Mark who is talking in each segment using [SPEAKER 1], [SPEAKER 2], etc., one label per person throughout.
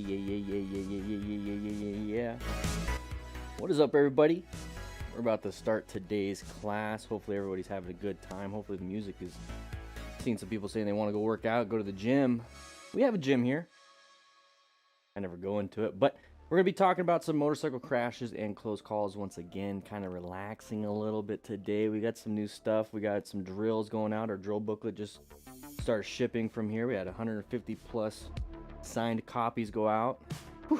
[SPEAKER 1] Yeah. What is up, everybody? We're about to start today's class. Hopefully everybody's having a good time. Hopefully the music is... Seen some people saying they want to go work out, go to the gym. We have a gym here. I never go into it, but we're going to be talking about some motorcycle crashes and close calls once again. Kind of relaxing a little bit today. We got some new stuff. We got some drills going out. Our drill booklet just started shipping from here. We had 150 plus signed copies go out. Whew.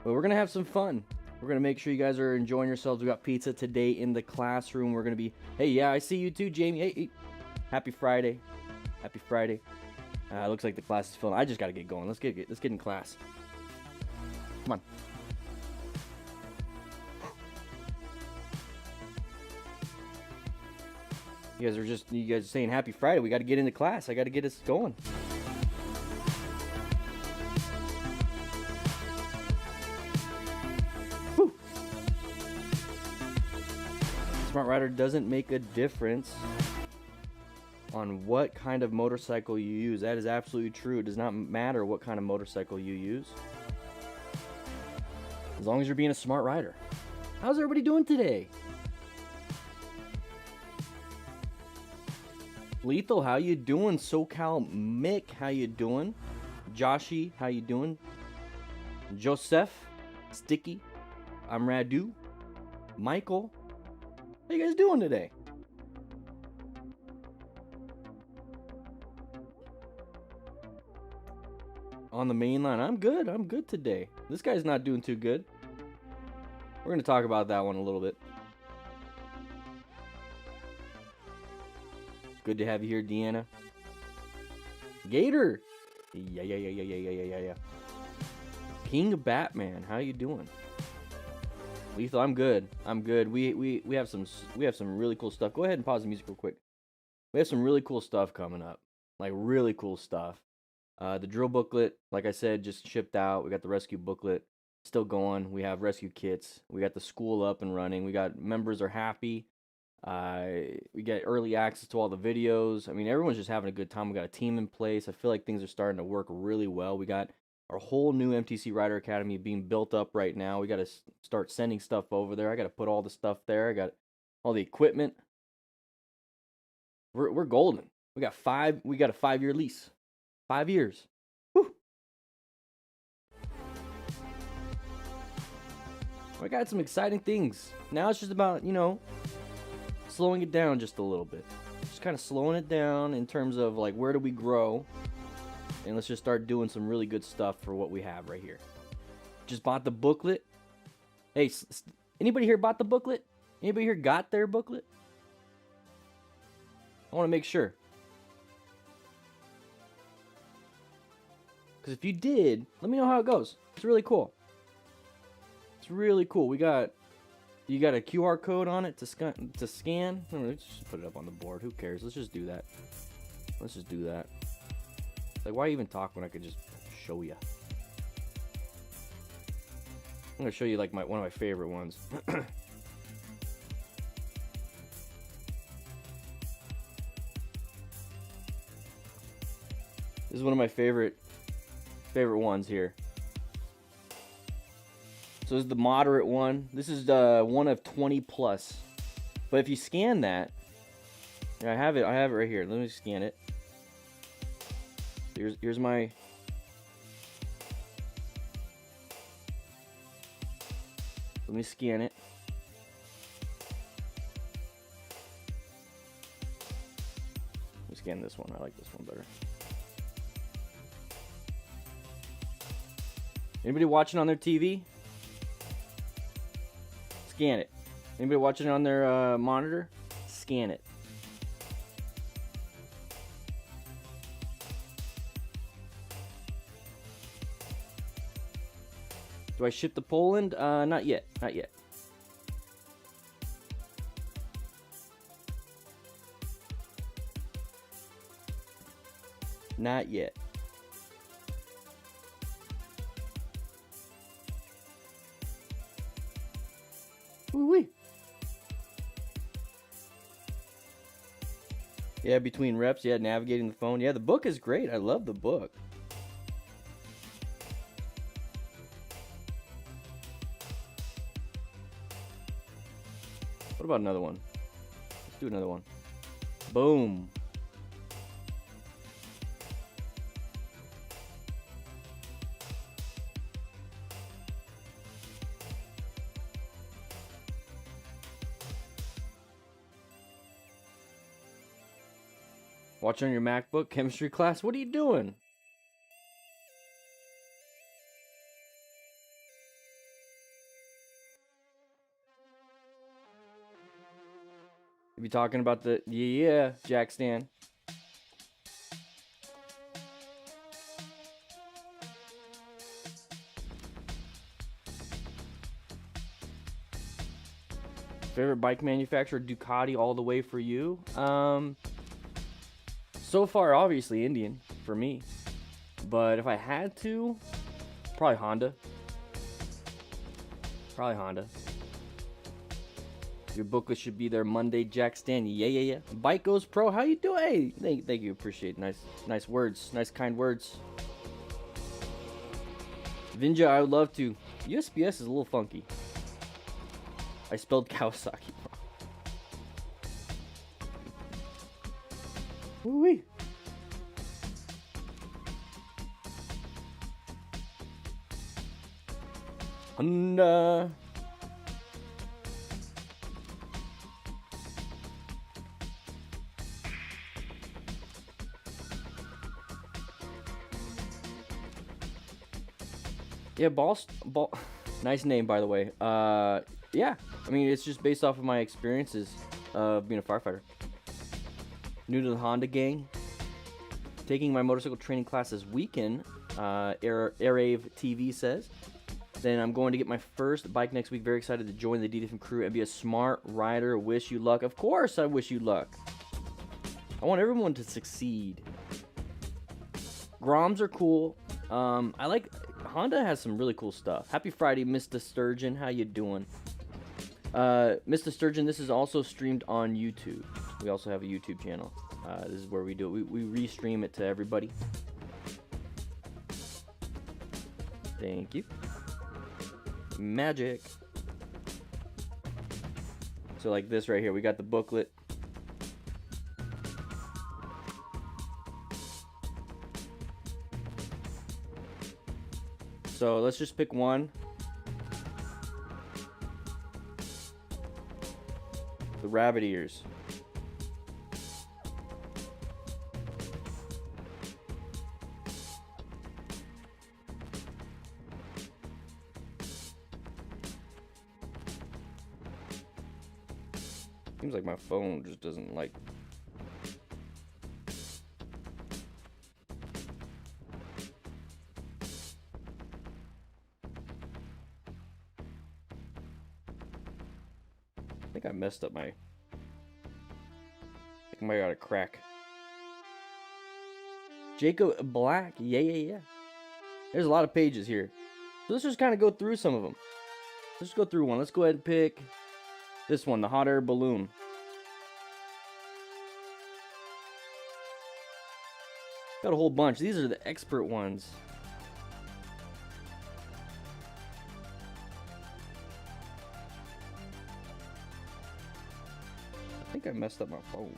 [SPEAKER 1] But we're going to have some fun. We're going to make sure you guys are enjoying yourselves. We got pizza today in the classroom. We're going to be... Hey, yeah, I see you too, Jamie. Hey. Happy Friday. Happy Friday. Looks like the class is filling. I just got to get going. Let's get in class. Come on. You guys are saying happy Friday. We got to get into class. I got to get us going. Whew. Smart Rider doesn't make a difference on what kind of motorcycle you use. That is absolutely true. It does not matter what kind of motorcycle you use, as long as you're being a smart rider. How's everybody doing today? Lethal, how you doing? SoCal Mick, how you doing? Joshy, how you doing? Joseph, Sticky, I'm Radu, Michael, how you guys doing today? On the main line, I'm good today. This guy's not doing too good. We're going to talk about that one a little bit. Good to have you here, Deanna. Gator. Yeah. King Batman, how you doing? Lethal, I'm good. We have some really cool stuff. Go ahead and pause the music real quick. We have some really cool stuff coming up. Like really cool stuff. The drill booklet, like I said, just shipped out. We got the rescue booklet still going. We have rescue kits. We got the school up and running. We got members are happy. We get early access to all the videos. I mean, everyone's just having a good time. We got a team in place. I feel like things are starting to work really well. We got our whole new MTC Rider Academy being built up right now. We got to start sending stuff over there. I got to put all the stuff there. I got all the equipment. We're golden. We got a 5-year lease. 5 years. Whew. I got some exciting things. Now it's just about, slowing it down just a little bit. Just kind of slowing it down in terms of, like, where do we grow? And let's just start doing some really good stuff for what we have right here. Just bought the booklet. Hey, anybody here bought the booklet? Anybody here got their booklet? I want to make sure. Because if you did, let me know how it goes. It's really cool. It's really cool. You got a QR code on it to scan. Let's just put it up on the board. Who cares? Let's just do that. Like, why even talk when I could just show you? I'm gonna show you like one of my favorite ones. This is one of my favorite ones here. So this is the moderate one. This is one of 20 plus. But if you scan that, I have it right here. Let me scan it. Here's my... Let me scan it. Let me scan this one. I like this one better. Anybody watching on their TV? Scan it. Anybody watching on their monitor? Scan it. Do I ship to Poland? Not yet. Not yet. Not yet. Ooh-wee. Yeah, between reps, yeah, navigating the phone. Yeah, the book is great. I love the book. What about another one? Let's do another one. Boom. Watch on your MacBook, chemistry class. What are you doing? You be talking about the yeah, Jack Stan. Favorite bike manufacturer? Ducati all the way for you. So far, obviously Indian for me, but if I had to, probably Honda. Probably Honda. Your booklet should be there Monday, Jack Stan. Yeah. Bike Goes Pro. How you doing? Hey, thank you. Appreciate it. Nice words. Nice kind words. Vinja, I would love to. USPS is a little funky. I spelled Kawasaki wrong. Woo-wee. Honda. Yeah, ball. Nice name, by the way. Yeah. I mean, it's just based off of my experiences of being a firefighter. New to the Honda gang. Taking my motorcycle training class this weekend. Arave TV says. Then I'm going to get my first bike next week. Very excited to join the DanDanTheFireman crew and be a smart rider. Wish you luck. Of course, I wish you luck. I want everyone to succeed. Groms are cool. I like Honda has some really cool stuff. Happy Friday, Mr. Sturgeon. How you doing? Mr. Sturgeon, this is also streamed on YouTube. We also have a YouTube channel. This is where we do it. We restream it to everybody. Thank you. Magic. So like this right here, we got the booklet. So let's just pick one. The rabbit ears. Seems like my phone just doesn't like. I think I messed up my. I think I might got a crack. Jacob Black, yeah. There's a lot of pages here, so let's just kind of go through some of them. Let's go through one. Let's go ahead and pick this one, the hot air balloon. Got a whole bunch. These are the expert ones. I think I messed up my phone.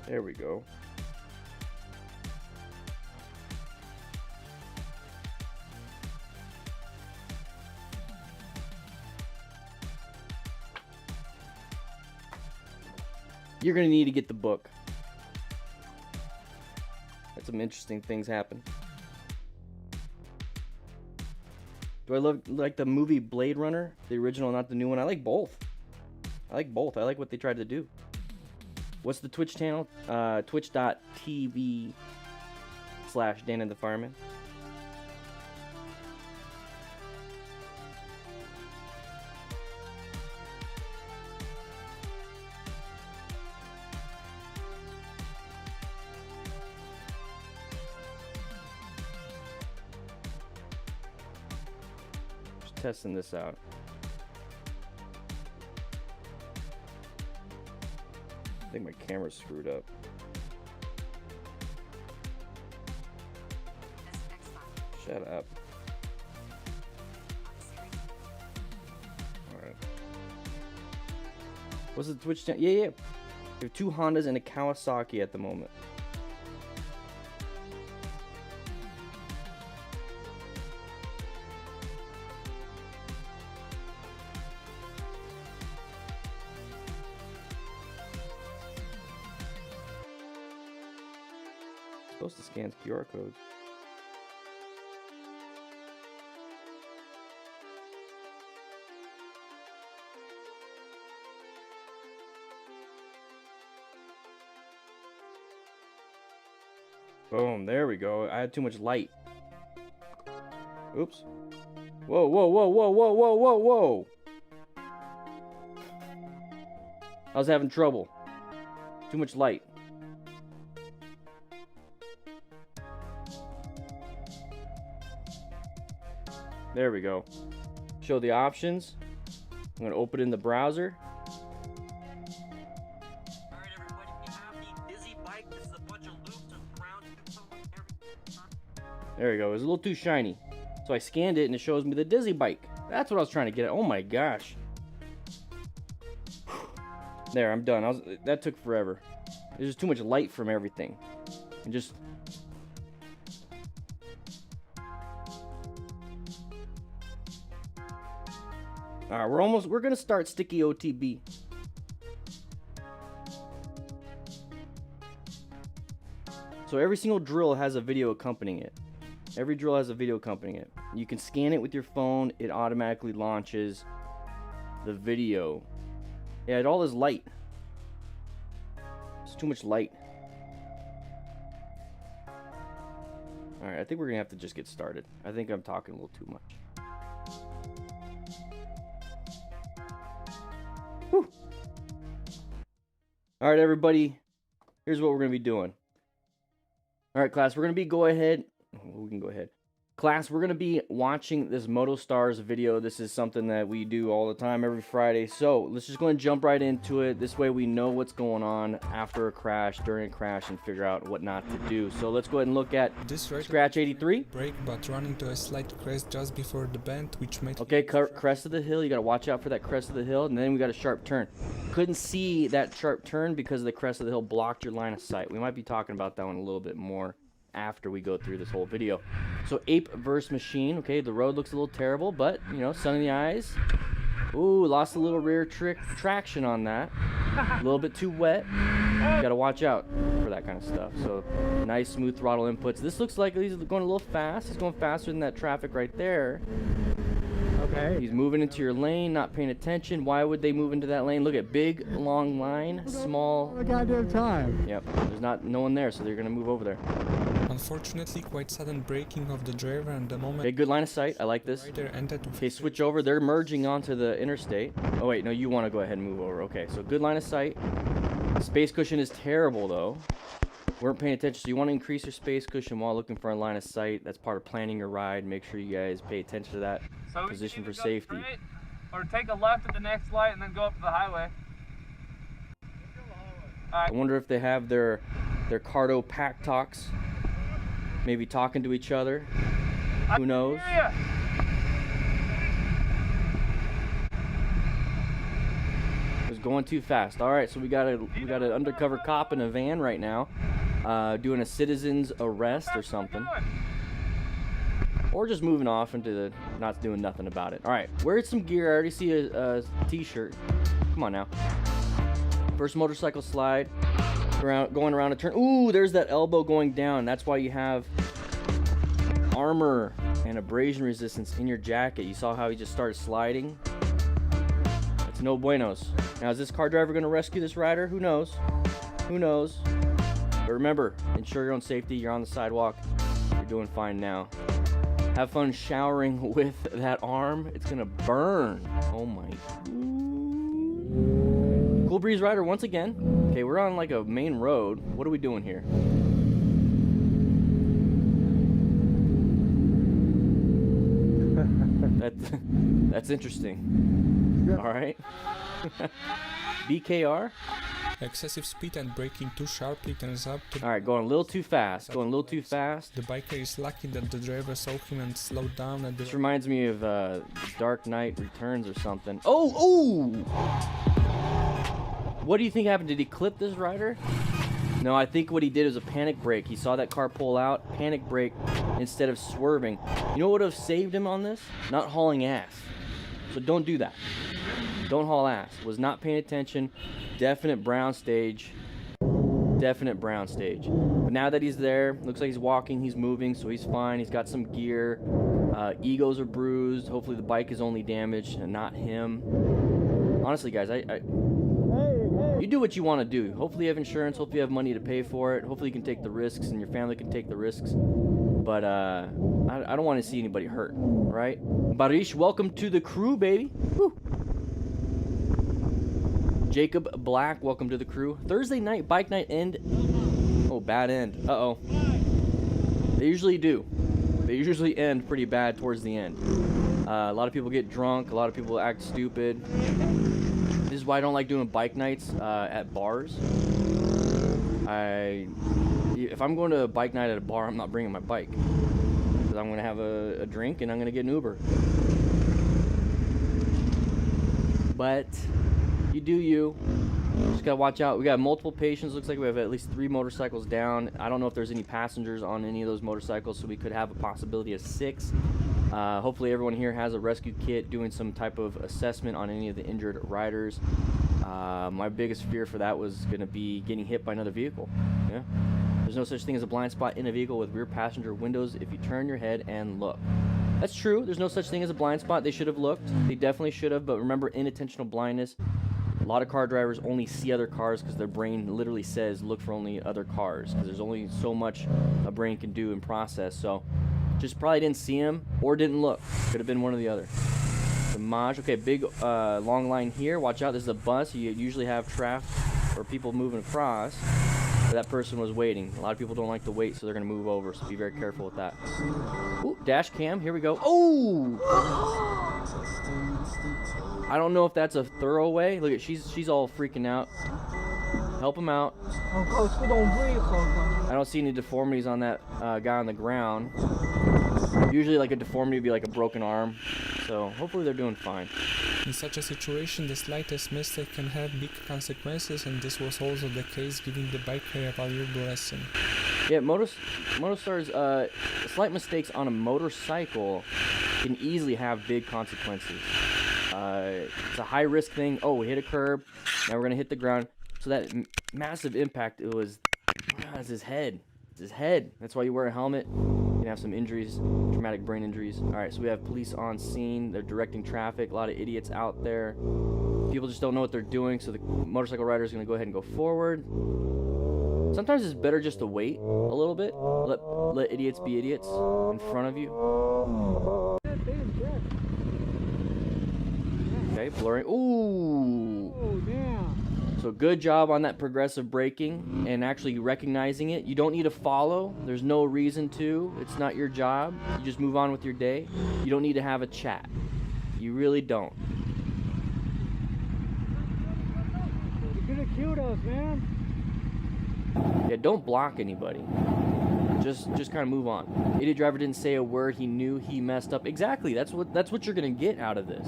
[SPEAKER 1] There we go. You're gonna need to get the book. Had some interesting things happen. Do I like the movie Blade Runner? The original, not the new one? I like both. I like what they tried to do. What's the Twitch channel? Twitch.tv/DanDanTheFireman. testing this out. I think my camera's screwed up. Shut up. Alright. What's the Twitch channel? Yeah, yeah. We have 2 Hondas and a Kawasaki at the moment. Supposed to scan QR codes. Boom, there we go. I had too much light. Oops. Whoa, whoa, whoa, whoa, whoa, whoa, whoa, whoa. I was having trouble. Too much light. There we go. Show the options. I'm going to open in the browser.
[SPEAKER 2] Alright everybody, we have the Dizzy Bike. This is a bunch of loops around
[SPEAKER 1] There we go. It was a little too shiny. So I scanned it and it shows me the Dizzy Bike. That's what I was trying to get at. Oh my gosh. There, I'm done. That took forever. There's just too much light from everything. And just... Alright, we're gonna start Sticky OTB. So every single drill has a video accompanying it. Every drill has a video accompanying it. You can scan it with your phone, it automatically launches the video. Yeah, it all is light. It's too much light. Alright, I think we're gonna have to just get started. I think I'm talking a little too much. Whew. All right, everybody. Here's what we're going to be doing. All right, class. We're going to be we can go ahead. Class, we're going to be watching this Motostars video. This is something that we do all the time, every Friday. So let's just go and jump right into it. This way we know what's going on after a crash, during a crash, and figure out what not to do. So let's go ahead and look at Scratch 83.
[SPEAKER 3] Brake, but running to a slight crest just before the bend, which made...
[SPEAKER 1] Okay, crest of the hill. You got to watch out for that crest of the hill. And then we got a sharp turn. Couldn't see that sharp turn because the crest of the hill blocked your line of sight. We might be talking about that one a little bit more after we go through this whole video. So ape versus machine. Okay, the road looks a little terrible, but you know, sun in the eyes. Ooh, lost a little rear traction on that. A little bit too wet. You gotta watch out for that kind of stuff. So nice smooth throttle inputs. This looks like he's going a little fast. He's going faster than that traffic right there. Okay. He's moving into your lane, not paying attention. Why would they move into that lane? Look at big, long line, small.
[SPEAKER 4] I goddamn time.
[SPEAKER 1] Yep. There's no one there, so they're gonna move over there.
[SPEAKER 3] Unfortunately, quite sudden braking of the driver and the moment...
[SPEAKER 1] Okay, good line of sight. I like this. Okay, switch over. They're merging onto the interstate. Oh, wait. No, you want to go ahead and move over. Okay, so good line of sight. Space cushion is terrible, though. Weren't paying attention. So you want to increase your space cushion while looking for a line of sight. That's part of planning your ride. Make sure you guys pay attention to that position for safety.
[SPEAKER 5] Or take a left at the next light and then go up to the highway.
[SPEAKER 1] I wonder if they have their Cardo pack talks. Maybe talking to each other. Who knows? It was going too fast. All right, so we got an undercover cop in a van right now, doing a citizen's arrest or something, or just moving off into the not doing nothing about it. All right, where's some gear? I already see a t-shirt. Come on now. First motorcycle slide. Going around a turn. Ooh, there's that elbow going down. That's why you have armor and abrasion resistance in your jacket. You saw how he just started sliding? That's no buenos. Now, is this car driver going to rescue this rider? Who knows? Who knows? But remember, ensure your own safety. You're on the sidewalk. You're doing fine now. Have fun showering with that arm. It's going to burn. Oh my. Cool Breeze Rider once again. Okay, we're on like a main road. What are we doing here? That's interesting. All right. BKR.
[SPEAKER 3] Excessive speed and braking too sharply turns up to...
[SPEAKER 1] All right, going a little too fast. Going a little too fast.
[SPEAKER 3] The biker is lucky that the driver saw him and slowed down at the...
[SPEAKER 1] This reminds me of Dark Knight Returns or something. Oh! What do you think happened? Did he clip this rider? No, I think what he did was a panic brake. He saw that car pull out, panic brake, instead of swerving. You know what would have saved him on this? Not hauling ass. So don't do that. Don't haul ass. Was not paying attention. Definite brown stage. Definite brown stage. But now that he's there, looks like he's walking, he's moving, so he's fine. He's got some gear. Egos are bruised. Hopefully the bike is only damaged and not him. Honestly, guys, you do what you want to do. Hopefully you have insurance. Hopefully you have money to pay for it. Hopefully you can take the risks and your family can take the risks. But I don't want to see anybody hurt, right? Barish, welcome to the crew, baby. Woo. Jacob Black, welcome to the crew. Thursday night, bike night end. Oh, bad end. Uh-oh. They usually do. They usually end pretty bad towards the end. A lot of people get drunk. A lot of people act stupid. This is why I don't like doing bike nights at bars. If I'm going to a bike night at a bar, I'm not bringing my bike. Because I'm going to have a drink and I'm going to get an Uber. But you do you. Just got to watch out. We got multiple patients. Looks like we have at least 3 motorcycles down. I don't know if there's any passengers on any of those motorcycles, so we could have a possibility of 6. Hopefully everyone here has a rescue kit doing some type of assessment on any of the injured riders. My biggest fear for that was going to be getting hit by another vehicle. Yeah. There's no such thing as a blind spot in a vehicle with rear passenger windows if you turn your head and look. That's true. There's no such thing as a blind spot. They should have looked. They definitely should have. But remember, inattentional blindness. A lot of car drivers only see other cars because their brain literally says look for only other cars. Because there's only so much a brain can do and process. So just probably didn't see him or didn't look. Could have been one or the other. The Maj. Okay, big long line here. Watch out. This is a bus. You usually have traffic or people moving across. But that person was waiting. A lot of people don't like to wait, so they're going to move over. So be very careful with that. Ooh, dash cam. Here we go. Oh! I don't know if that's a thorough way. Look at she's all freaking out. Help him out. I don't see any deformities on that guy on the ground. Usually like a deformity would be like a broken arm. So hopefully they're doing fine.
[SPEAKER 3] In such a situation, the slightest mistake can have big consequences, and this was also the case, giving the biker a valuable lesson.
[SPEAKER 1] Yeah, Motostars, slight mistakes on a motorcycle can easily have big consequences. It's a high-risk thing. Oh, we hit a curb. Now we're going to hit the ground. So that massive impact, it's his head. It's his head. That's why you wear a helmet. You can have some injuries, traumatic brain injuries. All right, so we have police on scene. They're directing traffic. A lot of idiots out there. People just don't know what they're doing, so the motorcycle rider is going to go ahead and go forward. Sometimes it's better just to wait a little bit. Let idiots be idiots in front of you. Okay, blurring. Ooh.
[SPEAKER 4] Oh, damn.
[SPEAKER 1] So good job on that progressive braking and actually recognizing it. You don't need to follow. There's no reason to. It's not your job. You just move on with your day. You don't need to have a chat. You really don't.
[SPEAKER 4] You could have killed us, man.
[SPEAKER 1] Yeah, don't block anybody. Just kind of move on. Idiot driver didn't say a word. He knew he messed up. Exactly. That's what you're gonna get out of this.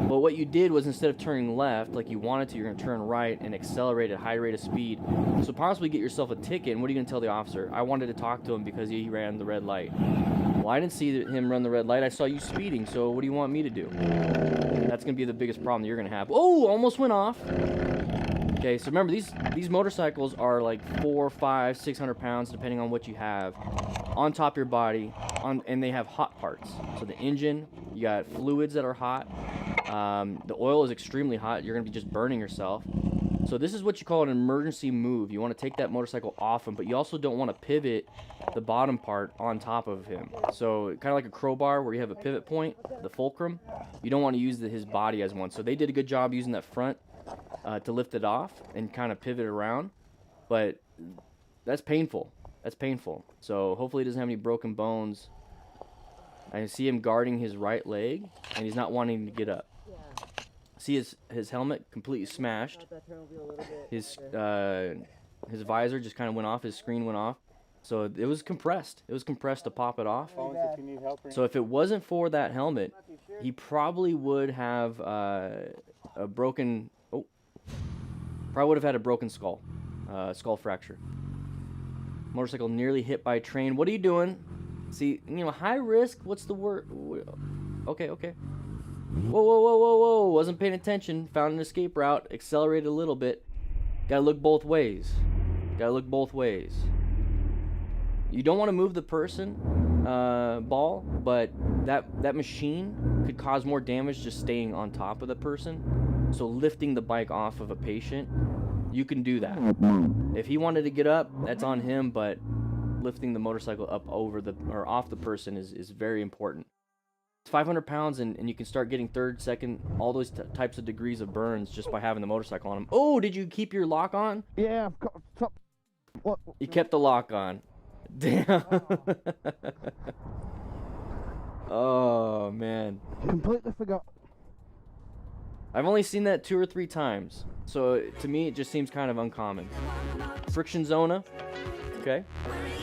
[SPEAKER 1] But what you did was, instead of turning left like you wanted to, you're going to turn right and accelerate at a high rate of speed. So possibly get yourself a ticket. And what are you going to tell the officer? I wanted to talk to him because he ran the red light. Well, I didn't see him run the red light. I saw you speeding. So what do you want me to do? That's going to be the biggest problem that you're going to have. Oh, almost went off. Okay, so remember, these motorcycles are like 400, 500, 600 pounds, depending on what you have, on top of your body, and they have hot parts. So the engine, you got fluids that are hot. The oil is extremely hot. You're going to be just burning yourself. So this is what you call an emergency move. You want to take that motorcycle off him, but you also don't want to pivot the bottom part on top of him. So kind of like a crowbar where you have a pivot point, the fulcrum. You don't want to use his body as one. So they did a good job using that front to lift it off and kind of pivot around. But that's painful. That's painful. So hopefully he doesn't have any broken bones. I see him guarding his right leg, and he's not wanting to get up. See his helmet completely smashed. His visor just kind of went off. His screen went off. So it was compressed. It was compressed to pop it off. So if it wasn't for that helmet, he probably would have a broken. Oh, probably would have had a broken skull, skull fracture. Motorcycle nearly hit by a train. What are you doing? See, you know, high risk. What's the word? Okay, okay. Whoa, whoa, whoa, whoa, whoa. Wasn't paying attention. Found an escape route. Accelerated a little bit. Gotta look both ways. Gotta look both ways. You don't want to move the person, ball, but that machine could cause more damage just staying on top of the person. So lifting the bike off of a patient, you can do that. If he wanted to get up, that's on him, but lifting the motorcycle up over the, or off the person is very important. It's 500 pounds, and you can start getting third, second, all those types of degrees of burns just by having the motorcycle on him. Oh, did you keep your lock on?
[SPEAKER 6] Yeah, I've got top. What?
[SPEAKER 1] You kept the lock on. Damn. Oh, man.
[SPEAKER 6] Completely forgot.
[SPEAKER 1] I've only seen that 2 or 3 times. So to me, it just seems kind of uncommon. Friction zona. Okay.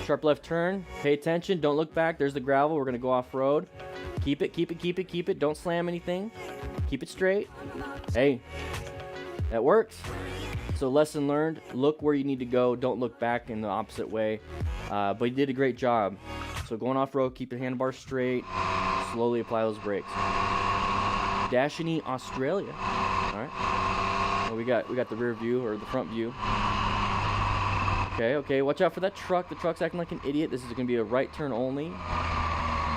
[SPEAKER 1] Sharp left turn. Pay attention. Don't look back. There's the gravel. We're going to go off-road. Keep it, keep it, keep it, keep it. Don't slam anything. Keep it straight. Hey, that works. So lesson learned, look where you need to go. Don't look back in the opposite way. But you did a great job. So going off-road, keep the handlebars straight. Slowly apply those brakes. Dashini, Australia. All right. Well, we got the rear view, or the front view. Okay, okay. Watch out for that truck. The truck's acting like an idiot. This is going to be a right turn only.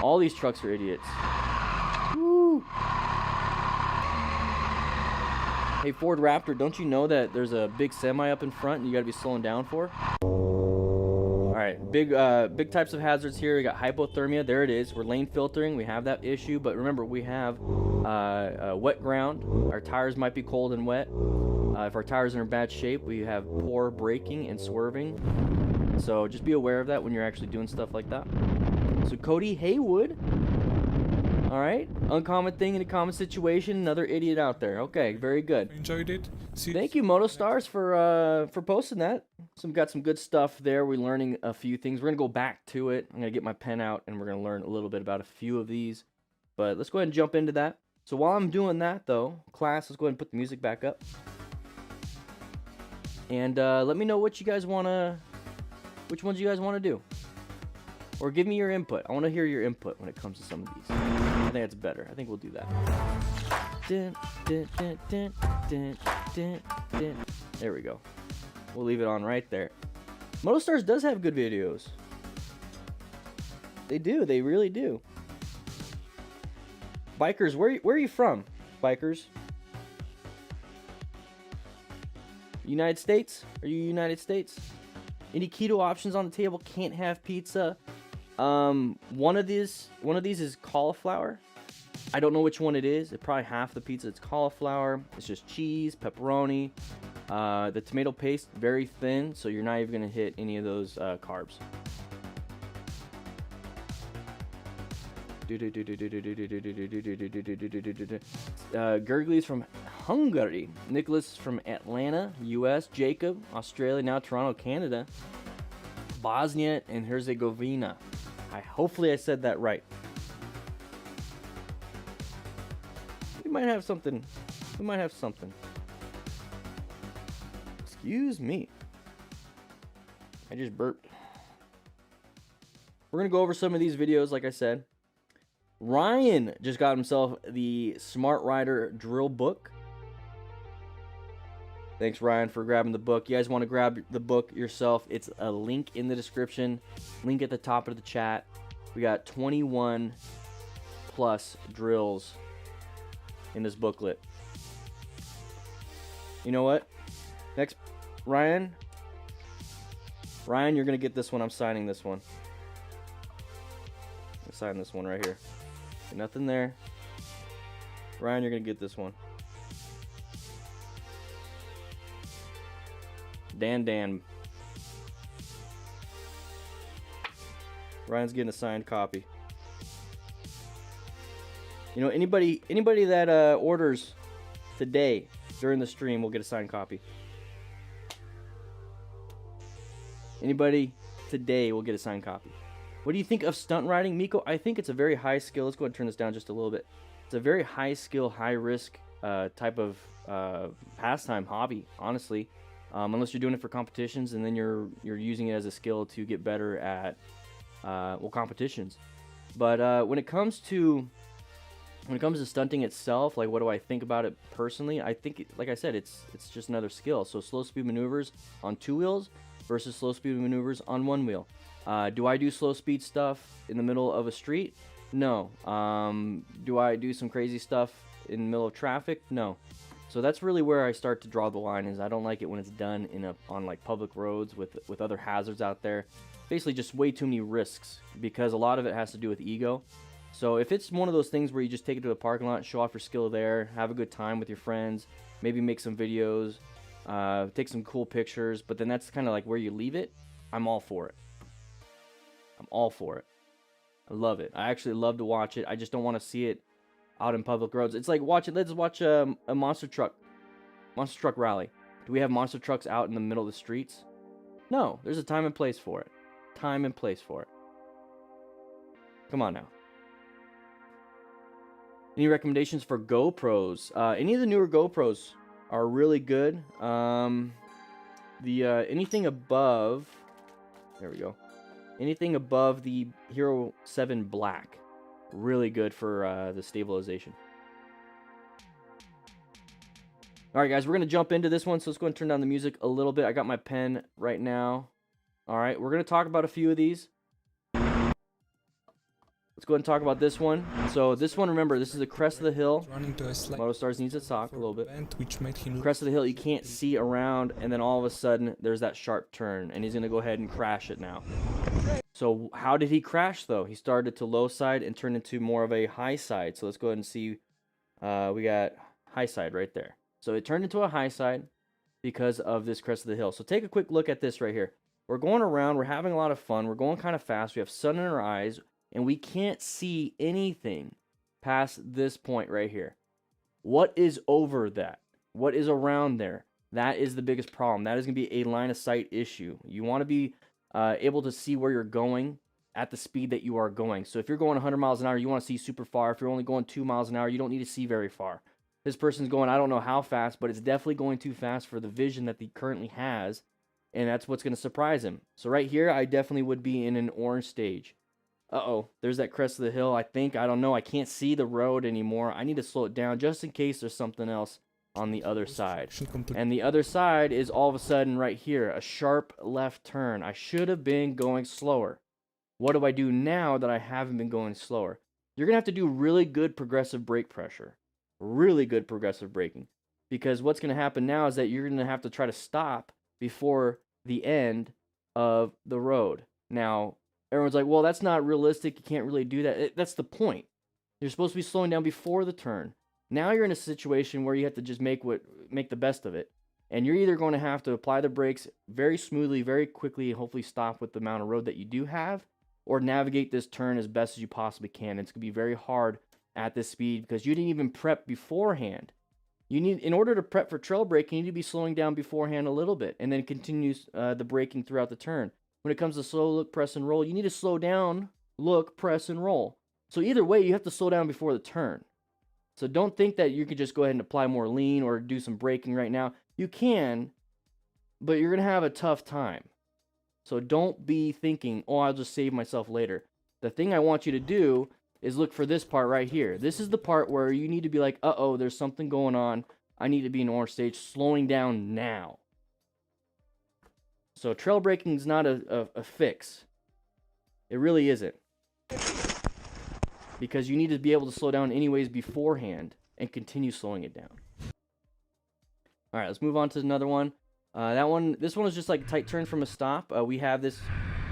[SPEAKER 1] All these trucks are idiots. Woo. Hey, Ford Raptor, don't you know that there's a big semi up in front and you got to be slowing down for? All right, big types of hazards here. We got hypothermia. There it is. We're lane filtering. We have that issue, but remember, we have wet ground. Our tires might be cold and wet. If our tires are in bad shape, we have poor braking and swerving. So just be aware of that when you're actually doing stuff like that. So Cody Haywood. All right, uncommon thing in a common situation. Another idiot out there. Okay, very good.
[SPEAKER 3] Enjoyed it. See,
[SPEAKER 1] Thank you, Motostars, for posting that. So we got some good stuff there. We're learning a few things. We're gonna go back to it. I'm gonna get my pen out and we're gonna learn a little bit about a few of these. But let's go ahead and jump into that. So while I'm doing that, though, class, let's go ahead and put the music back up. And let me know what you guys wanna, which ones you guys wanna do. Or give me your input. I want to hear your input when it comes to some of these. I think that's better. I think we'll do that. There we go. We'll leave it on right there. Motostars does have good videos. They do. They really do. Bikers, where are you from? Bikers? United States? Are you United States? Any keto options on the table? Can't have pizza. One of these is cauliflower. I don't know which one it is. It's probably half the pizza. It's cauliflower. It's just cheese, pepperoni. The tomato paste, very thin, so you're not even gonna hit any of those carbs. Gurgley's from Hungary. Nicholas from Atlanta, US. Jacob, Australia. Now Toronto, Canada. Bosnia and Herzegovina. Hopefully I said that right. We might have something. We might have something. Excuse me. I just burped. We're going to go over some of these videos, like I said. Ryan just got himself the Smart Rider drill book. Thanks, Ryan, for grabbing the book. You guys want to grab the book yourself, it's a link in the description, link at the top of the chat. We got 21 plus drills in this booklet. You know what? Next, Ryan, you're going to get this one. I'm signing this one. I'm signing this one right here. Nothing there. Ryan, you're going to get this one. Dan. Ryan's getting a signed copy. You know, anybody that orders today during the stream will get a signed copy. Anybody today will get a signed copy. What do you think of stunt riding, Miko? I think it's a very high skill. Let's go ahead and turn this down just a little bit. It's a very high skill, high risk type of pastime hobby, honestly. Unless you're doing it for competitions, and then you're using it as a skill to get better at well, competitions. But when it comes to stunting itself, like, what do I think about it personally? I think, like I said, it's just another skill. So slow speed maneuvers on 2 wheels versus slow speed maneuvers on 1 wheel. Do I do slow speed stuff in the middle of a street? No. Do I do some crazy stuff in the middle of traffic? No. So that's really where I start to draw the line. Is I don't like it when it's done on like public roads with other hazards out there. Basically, just way too many risks, because a lot of it has to do with ego. So if it's one of those things where you just take it to a parking lot, show off your skill there, have a good time with your friends, maybe make some videos, take some cool pictures, but then that's kind of like where you leave it, I'm all for it. I'm all for it. I love it. I actually love to watch it. I just don't want to see it out in public roads. It's like let's watch a monster truck rally. Do we have monster trucks out in the middle of the streets? No, there's a time and place for it. Time and place for it. Come on now. Any recommendations for GoPros? Any of the newer GoPros are really good. Anything above, there we go. Anything above the Hero 7 Black, really good for the stabilization. All right, guys, we're gonna jump into this one. So let's go and turn down the music a little bit. I got my pen right now. All right, we're gonna talk about a few of these. Let's go ahead and talk about this one. So this one, remember, this is the crest of the hill. Motostars needs to talk a little bit. Crest of the hill, you can't see around, and then all of a sudden, there's that sharp turn, and he's going to go ahead and crash it now. So how did he crash, though? He started to low side and turned into more of a high side. So let's go ahead and see. We got high side right there. So it turned into a high side because of this crest of the hill. So take a quick look at this right here. We're going around. We're having a lot of fun. We're going kind of fast. We have sun in our eyes. And we can't see anything past this point right here. What is over that? What is around there? That is the biggest problem. That is going to be a line of sight issue. You want to be able to see where you're going at the speed that you are going. So if you're going 100 miles an hour, you want to see super far. If you're only going 2 miles an hour, you don't need to see very far. This person's going, I don't know how fast, but it's definitely going too fast for the vision that he currently has. And that's what's going to surprise him. So right here, I definitely would be in an orange stage. Uh-oh, there's that crest of the hill, I think. I don't know. I can't see the road anymore. I need to slow it down just in case there's something else on the other side. And the other side is all of a sudden right here, a sharp left turn. I should have been going slower. What do I do now that I haven't been going slower? You're going to have to do really good progressive brake pressure. Really good progressive braking. Because what's going to happen now is that you're going to have to try to stop before the end of the road. Now, everyone's like, well, that's not realistic. You can't really do that. That's the point. You're supposed to be slowing down before the turn. Now you're in a situation where you have to just make the best of it. And you're either going to have to apply the brakes very smoothly, very quickly, and hopefully stop with the amount of road that you do have, or navigate this turn as best as you possibly can. It's going to be very hard at this speed because you didn't even prep beforehand. In order to prep for trail braking, you need to be slowing down beforehand a little bit and then continue the braking throughout the turn. When it comes to slow, look, press, and roll, you need to slow down, look, press, and roll. So either way, you have to slow down before the turn. So don't think that you can just go ahead and apply more lean or do some braking right now. You can, but you're going to have a tough time. So don't be thinking, oh, I'll just save myself later. The thing I want you to do is look for this part right here. This is the part where you need to be like, uh-oh, there's something going on. I need to be in orange stage, slowing down now. So trail braking is not a fix. It really isn't. Because you need to be able to slow down anyways beforehand and continue slowing it down. All right, let's move on to another one. This one is just like a tight turn from a stop. We have this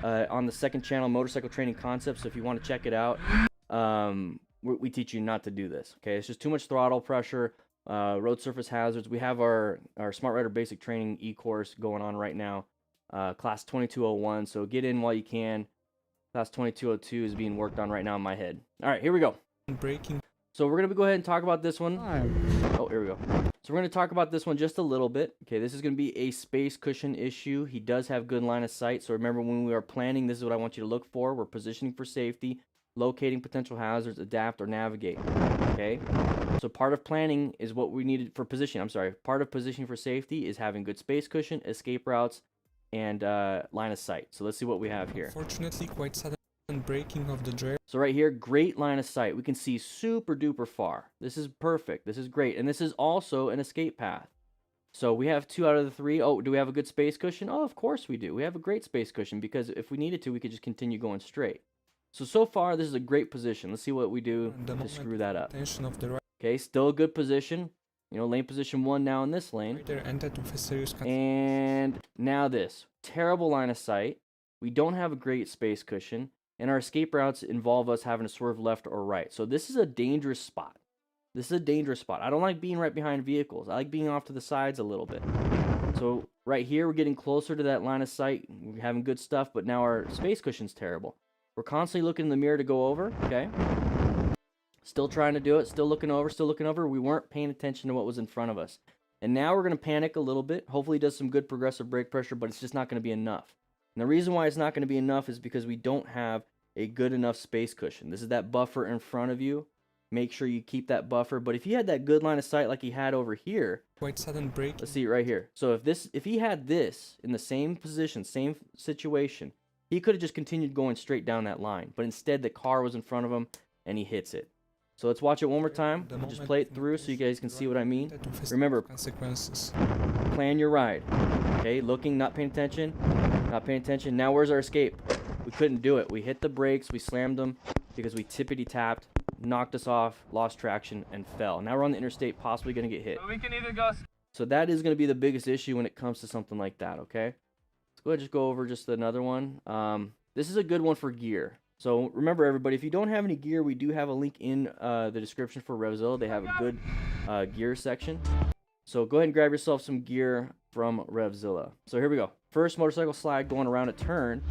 [SPEAKER 1] on the second channel, Motorcycle Training Concepts. So if you want to check it out, we teach you not to do this. Okay, it's just too much throttle pressure, road surface hazards. We have our Smart Rider Basic Training e-course going on right now. Class 2201, so get in while you can. Class 2202 is being worked on right now in my head. All right, here we go.
[SPEAKER 3] Braking.
[SPEAKER 1] So we're going to go ahead and talk about this one.
[SPEAKER 4] Time.
[SPEAKER 1] Oh, here we go. So we're going to talk about this one just a little bit. Okay, this is going to be a space cushion issue. He does have good line of sight. So remember, when we are planning, this is what I want you to look for. We're positioning for safety, locating potential hazards, adapt, or navigate. Okay? So part of planning is what we needed for positioning. I'm sorry. Part of positioning for safety is having good space cushion, escape routes, and line of sight. So let's see what we have here.
[SPEAKER 3] Unfortunately, quite sudden braking of the driver.
[SPEAKER 1] So right here, great line of sight. We can see super duper far. This is perfect. This is great. And this is also an escape path. So we have 2 out of the 3. Oh, do we have a good space cushion? Oh, of course we do. We have a great space cushion because if we needed to, we could just continue going straight. So far, this is a great position. Let's see what we do to screw that up.
[SPEAKER 3] Attention of the
[SPEAKER 1] Okay, still a good position. You know, lane position 1 now in this lane.
[SPEAKER 3] rider entered with a serious
[SPEAKER 1] And now this. Terrible line of sight. We don't have a great space cushion. And our escape routes involve us having to swerve left or right. So this is a dangerous spot. This is a dangerous spot. I don't like being right behind vehicles. I like being off to the sides a little bit. So right here, we're getting closer to that line of sight. We're having good stuff, but now our space cushion's terrible. We're constantly looking in the mirror to go over, okay? Still trying to do it, still looking over, still looking over. We weren't paying attention to what was in front of us. And now we're going to panic a little bit. Hopefully he does some good progressive brake pressure, but it's just not going to be enough. And the reason why it's not going to be enough is because we don't have a good enough space cushion. This is that buffer in front of you. Make sure you keep that buffer. But if you had that good line of sight like he had over here,
[SPEAKER 3] quite sudden braking.
[SPEAKER 1] let's see it right here. So if he had this in the same position, same situation, he could have just continued going straight down that line. But instead, the car was in front of him, and he hits it. So let's watch it one more time. I'll just play it through so you guys can see what I mean. Remember,
[SPEAKER 3] Consequences.
[SPEAKER 1] plan your ride. Okay, looking, not paying attention, not paying attention. Now where's our escape? We couldn't do it. We hit the brakes, we slammed them because we tippity-tapped, knocked us off, lost traction, and fell. Now we're on the interstate, possibly going to get hit.
[SPEAKER 5] So we can either go.
[SPEAKER 1] So that is going to be the biggest issue when it comes to something like that, okay? Let's go ahead and just go over just another one. This is a good one for gear. So remember, everybody, if you don't have any gear, we do have a link in the description for Revzilla. They have a good gear section. So go ahead and grab yourself some gear from Revzilla. So here we go. First motorcycle slide going around a turn.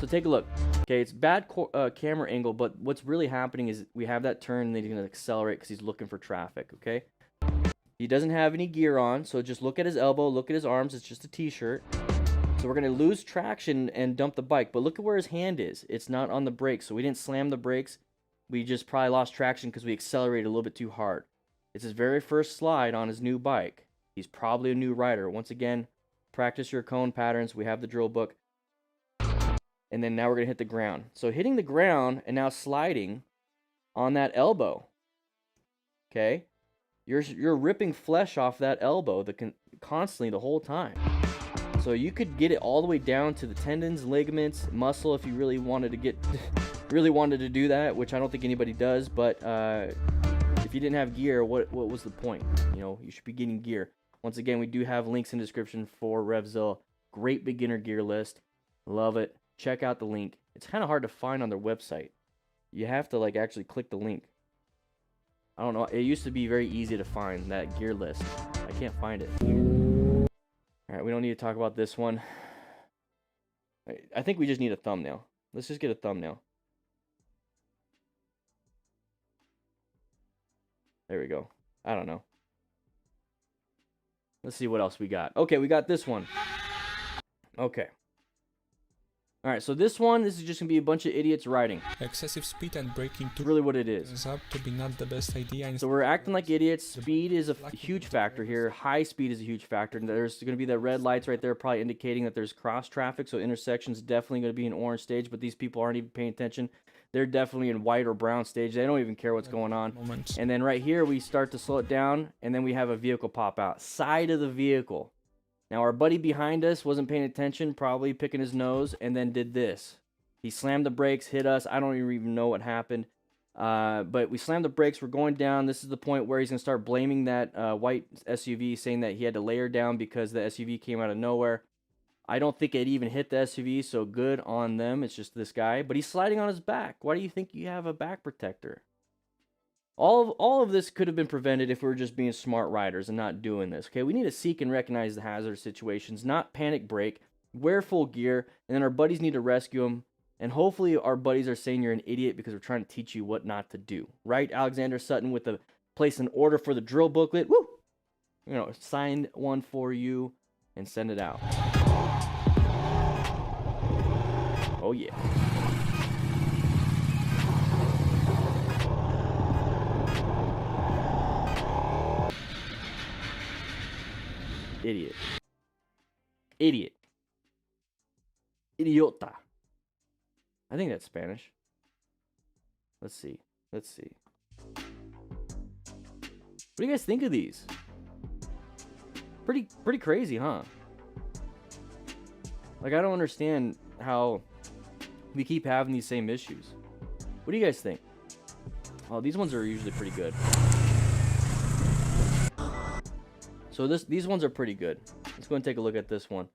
[SPEAKER 1] So take a look. Okay, it's bad camera angle, but what's really happening is we have that turn and then he's going to accelerate because he's looking for traffic, okay? He doesn't have any gear on, so just look at his elbow, look at his arms. It's just a t-shirt. So we're going to lose traction and dump the bike, but look at where his hand is. It's not on the brakes, so we didn't slam the brakes. We just probably lost traction because we accelerated a little bit too hard. It's his very first slide on his new bike. He's probably a new rider. Once again, practice your cone patterns. We have the drill book. And then now we're going to hit the ground. So hitting the ground and now sliding on that elbow. Okay? You're ripping flesh off that elbow constantly the whole time. So you could get it all the way down to the tendons, ligaments, muscle if you really wanted to do that, which I don't think anybody does, but if you didn't have gear, what was the point? You know, you should be getting gear. Once again, we do have links in the description for Revzilla. Great beginner gear list. Love it. Check out the link. It's kind of hard to find on their website. You have to actually click the link. I don't know. It used to be very easy to find that gear list. I can't find it. All right, we don't need to talk about this one. I think we just need a thumbnail. Let's just get a thumbnail. There we go. I don't know. Let's see what else we got. Okay, we got this one. Okay. All right, so this is just going to be a bunch of idiots riding.
[SPEAKER 3] Excessive speed and braking
[SPEAKER 1] It's really what it is.
[SPEAKER 3] turns out to be not the best idea. And
[SPEAKER 1] So we're acting like idiots. Speed is a huge factor here. High speed is a huge factor. And there's going to be the red lights right there probably indicating that there's cross traffic. So intersection's definitely going to be an orange stage, but these people aren't even paying attention. They're definitely in white or brown stage. They don't even care what's going on.
[SPEAKER 3] moment.
[SPEAKER 1] And then right here, we start to slow it down, and then we have a vehicle pop out. Side of the vehicle. Now, our buddy behind us wasn't paying attention, probably picking his nose, and then did this. He slammed the brakes, hit us. I don't even know what happened. But we slammed the brakes. We're going down. This is the point where he's going to start blaming that white SUV, saying that he had to layer down because the SUV came out of nowhere. I don't think it even hit the SUV, so good on them. It's just this guy. But he's sliding on his back. Why do you think you have a back protector? All of this could have been prevented if we were just being smart riders and not doing this. Okay, we need to seek and recognize the hazardous situations, not panic brake, wear full gear, and then our buddies need to rescue him. And hopefully our buddies are saying you're an idiot because we're trying to teach you what not to do. Right, Alexander Sutton with the place an order for the drill booklet. Woo! You know, sign one for you and send it out. Oh yeah. Idiot. Idiot. Idiota. I think that's Spanish. Let's see. Let's see. What do you guys think of these? Pretty crazy, huh? Like, I don't understand how we keep having these same issues. What do you guys think? Oh, these ones are usually pretty good. So these ones are pretty good. Let's go and take a look at this one.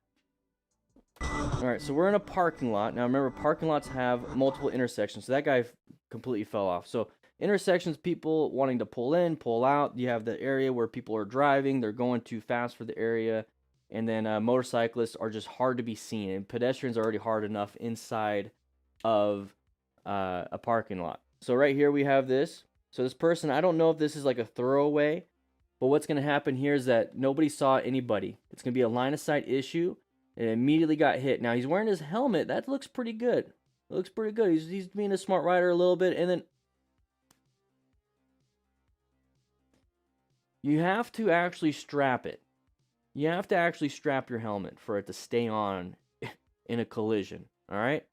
[SPEAKER 1] Alright, so we're in a parking lot. Now remember, parking lots have multiple intersections. So that guy completely fell off. So intersections, people wanting to pull in, pull out. You have the area where people are driving. They're going too fast for the area. And then motorcyclists are just hard to be seen. And pedestrians are already hard enough inside of a parking lot. So right here we have this. So this person, I don't know if this is like a throwaway. But what's going to happen here is that nobody saw anybody. It's going to be a line of sight issue. And immediately got hit. Now he's wearing his helmet. That looks pretty good. It looks pretty good. He's being a smart rider a little bit. And then you have to actually strap it. You have to actually strap your helmet for it to stay on in a collision. All right.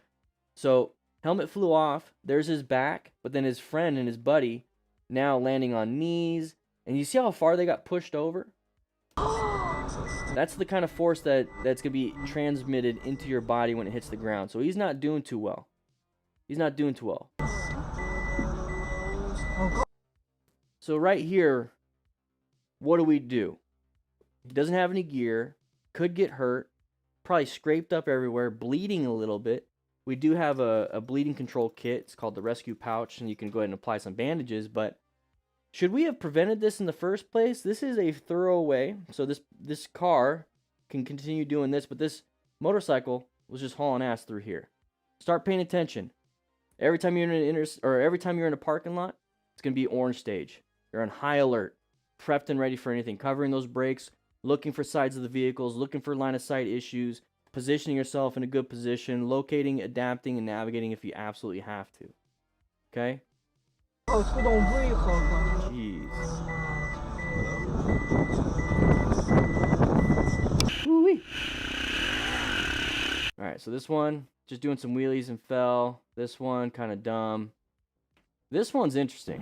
[SPEAKER 1] So helmet flew off. There's his back. But then his friend and his buddy now landing on knees. And you see how far they got pushed over? That's the kind of force that's going to be transmitted into your body when it hits the ground. So he's not doing too well. He's not doing too well. So right here, what do we do? He doesn't have any gear. Could get hurt. Probably scraped up everywhere. Bleeding a little bit. We do have a bleeding control kit. It's called the rescue pouch. And you can go ahead and apply some bandages. But should we have prevented this in the first place? This is a throwaway. So this car can continue doing this, but this motorcycle was just hauling ass through here. Start paying attention. Every time you're in a parking lot, it's gonna be orange stage. You're on high alert, prepped and ready for anything, covering those brakes, looking for sides of the vehicles, looking for line of sight issues, positioning yourself in a good position, locating, adapting, and navigating if you absolutely have to. Okay? Jeez. Woo-wee. Alright, so this one, just doing some wheelies and fell. This one, kind of dumb. This one's interesting.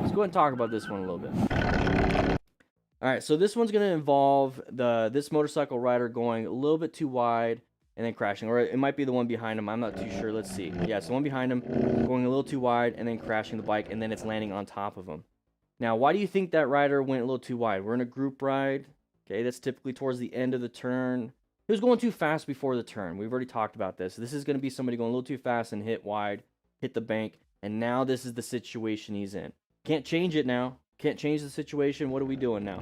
[SPEAKER 1] Let's go ahead and talk about this one a little bit. Alright, so this one's going to involve this motorcycle rider going a little bit too wide and then crashing. Or it might be the one behind him. I'm not too sure. Let's see. Yeah, it's the one behind him going a little too wide and then crashing the bike, and then it's landing on top of him. Now, why do you think that rider went a little too wide? We're in a group ride. Okay, that's typically towards the end of the turn. He was going too fast before the turn. We've already talked about this. This is going to be somebody going a little too fast and hit wide, hit the bank, and now this is the situation he's in. Can't change it now. Can't change the situation. What are we doing now?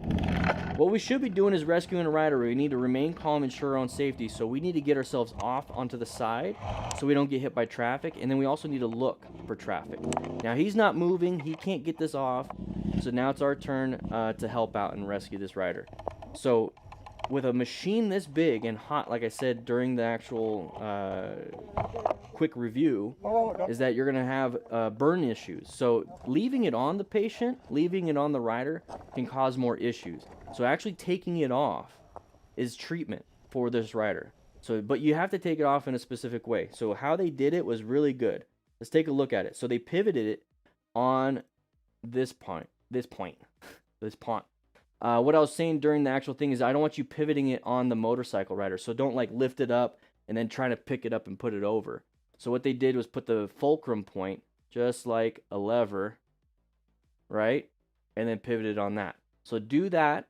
[SPEAKER 1] What we should be doing is rescuing a rider. We need to remain calm, ensure our own safety. So we need to get ourselves off onto the side so we don't get hit by traffic. And then we also need to look for traffic. Now he's not moving. He can't get this off. So now it's our turn to help out and rescue this rider. So with a machine this big and hot, like I said during the actual quick review, is that you're going to have burn issues. So leaving it on the patient, leaving it on the rider can cause more issues. So actually taking it off is treatment for this rider. So, but you have to take it off in a specific way. So how they did it was really good. Let's take a look at it. So they pivoted it on this point. What I was saying during the actual thing is I don't want you pivoting it on the motorcycle rider. So don't like lift it up and then try to pick it up and put it over. So what they did was put the fulcrum point just like a lever, right? And then pivot it on that. So do that.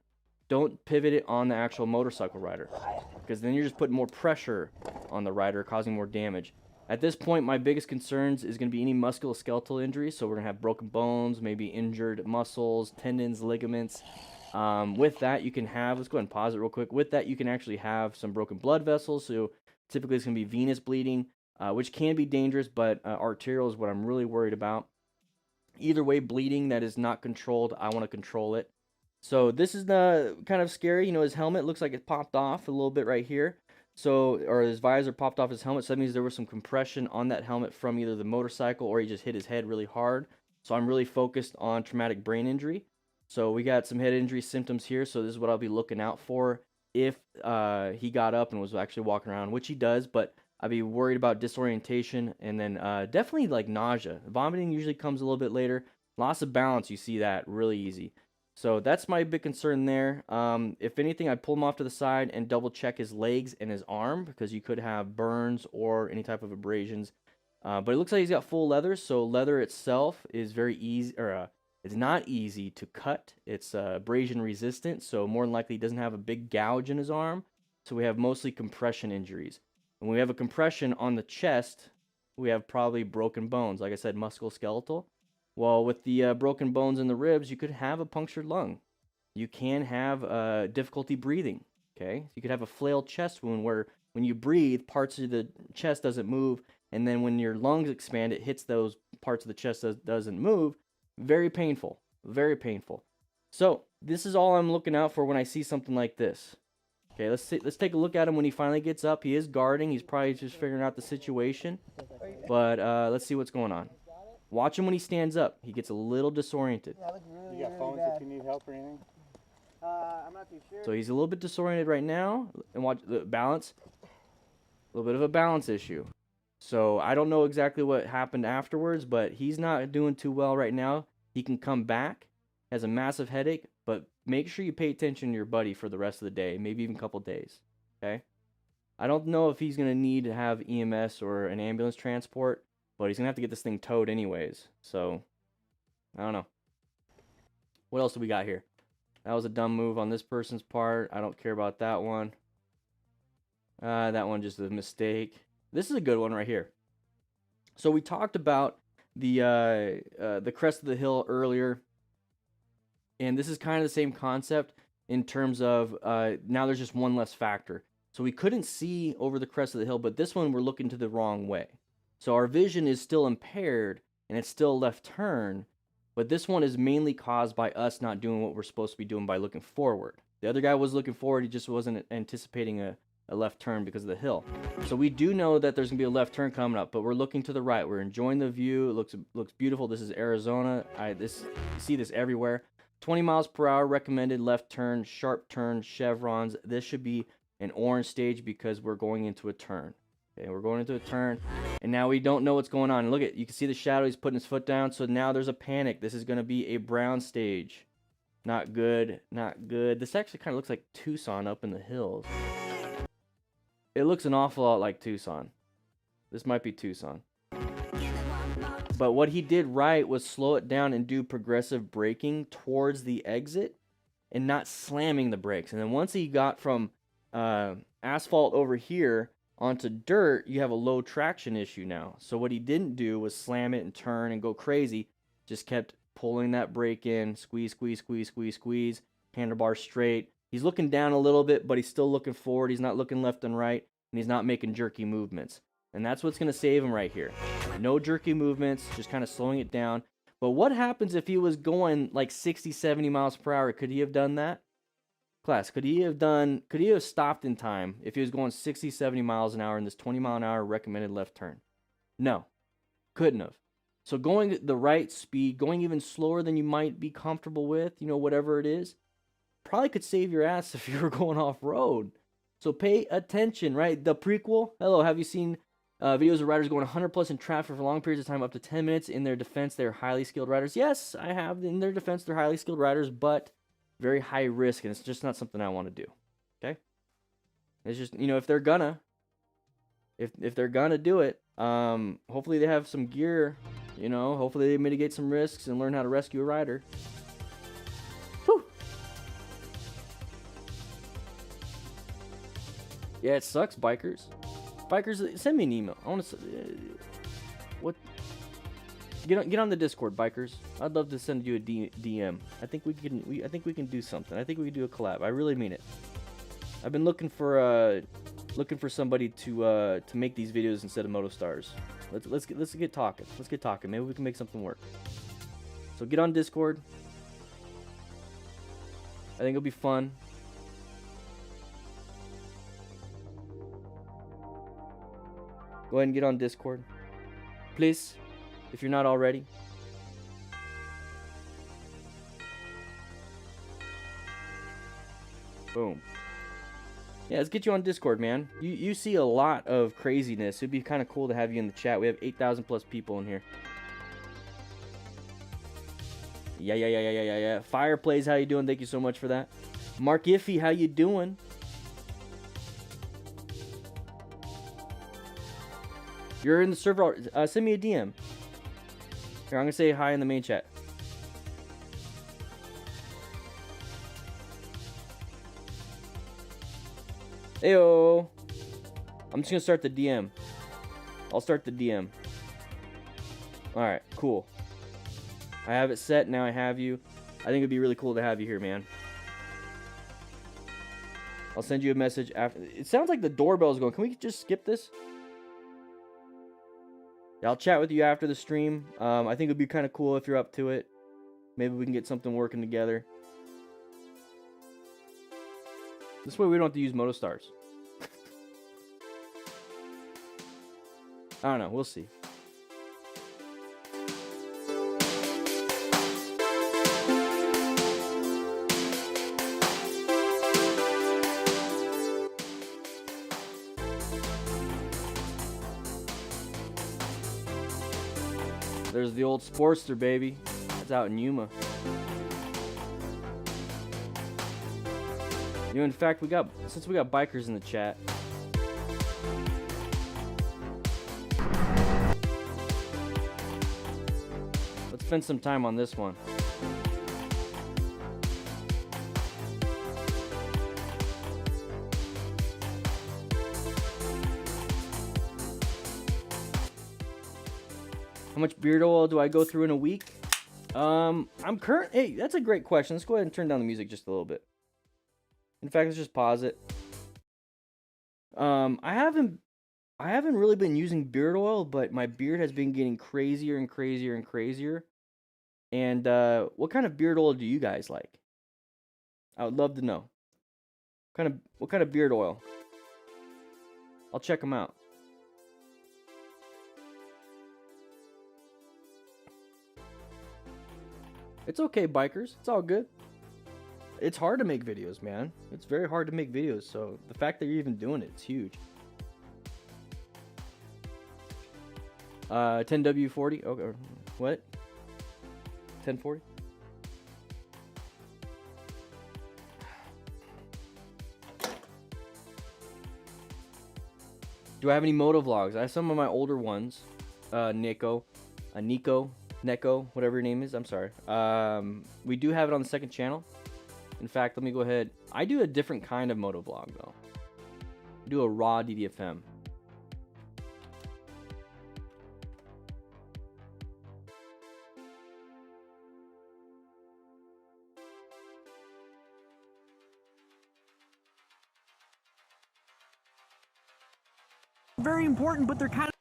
[SPEAKER 1] Don't pivot it on the actual motorcycle rider, because then you're just putting more pressure on the rider, causing more damage. At this point, my biggest concerns is going to be any musculoskeletal injuries. So we're going to have broken bones, maybe injured muscles, tendons, ligaments. With that, you can have, let's go ahead and pause it real quick. With that, you can actually have some broken blood vessels. So typically it's going to be venous bleeding. which can be dangerous, but arterial is what I'm really worried about. Either way, bleeding that is not controlled, I want to control it. So this is the kind of scary. You know, his helmet looks like it popped off a little bit right here. So, or his visor popped off his helmet. So that means there was some compression on that helmet from either the motorcycle or he just hit his head really hard. So I'm really focused on traumatic brain injury. So we got some head injury symptoms here. So this is what I'll be looking out for if he got up and was actually walking around, which he does. But I'd be worried about disorientation and then definitely like nausea. Vomiting usually comes a little bit later. Loss of balance, you see that really easy. So that's my big concern there. If anything, I'd pull him off to the side and double check his legs and his arm because you could have burns or any type of abrasions. But it looks like he's got full leather, so leather itself is very easy, or it's not easy to cut. It's abrasion resistant, so more than likely he doesn't have a big gouge in his arm. So we have mostly compression injuries. When we have a compression on the chest, we have probably broken bones. Like I said, musculoskeletal. Well, with the broken bones in the ribs, you could have a punctured lung. You can have difficulty breathing, okay? You could have a flailed chest wound where when you breathe, parts of the chest doesn't move, and then when your lungs expand, it hits those parts of the chest that doesn't move. Very painful, very painful. So this is all I'm looking out for when I see something like this. Okay, let's take a look at him when he finally gets up. He is guarding. He's probably just figuring out the situation. But let's see what's going on. Watch him when he stands up. He gets a little disoriented.
[SPEAKER 7] You got phones if you need help or anything?
[SPEAKER 4] I'm not too sure.
[SPEAKER 1] So he's a little bit disoriented right now. And watch the balance. A little bit of a balance issue. So I don't know exactly what happened afterwards, but he's not doing too well right now. He can come back. Has a massive headache, but make sure you pay attention to your buddy for the rest of the day, maybe even a couple days. Okay? I don't know if he's going to need to have EMS or an ambulance transport. But he's going to have to get this thing towed anyways. So, I don't know. What else do we got here? That was a dumb move on this person's part. I don't care about that one. That one just a mistake. This is a good one right here. So we talked about the crest of the hill earlier. And this is kind of the same concept in terms of now there's just one less factor. So we couldn't see over the crest of the hill, but this one we're looking to the wrong way. So our vision is still impaired, and it's still left turn, but this one is mainly caused by us not doing what we're supposed to be doing by looking forward. The other guy was looking forward, he just wasn't anticipating a left turn because of the hill. So we do know that there's going to be a left turn coming up, but we're looking to the right. We're enjoying the view. It looks beautiful. This is Arizona. You see this everywhere. 20 miles per hour recommended left turn, sharp turn, chevrons. This should be an orange stage because we're going into a turn. Okay, we're going into a turn, and now we don't know what's going on. Look you can see the shadow. He's putting his foot down, so now there's a panic. This is going to be a brown stage. Not good, not good. This actually kind of looks like Tucson up in the hills. It looks an awful lot like Tucson. This might be Tucson. But what he did right was slow it down and do progressive braking towards the exit and not slamming the brakes. And then once he got from asphalt over here onto dirt, you have a low traction issue now. So what he didn't do was slam it and turn and go crazy. Just kept pulling that brake in, squeeze, squeeze, squeeze, squeeze, squeeze, handlebar straight. He's looking down a little bit, but he's still looking forward. He's not looking left and right, and he's not making jerky movements. And that's what's going to save him right here. No jerky movements, just kind of slowing it down. But what happens if he was going like 60, 70 miles per hour? Could he have done that? Class, could he have stopped in time if he was going 60, 70 miles an hour in this 20 mile an hour recommended left turn? No, couldn't have. So going the right speed, going even slower than you might be comfortable with, whatever it is, probably could save your ass if you were going off road. So pay attention, right? The prequel. Hello, have you seen videos of riders going 100 plus in traffic for long periods of time, up to 10 minutes? In their defense, they're highly skilled riders. Yes, I have. In their defense, they're highly skilled riders, but very high risk, and it's just not something I want to do. Okay? It's just, if they're gonna do it, hopefully they have some gear, hopefully they mitigate some risks and learn how to rescue a rider. Whew. Yeah, it sucks, bikers. Bikers, send me an email. I want to Get on the Discord, bikers. I'd love to send you a DM. I think we can do something. I think we can do a collab. I really mean it. I've been looking for looking for somebody to make these videos instead of Motostars. Let's get talking. Let's get talking. Maybe we can make something work. So get on Discord. I think it'll be fun. Go ahead and get on Discord, please, if you're not already. Boom. Yeah, let's get you on Discord, man. You see a lot of craziness. It'd be kind of cool to have you in the chat. We have 8,000 plus people in here. Yeah. Fireplays, how you doing? Thank you so much for that. Mark Iffy, how you doing? You're in the server. Send me a DM. Here, I'm gonna say hi in the main chat. Heyo. I'm just gonna start the DM. I'll start the DM. Alright, cool. I have it set, now I have you. I think it'd be really cool to have you here, man. I'll send you a message after. It sounds like the doorbell's going. Can we just skip this? Yeah, I'll chat with you after the stream. I think it'd be kind of cool if you're up to it. Maybe we can get something working together. This way we don't have to use Motostars. I don't know. We'll see. There's the old Sportster, baby. That's out in Yuma. You know, in fact, since we got bikers in the chat. Let's spend some time on this one. How much beard oil do I go through in a week? Hey, that's a great question. Let's go ahead and turn down the music just a little bit. In fact, let's just pause it. I haven't really been using beard oil, but my beard has been getting crazier and crazier and crazier. And what kind of beard oil do you guys like? I would love to know. What kind of beard oil? I'll check them out. It's okay, bikers. It's all good. It's hard to make videos, man. It's very hard to make videos, so the fact that you're even doing it's huge. 10W40? Okay, what? 1040? Do I have any moto vlogs? I have some of my older ones. Neko, whatever your name is. I'm sorry. We do have it on the second channel. In fact, let me go ahead. I do a different kind of moto vlog though. I do a raw DDFM.
[SPEAKER 8] Very important, but they're kind of...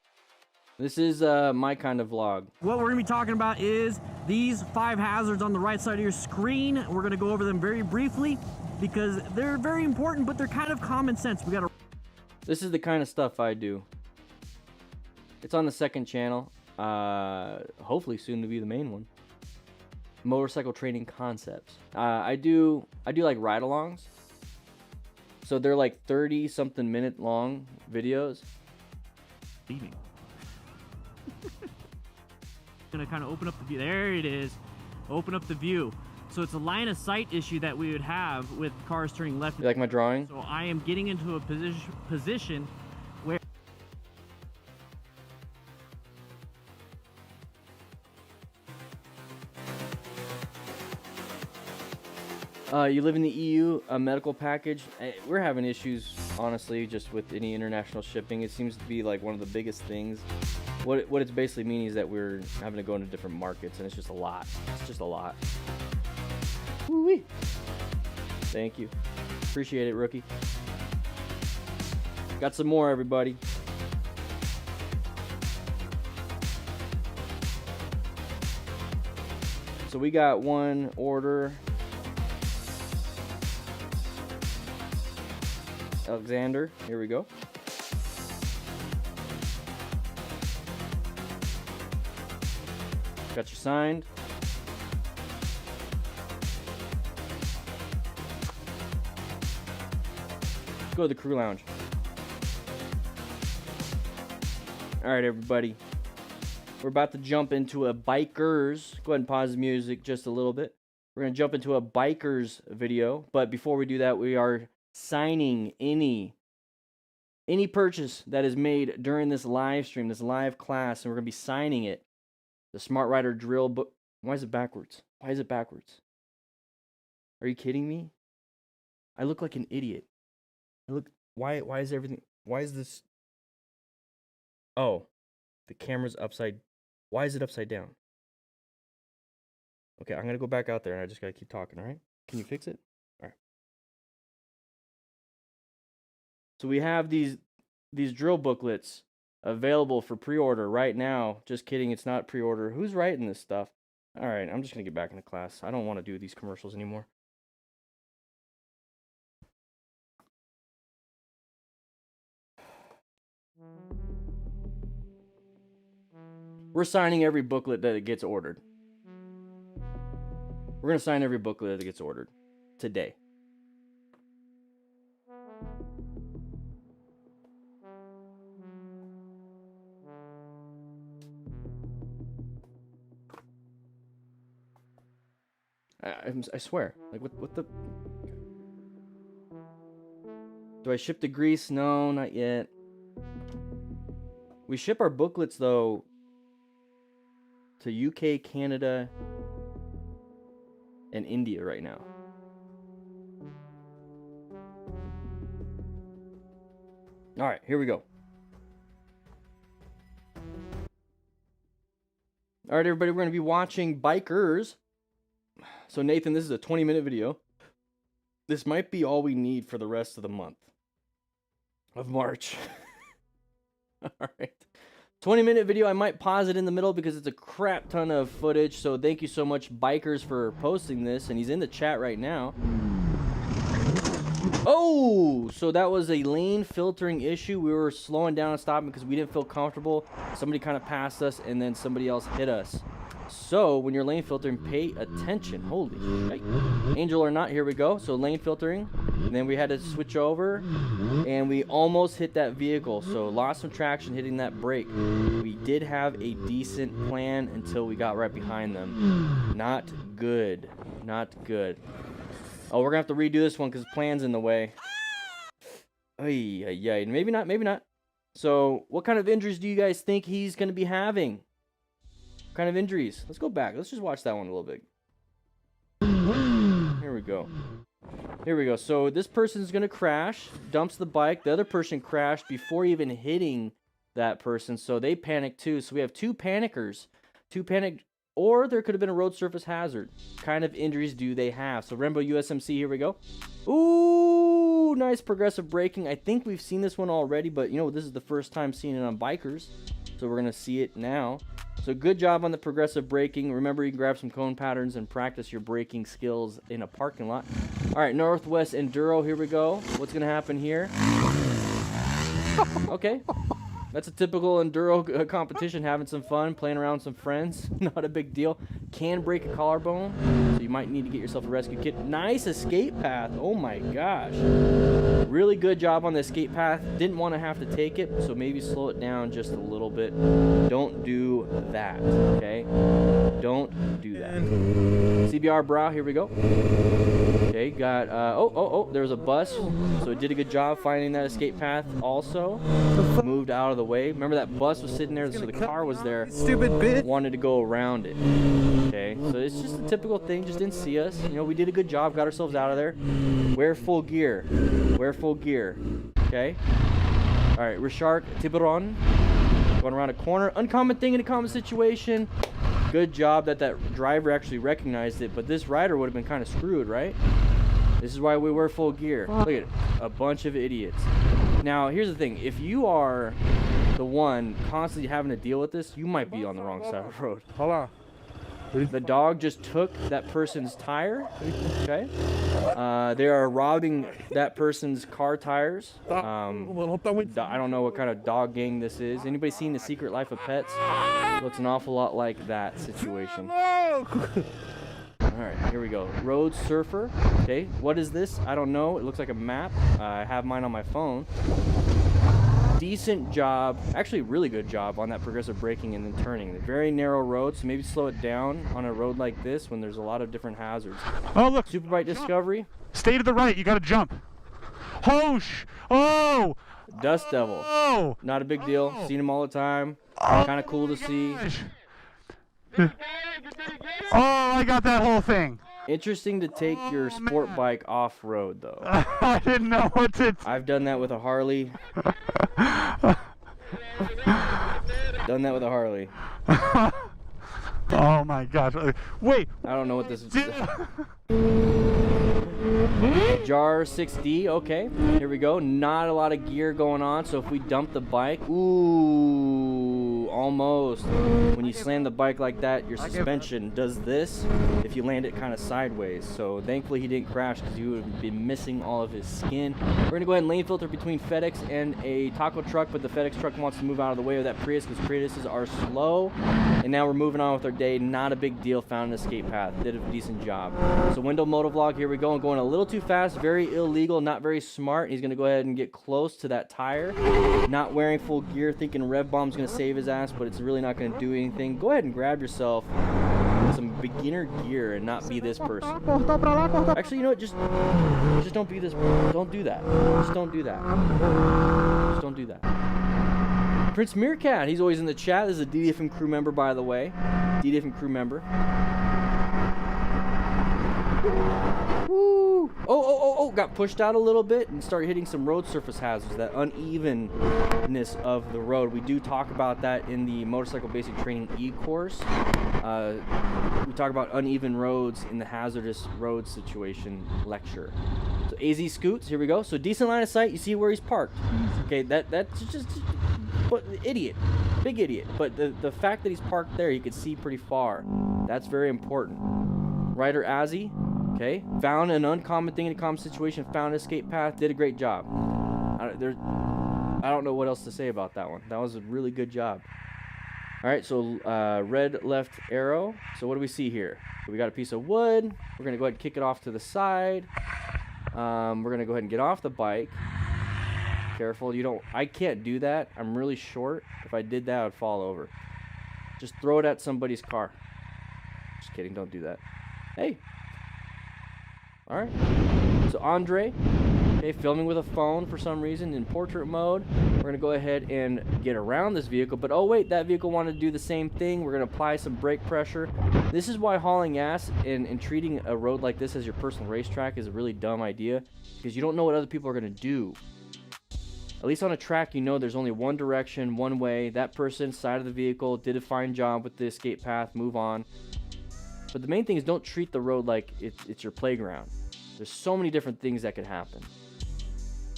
[SPEAKER 1] This is my kind of vlog.
[SPEAKER 8] What we're going to be talking about is these 5 hazards on the right side of your screen. We're going to go over them very briefly because they're very important, but they're kind of common sense. We got to...
[SPEAKER 1] This is the kind of stuff I do. It's on the second channel. Hopefully soon to be the main one. Motorcycle training concepts. I do like ride-alongs. So they're like 30-something minute long videos.
[SPEAKER 8] Leaving. Gonna kind of open up the view. There it is. Open up the view. So it's a line of sight issue that we would have with cars turning left.
[SPEAKER 1] You like my drawing?
[SPEAKER 8] So I am getting into a position where...
[SPEAKER 1] You live in the EU, a medical package. We're having issues, honestly, just with any international shipping. It seems to be like one of the biggest things. What it's basically meaning is that we're having to go into different markets, and it's just a lot. It's just a lot. Woo-wee. Thank you. Appreciate it, rookie. Got some more, everybody. So we got one order. Alexander, here we go. Got you signed. Let's go to the crew lounge. All right, everybody. We're about to jump into a bikers. Go ahead and pause the music just a little bit. We're going to jump into a bikers video. But before we do that, we are signing any purchase that is made during this live stream, this live class, and we're going to be signing it. The Smart Rider drill book. Why is it backwards? Why is it backwards? Are you kidding me? I look like an idiot. Why is everything, why is this? Oh, the camera's upside. Why is it upside down? Okay, I'm going to go back out there and I just got to keep talking, all right? Can you fix it? All right. So we have these drill booklets available for pre-order right now. Just kidding, it's not pre-order. Who's writing this stuff? All right, I'm just going to get back into class. I don't want to do these commercials anymore. We're signing every booklet that it gets ordered. We're going to sign every booklet that gets ordered today. I swear. Like, what the... Do I ship to Greece? No, not yet. We ship our booklets, though, to UK, Canada, and India right now. All right, here we go. All right, everybody, we're going to be watching Bikers. So, Nathan, this is a 20-minute video. This might be all we need for the rest of the month of March. All right. 20-minute video. I might pause it in the middle because it's a crap ton of footage. So thank you so much, Bikers, for posting this. And he's in the chat right now. Oh, so that was a lane filtering issue. We were slowing down and stopping because we didn't feel comfortable. Somebody kind of passed us and then somebody else hit us. So when you're lane filtering, pay attention. Holy shit. Angel or not, here we go. So lane filtering. And then we had to switch over. And we almost hit that vehicle. So lost some traction hitting that brake. We did have a decent plan until we got right behind them. Not good. Not good. Oh, we're going to have to redo this one because the plan's in the way. Ay. Maybe not, maybe not. So what kind of injuries do you guys think he's going to be having? Kind of injuries. Let's go back. Let's just watch that one a little bit. Here we go. Here we go. So this person's going to crash, dumps the bike. The other person crashed before even hitting that person. So they panicked too. So we have two panickers. Two panicked, or there could have been a road surface hazard. Kind of injuries do they have? So Rainbow USMC, here we go. Ooh, nice progressive braking. I think we've seen this one already, but you know, this is the first time seeing it on Bikers. So we're going to see it now. So good job on the progressive braking. Remember, you can grab some cone patterns and practice your braking skills in a parking lot. All right, Northwest Enduro, here we go. What's going to happen here? Okay. That's a typical enduro competition, having some fun, playing around with some friends. Not a big deal. Can break a collarbone, so you might need to get yourself a rescue kit. Nice escape path. Oh my gosh. Really good job on the escape path. Didn't want to have to take it, so maybe slow it down just a little bit. Don't do that, okay? Don't do that. CBR bra, here we go. Okay, got, there was a bus, so it did a good job finding that escape path also. Moved out of the way. Remember that bus was sitting there, so the car was there.
[SPEAKER 6] Stupid bitch.
[SPEAKER 1] Wanted to go around it. Okay, so it's just a typical thing, just didn't see us. You know, we did a good job, got ourselves out of there. Wear full gear. Wear full gear. Okay? Alright, Richard Tiburon. Going around a corner. Uncommon thing in a common situation. Good job that that driver actually recognized it, but this rider would have been kind of screwed, right? This is why we wear full gear. Look at it. A bunch of idiots. Now, here's the thing. If you are the one constantly having to deal with this, you might be on the wrong side of the road.
[SPEAKER 6] Hold on.
[SPEAKER 1] The dog just took that person's tire. Okay. They are robbing that person's car tires. I don't know what kind of dog gang this is. Anybody seen The Secret Life of Pets? Looks an awful lot like that situation. Alright, here we go. Road surfer. Okay, what is this? I don't know. It looks like a map. I have mine on my phone. Decent job, actually really good job on that progressive braking and then turning. They're very narrow roads, so maybe slow it down on a road like this when there's a lot of different hazards.
[SPEAKER 7] Oh, look.
[SPEAKER 1] Superbike Discovery.
[SPEAKER 7] Stay to the right. You got to jump. Oh!
[SPEAKER 1] Dust Devil.
[SPEAKER 7] Oh!
[SPEAKER 1] Not a big deal. Seen him all the time. Kind of cool to see.
[SPEAKER 7] Oh, I got that whole thing.
[SPEAKER 1] Interesting to take your sport bike off-road, though.
[SPEAKER 7] I didn't know what to...
[SPEAKER 1] I've done that with a Harley. Done that with a Harley.
[SPEAKER 7] Oh my gosh. Wait.
[SPEAKER 1] I don't know what this is. Jar 6D, okay. Here we go. Not a lot of gear going on, so if we dump the bike, ooh, almost. When you slam the bike like that, your suspension does this if you land it kind of sideways. So thankfully he didn't crash because he would have been missing all of his skin. We're gonna go ahead and lane filter between FedEx and a taco truck, but the FedEx truck wants to move out of the way of that Prius because Priuses are slow. And now we're moving on with our day. Not a big deal. Found an escape path. Did a decent job. So window motovlog, here we go. I'm going a little too fast. Very illegal. Not very smart. He's going to go ahead and get close to that tire. Not wearing full gear. Thinking rev bomb's going to save his ass, but it's really not going to do anything. Go ahead and grab yourself some beginner gear and not be this person. Actually, you know what? Just don't be this. Don't do that. Just don't do that. Just don't do that. Prince Meerkat, he's always in the chat. This is a DDFM crew member, by the way. DDFM crew member. Woo! Oh, got pushed out a little bit and started hitting some road surface hazards, that unevenness of the road. We do talk about that in the Motorcycle Basic Training E-course. We talk about uneven roads in the hazardous road situation lecture. So AZ Scoots, here we go. So decent line of sight, you see where he's parked. Okay, that's just but idiot. Big idiot. But the fact that he's parked there, you can see pretty far. That's very important. Rider Azzy, okay, found an uncommon thing in a common situation, found an escape path, did a great job. I don't know what else to say about that one. That was a really good job. All right, so red left arrow. So what do we see here? So we got a piece of wood. We're gonna go ahead and kick it off to the side. We're gonna go ahead and get off the bike. Careful, I can't do that. I'm really short. If I did that, I'd fall over. Just throw it at somebody's car. Just kidding, don't do that. Hey. All right. So Andre, okay, filming with a phone for some reason in portrait mode. We're gonna go ahead and get around this vehicle, but oh wait, that vehicle wanted to do the same thing. We're gonna apply some brake pressure. This is why hauling ass and treating a road like this as your personal racetrack is a really dumb idea, because you don't know what other people are gonna do. At least on a track, you know there's only one direction, one way. That person, side of the vehicle, did a fine job with the escape path, move on. But the main thing is don't treat the road like it's your playground. There's so many different things that could happen.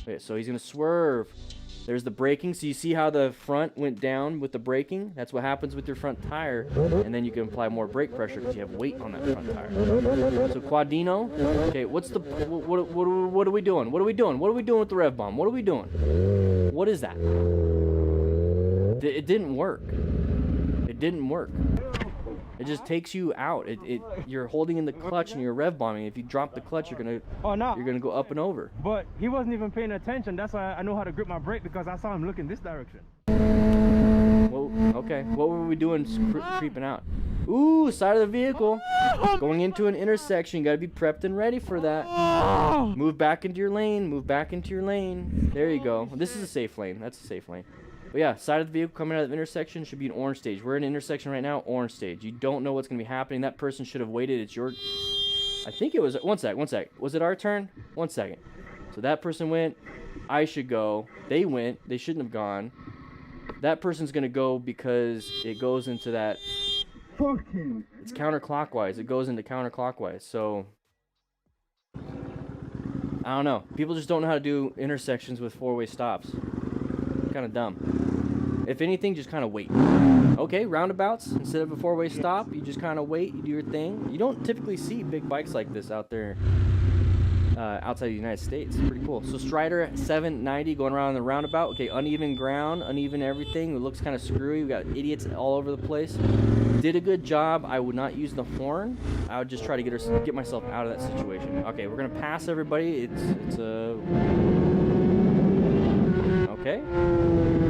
[SPEAKER 1] Okay, so he's going to swerve. There's the braking. So you see how the front went down with the braking? That's what happens with your front tire. And then you can apply more brake pressure because you have weight on that front tire. So Quadino. Okay, what are we doing? What are we doing? What are we doing with the rev bomb? What are we doing? What is that? It didn't work. It didn't work. It just takes you out. You're holding in the clutch and you're rev bombing. If you drop the clutch, you're gonna go up and over.
[SPEAKER 5] But he wasn't even paying attention. That's why I know how to grip my brake, because I saw him looking this direction.
[SPEAKER 1] Well, okay. What were we doing creeping out? Ooh, side of the vehicle. Going into an intersection. You gotta be prepped and ready for that. Move back into your lane. Move back into your lane. There you go. This is a safe lane. That's a safe lane. But yeah, side of the vehicle coming out of the intersection should be an orange stage. We're in an intersection right now, orange stage. You don't know what's going to be happening. That person should have waited. It's your... I think it was... One sec. Was it our turn? 1 second. So that person went. I should go. They went. They shouldn't have gone. That person's going to go because it goes into that... It's counterclockwise. It goes into counterclockwise. So... I don't know. People just don't know how to do intersections with four-way stops. Kind of dumb. If anything, just kind of wait. Okay, roundabouts, instead of a four-way stop, you just kind of wait, you do your thing. You don't typically see big bikes like this out there outside the United States. It's pretty cool. So Strider 790 going around the roundabout. Okay, uneven ground, uneven everything. It looks kind of screwy. We got idiots all over the place. Did a good job. I would not use the horn. I would just try to get myself out of that situation. Okay, we're gonna pass everybody. Okay.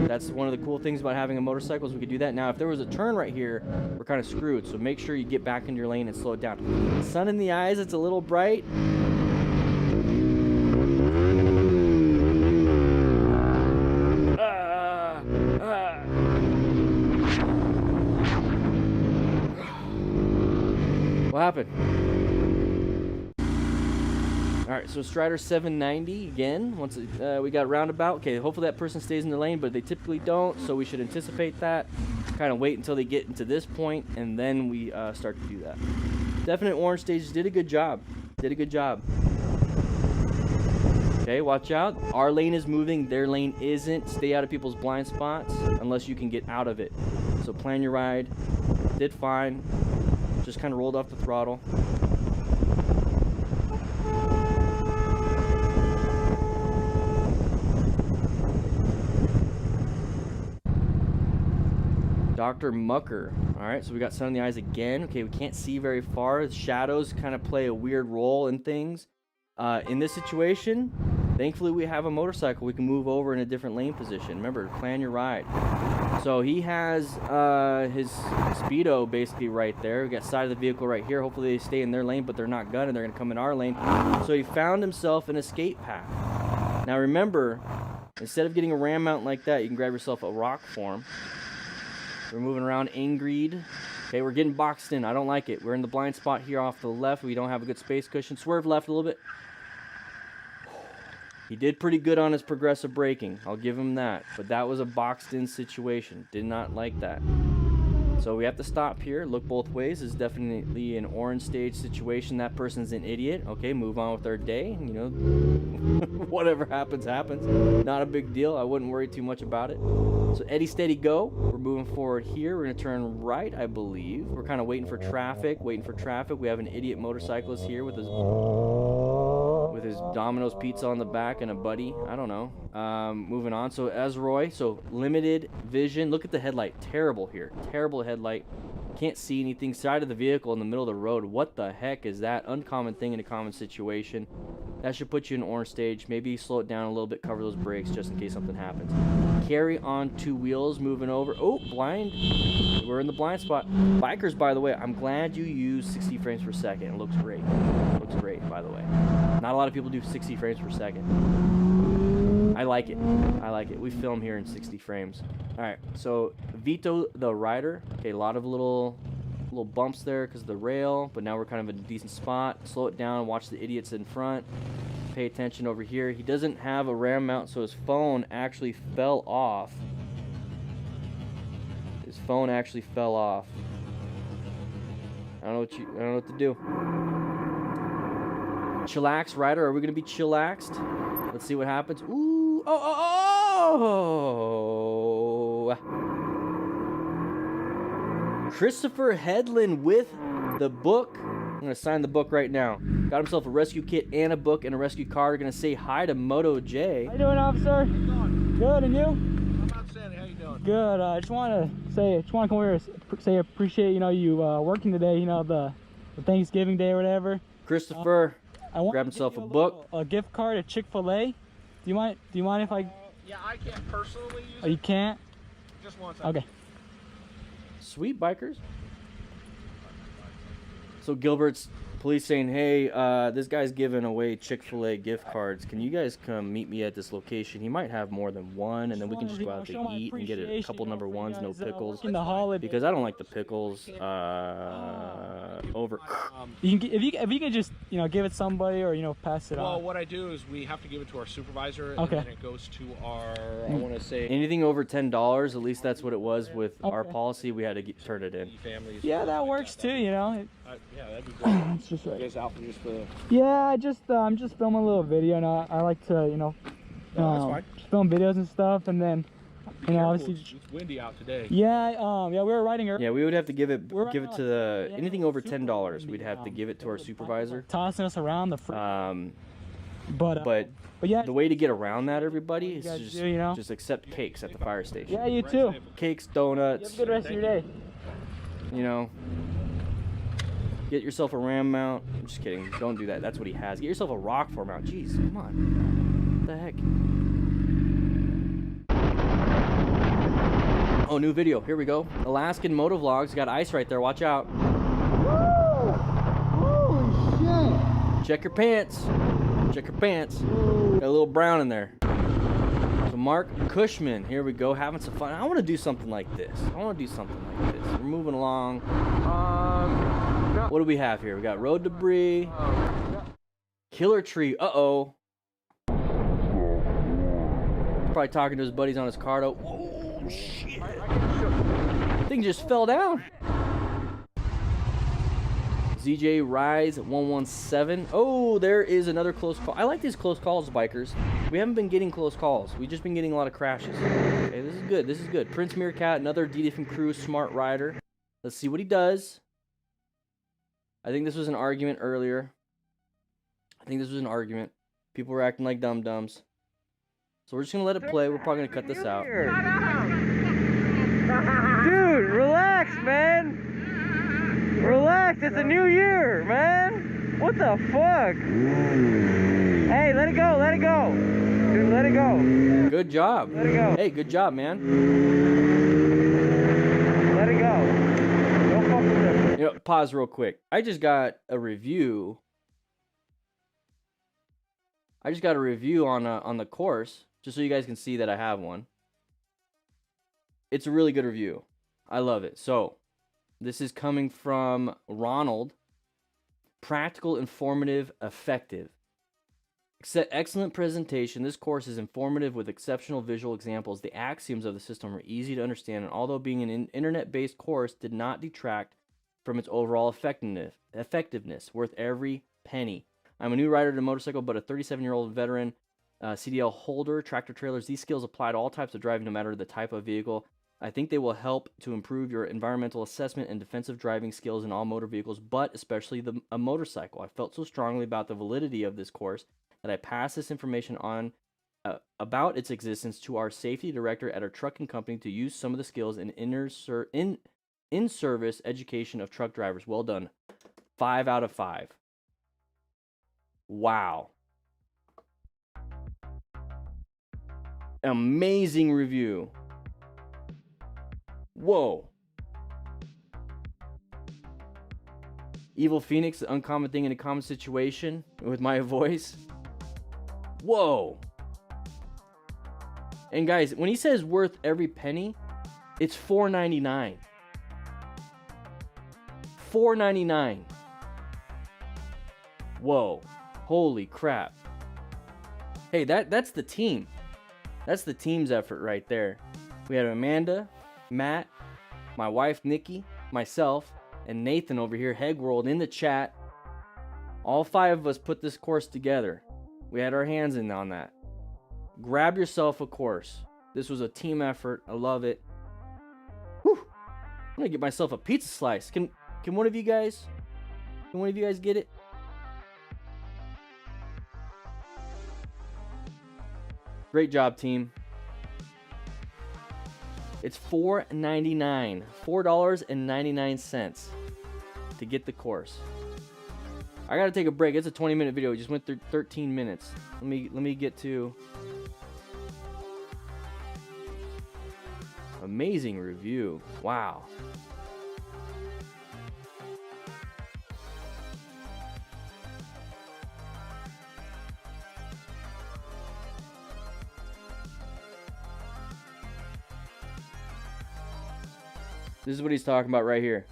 [SPEAKER 1] That's one of the cool things about having a motorcycle is we could do that. Now, if there was a turn right here, we're kind of screwed. So make sure you get back into your lane and slow it down. Sun in the eyes, it's a little bright. What happened? Alright, so Strider 790 again. Once we got roundabout. Okay, hopefully that person stays in the lane, but they typically don't, so we should anticipate that. Kind of wait until they get into this point, and then we start to do that. Definite orange stages did a good job. Did a good job. Okay, watch out. Our lane is moving, their lane isn't. Stay out of people's blind spots unless you can get out of it. So plan your ride. Did fine. Just kind of rolled off the throttle. Dr. Mucker. Alright, so we got sun in the eyes again. Okay, we can't see very far. The shadows kind of play a weird role in things. In this situation, thankfully we have a motorcycle. We can move over in a different lane position. Remember, plan your ride. So he has his speedo basically right there. We got side of the vehicle right here. Hopefully they stay in their lane, but they're not gunning. They're going to come in our lane. So he found himself an escape path. Now remember, instead of getting a ram mount like that, you can grab yourself a rock form. We're moving around angried. Okay, we're getting boxed in. I don't like it. We're in the blind spot here off the left. We don't have a good space cushion. Swerve left a little bit. He did pretty good on his progressive braking. I'll give him that. But that was a boxed in situation. Did not like that. So we have to stop here. Look both ways. It's definitely an orange stage situation. That person's an idiot. Okay, move on with our day. You know, whatever happens, happens. Not a big deal. I wouldn't worry too much about it. So Eddie, steady, go. We're moving forward here. We're going to turn right, I believe. We're kind of waiting for traffic. We have an idiot motorcyclist here with his Domino's pizza on the back and a buddy. I don't know. Moving on. So Ezroy. So limited vision. Look at the headlight. Terrible here. Terrible headlight. Can't see anything. Side of the vehicle in the middle of the road. What the heck is that? Uncommon thing in a common situation. That should put you in orange stage. Maybe slow it down a little bit. Cover those brakes just in case something happens. Carry on two wheels. Moving over. Oh, blind. We're in the blind spot. Bikers, by the way, I'm glad you use 60 frames per second. It looks great. It looks great, by the way. Not a lot of people do 60 frames per second. I like it. I like it. We film here in 60 frames. Alright, so Vito the rider. Okay, a lot of little bumps there because of the rail, but now we're kind of in a decent spot. Slow it down, watch the idiots in front. Pay attention over here. He doesn't have a ram mount, so his phone actually fell off. His phone actually fell off. I don't know what to do. Chillax rider, are we gonna be chillaxed? Let's see what happens. Ooh, oh! Christopher Headland with the book. I'm gonna sign the book right now. Got himself a rescue kit and a book and a rescue card. Gonna say hi to Moto J.
[SPEAKER 4] How you doing, officer? How you doing? Good, and you?
[SPEAKER 9] I'm outstanding. How you doing?
[SPEAKER 4] Good. I just want to come over here and say appreciate you working today. The Thanksgiving Day or whatever.
[SPEAKER 1] Christopher.
[SPEAKER 4] I want
[SPEAKER 1] grab himself a book.
[SPEAKER 4] A gift card at Chick-fil-A. Do you mind if I?
[SPEAKER 9] Yeah, I can't personally use
[SPEAKER 4] Oh, you can't?
[SPEAKER 9] Just one second.
[SPEAKER 4] Okay.
[SPEAKER 1] Sweet bikers. So Gilbert's police saying, hey, this guy's giving away Chick-fil-A gift cards. Can you guys come meet me at this location? He might have more than one, and then we can just go out to eat and get a couple number ones, no pickles. Because I don't like the pickles. Over.
[SPEAKER 4] You can, if you could just give it somebody or pass it on.
[SPEAKER 9] Well, what I do is we have to give it to our supervisor, and
[SPEAKER 4] okay.
[SPEAKER 9] then it goes to our. I want to say
[SPEAKER 1] anything over $10. At least that's what it was with our policy. We had to turn it in.
[SPEAKER 9] Families.
[SPEAKER 4] Yeah, that works too.
[SPEAKER 9] Yeah, that'd be great.
[SPEAKER 4] It's just right.
[SPEAKER 9] You guys out for just the...
[SPEAKER 4] Yeah, I'm just filming a little video now. I like to, you know,
[SPEAKER 9] No, that's fine.
[SPEAKER 4] film videos and stuff, and then, you know,
[SPEAKER 9] Careful,
[SPEAKER 4] obviously.
[SPEAKER 9] it's windy out today.
[SPEAKER 4] Yeah, yeah, we were riding earlier.
[SPEAKER 1] Yeah, we would have to give it
[SPEAKER 4] We're
[SPEAKER 1] to the anything over $10. We'd have to give it to our supervisor.
[SPEAKER 4] Tossing us around the. But yeah,
[SPEAKER 1] the way to get around that, everybody, is
[SPEAKER 4] guys
[SPEAKER 1] just
[SPEAKER 4] do, you know?
[SPEAKER 1] just accept cakes at the fire station.
[SPEAKER 4] Yeah, you too.
[SPEAKER 1] Cakes,
[SPEAKER 4] You
[SPEAKER 1] donuts.
[SPEAKER 4] have a good rest of your day.
[SPEAKER 1] You know, get yourself a ram mount. I'm just kidding. Don't do that. That's what he has. Get yourself a rock for mount. Jeez, come on. What the heck? Oh, new video. Here we go. Alaskan motovlogs. Got ice right there. Watch out.
[SPEAKER 6] Woo! Holy shit!
[SPEAKER 1] Check your pants. Check your pants. Got a little brown in there. So Mark Cushman. Here we go. Having some fun. I want to do something like this. We're moving along. What do we have here? We got road debris. Killer tree. Uh-oh. Probably talking to his buddies on his car. Oh, shit. Thing just fell down. ZJ Rise 117. Oh, there is another close call. I like these close calls, bikers. We haven't been getting close calls. We've just been getting a lot of crashes. Okay, this is good. This is good. Prince Meerkat, another DD from Crew, smart rider. Let's see what he does. I think this was an argument earlier. People were acting like dum-dums. So we're just going to let it play. We're probably going to cut this out.
[SPEAKER 5] Dude, relax, man. Relax, it's a new year, man. What the fuck? Hey, let it go, let it go. Dude, let it go.
[SPEAKER 1] Good job.
[SPEAKER 5] Let it go.
[SPEAKER 1] Hey, good job, man.
[SPEAKER 5] Let it go. Don't fuck with it.
[SPEAKER 1] You know, pause real quick. I just got a review on the course, just so you guys can see that I have one. It's a really good review. I love it. So, this is coming from Ronald. Practical, informative, effective. Excellent presentation. This course is informative with exceptional visual examples. The axioms of the system are easy to understand, and although being an internet-based course did not detract from its overall effectiveness. Worth every penny. I'm a new rider to motorcycle, but a 37-year-old veteran CDL holder, tractor trailers. These skills apply to all types of driving, no matter the type of vehicle. I think they will help to improve your environmental assessment and defensive driving skills in all motor vehicles, but especially a motorcycle. I felt so strongly about the validity of this course that I passed this information on about its existence to our safety director at our trucking company to use some of the skills in in-service education of truck drivers. Well done. 5 out of 5. Wow. Amazing review. Whoa. Evil Phoenix, the uncommon thing in a common situation with my voice. Whoa. And guys, when he says worth every penny, it's $4.99. $4.99. Whoa. Holy crap. Hey, that's the team. That's the team's effort right there. We had Amanda, Matt, my wife Nikki, myself, and Nathan over here, Hegworld, in the chat. All 5 of us put this course together. We had our hands in on that. Grab yourself a course. This was a team effort. I love it. Whew. I'm gonna get myself a pizza slice. Can one of you guys? Can one of you guys get it? Great job, team. It's $4.99. $4.99 to get the course. I gotta take a break. It's a 20-minute video. We just went through 13 minutes. Let me get to amazing review. Wow. This is what he's talking about right here.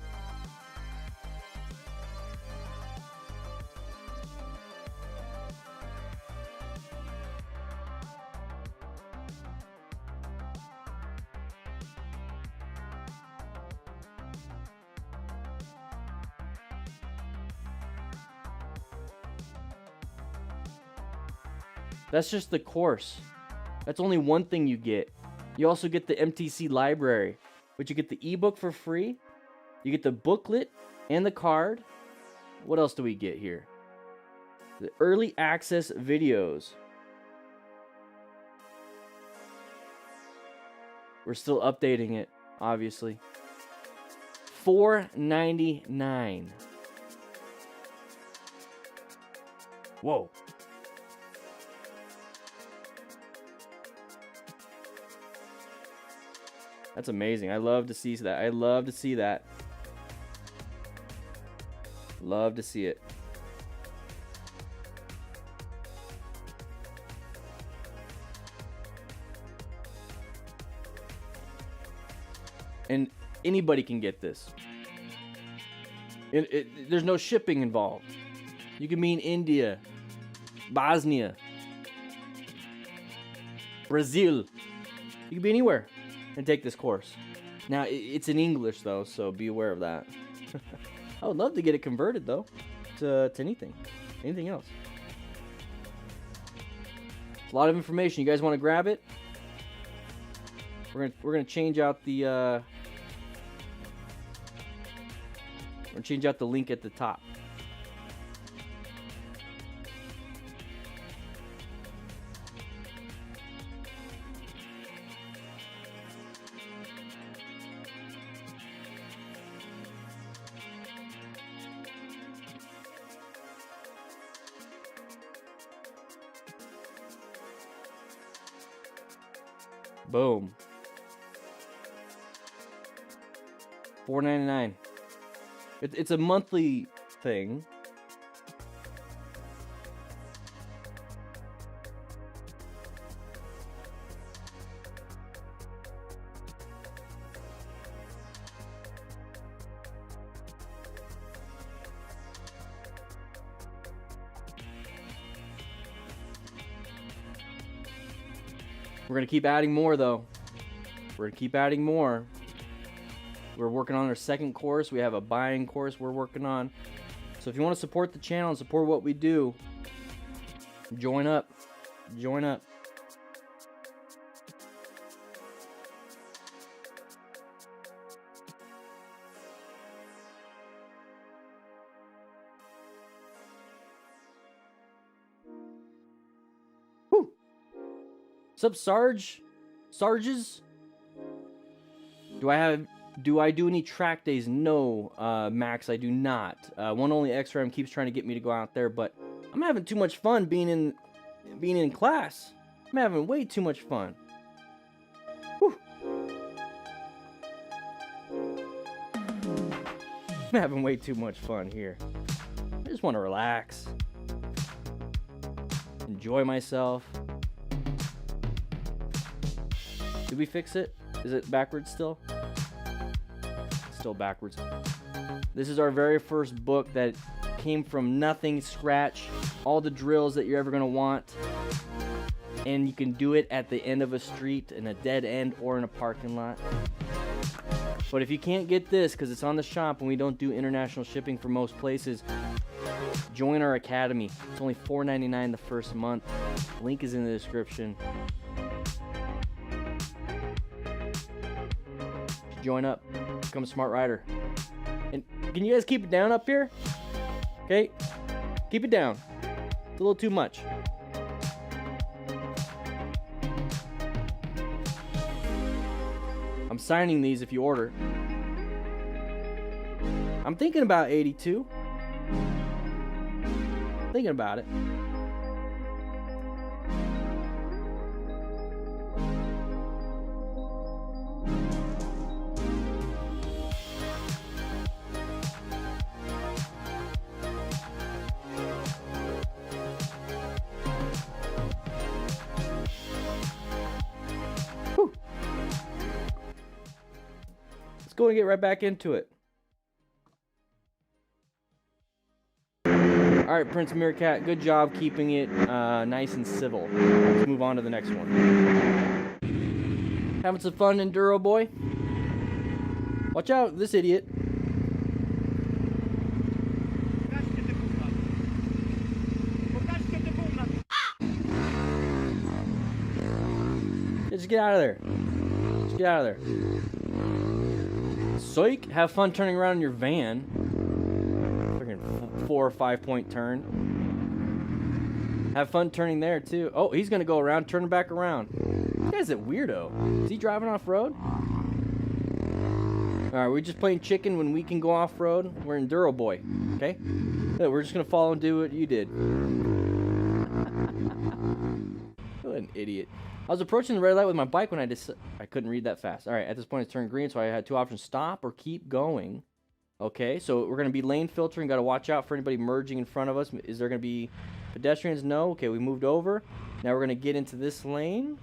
[SPEAKER 1] That's just the course. That's only one thing you get. You also get the MTC library, but you get the ebook for free. You get the booklet and the card. What else do we get here? The early access videos. We're still updating it, obviously. $4.99. Whoa. That's amazing. I love to see that. I love to see that. Love to see it. And anybody can get this. There's no shipping involved. You can be in India, Bosnia, Brazil. You can be anywhere and take this course. Now, it's in English, though, so be aware of that. I would love to get it converted, though, to anything else. It's a lot of information. You guys want to grab it? We're gonna change out the link at the top. Boom. $4.99. It's a monthly thing. We're going to keep adding more, though. We're going to keep adding more. We're working on our second course. We have a buying course we're working on. So if you want to support the channel and support what we do, join up. Join up. Woo! What's up, Sarge? Sarges? Do I do any track days? No, Max, I do not. One only XRAM keeps trying to get me to go out there, but I'm having too much fun being in class. I'm having way too much fun. Whew. I'm having way too much fun here. I just want to relax, enjoy myself. Did we fix it? Is it backwards still? Still backwards. This is our very first book that came from nothing, scratch, all the drills that you're ever going to want. And you can do it at the end of a street, in a dead end, or in a parking lot. But if you can't get this because it's on the shop and we don't do international shipping for most places, join our academy. It's only $4.99 the first month. Link is in the description. Join up. Become a smart rider. And can you guys keep it down up here? Okay? Keep it down. It's a little too much. I'm signing these if you order. I'm thinking about 82. Thinking about it. Go and get right back into it. Alright, Prince Meerkat, good job keeping it nice and civil. Let's move on to the next one. Having some fun, Enduro boy? Watch out, this idiot. Just get out of there. Just get out of there. Psych. Have fun turning around in your van. Freaking 4 or 5 point turn. Have fun turning there too. Oh, he's gonna go around, turning back around. This guy's a weirdo. Is he driving off road? Alright, we're just playing chicken when we can go off road. We're Enduro Boy. Okay? Yeah, we're just gonna follow and do what you did. What an idiot. I was approaching the red light with my bike when I couldn't read that fast. Alright, at this point it's turned green, so I had 2 options: stop or keep going. Okay, so we're gonna be lane filtering, gotta watch out for anybody merging in front of us. Is there gonna be pedestrians? No. Okay, we moved over. Now we're gonna get into this lane.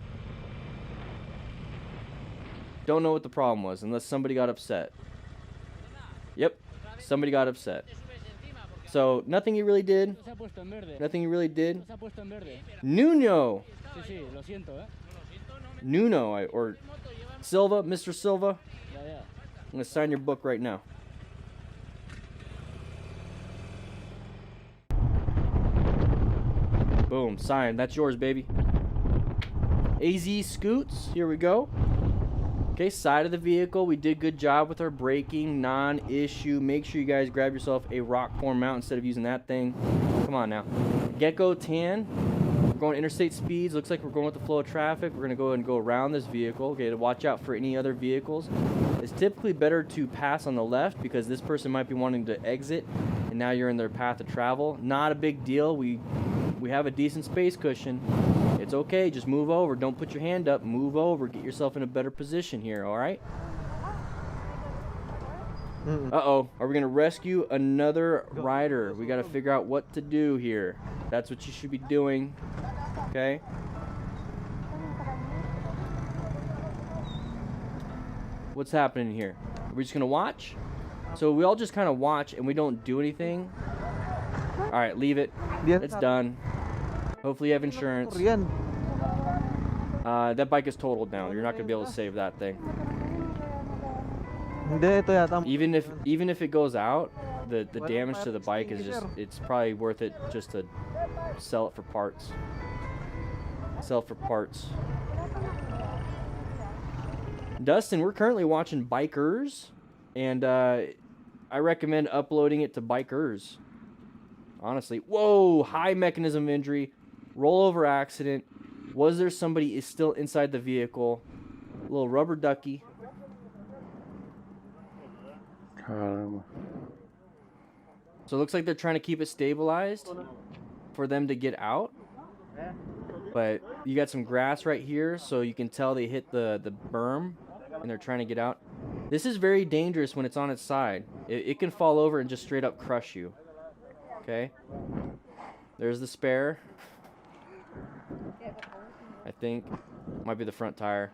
[SPEAKER 1] Don't know what the problem was, unless somebody got upset. Yep, somebody got upset. So, nothing you really did. Nothing you really did. Nuno! Nuno, or Silva, Mr. Silva. I'm gonna sign your book right now. Boom, signed. That's yours, baby. AZ Scoots, here we go. Okay, side of the vehicle, we did good job with our braking, non-issue. Make sure you guys grab yourself a rock form mount instead of using that thing. Come on now. Gecko tan. We're going interstate speeds. Looks like we're going with the flow of traffic. We're gonna go ahead and go around this vehicle. Okay, to watch out for any other vehicles. It's typically better to pass on the left because this person might be wanting to exit, and now you're in their path of travel. Not a big deal. We have a decent space cushion. It's okay, just move over. Don't put your hand up. Move over. Get yourself in a better position here, all right? Uh-oh. Are we going to rescue another rider? We got to figure out what to do here. That's what you should be doing, okay? What's happening here? Are we just going to watch? So we all just kind of watch and we don't do anything. All right, leave it. It's done. Hopefully you have insurance. That bike is totaled now. You're not gonna be able to save that thing. Even if it goes out, the damage to the bike is it's probably worth it just to sell it for parts. Sell it for parts. Dustin, we're currently watching Bikers, and I recommend uploading it to Bikers. Honestly. Whoa, high mechanism injury. Rollover accident. Was there somebody is still inside the vehicle? A little rubber ducky. So it looks like they're trying to keep it stabilized for them to get out. But you got some grass right here, so you can tell they hit the berm and they're trying to get out. This is very dangerous when it's on its side. It can fall over and just straight up crush you. Okay. There's the spare. I think might be the front tire.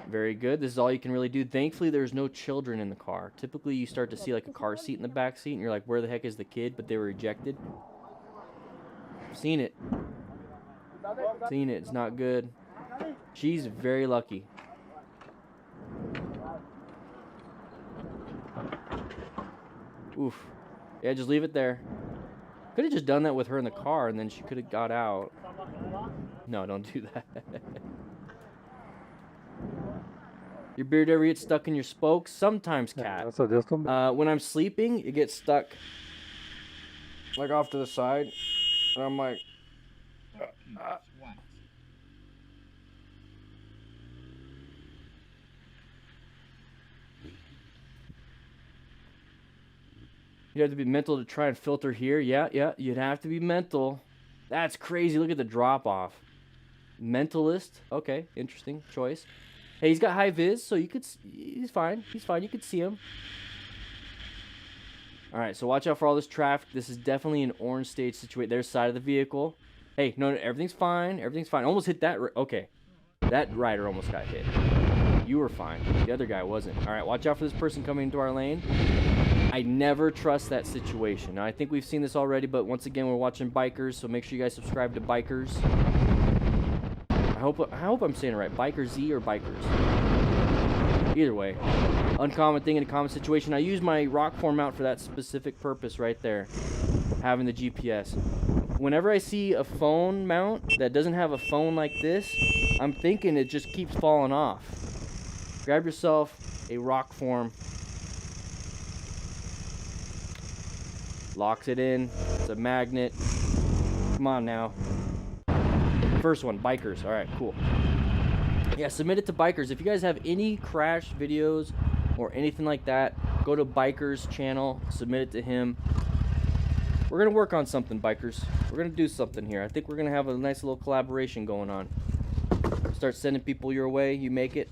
[SPEAKER 1] Very good. This is all you can really do. Thankfully, there's no children in the car. Typically, you start to see like a car seat in the back seat, and you're like, where the heck is the kid? But they were ejected. Seen it. Seen it. It's not good. She's very lucky. Oof. Yeah, just leave it there. Could have just done that with her in the car, and then she could have got out. No, don't do that. Your beard ever get stuck in your spokes? Sometimes, cat. When I'm sleeping, it gets stuck like off to the side, and I'm like, You have to be mental to try and filter here. Yeah, you'd have to be mental. That's crazy. Look at the drop off. Mentalist. Okay, interesting choice. Hey, he's got high vis, so you could. He's fine. He's fine. You could see him. All right, so watch out for all this traffic. This is definitely an orange stage situation. There's side of the vehicle. Hey, no, everything's fine. Everything's fine. Almost hit that. Okay, that rider almost got hit. You were fine. The other guy wasn't. All right, watch out for this person coming into our lane. I never trust that situation. Now, I think we've seen this already, but once again, we're watching Bikers, so make sure you guys subscribe to Bikers. I hope I'm saying it right. Biker Z or Bikers. Either way. Uncommon thing in a common situation. I use my rock form mount for that specific purpose right there. Having the GPS. whenever I see a phone mount that doesn't have a phone like this, I'm thinking it just keeps falling off. Grab yourself a rock form. Locks it in. It's a magnet. Come on now. First one, bikers. All right, cool. Yeah, submit it to bikers. If you guys have any crash videos or anything like that, go to bikers channel, submit it to him. We're gonna work on something, bikers. We're gonna do something here. I think we're gonna have a nice little collaboration going on. Start sending people your way. You make it.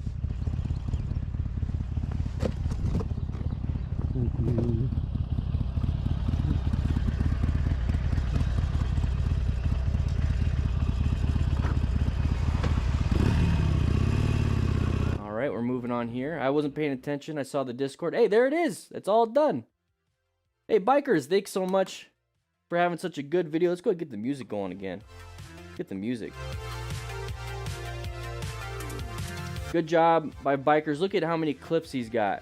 [SPEAKER 1] Alright, we're moving on here. I wasn't paying attention. I saw the Discord. Hey, there it is. It's all done. Hey, bikers, thanks so much for having such a good video. Let's go get the music going again. Get the music. Good job by bikers. Look at how many clips he's got.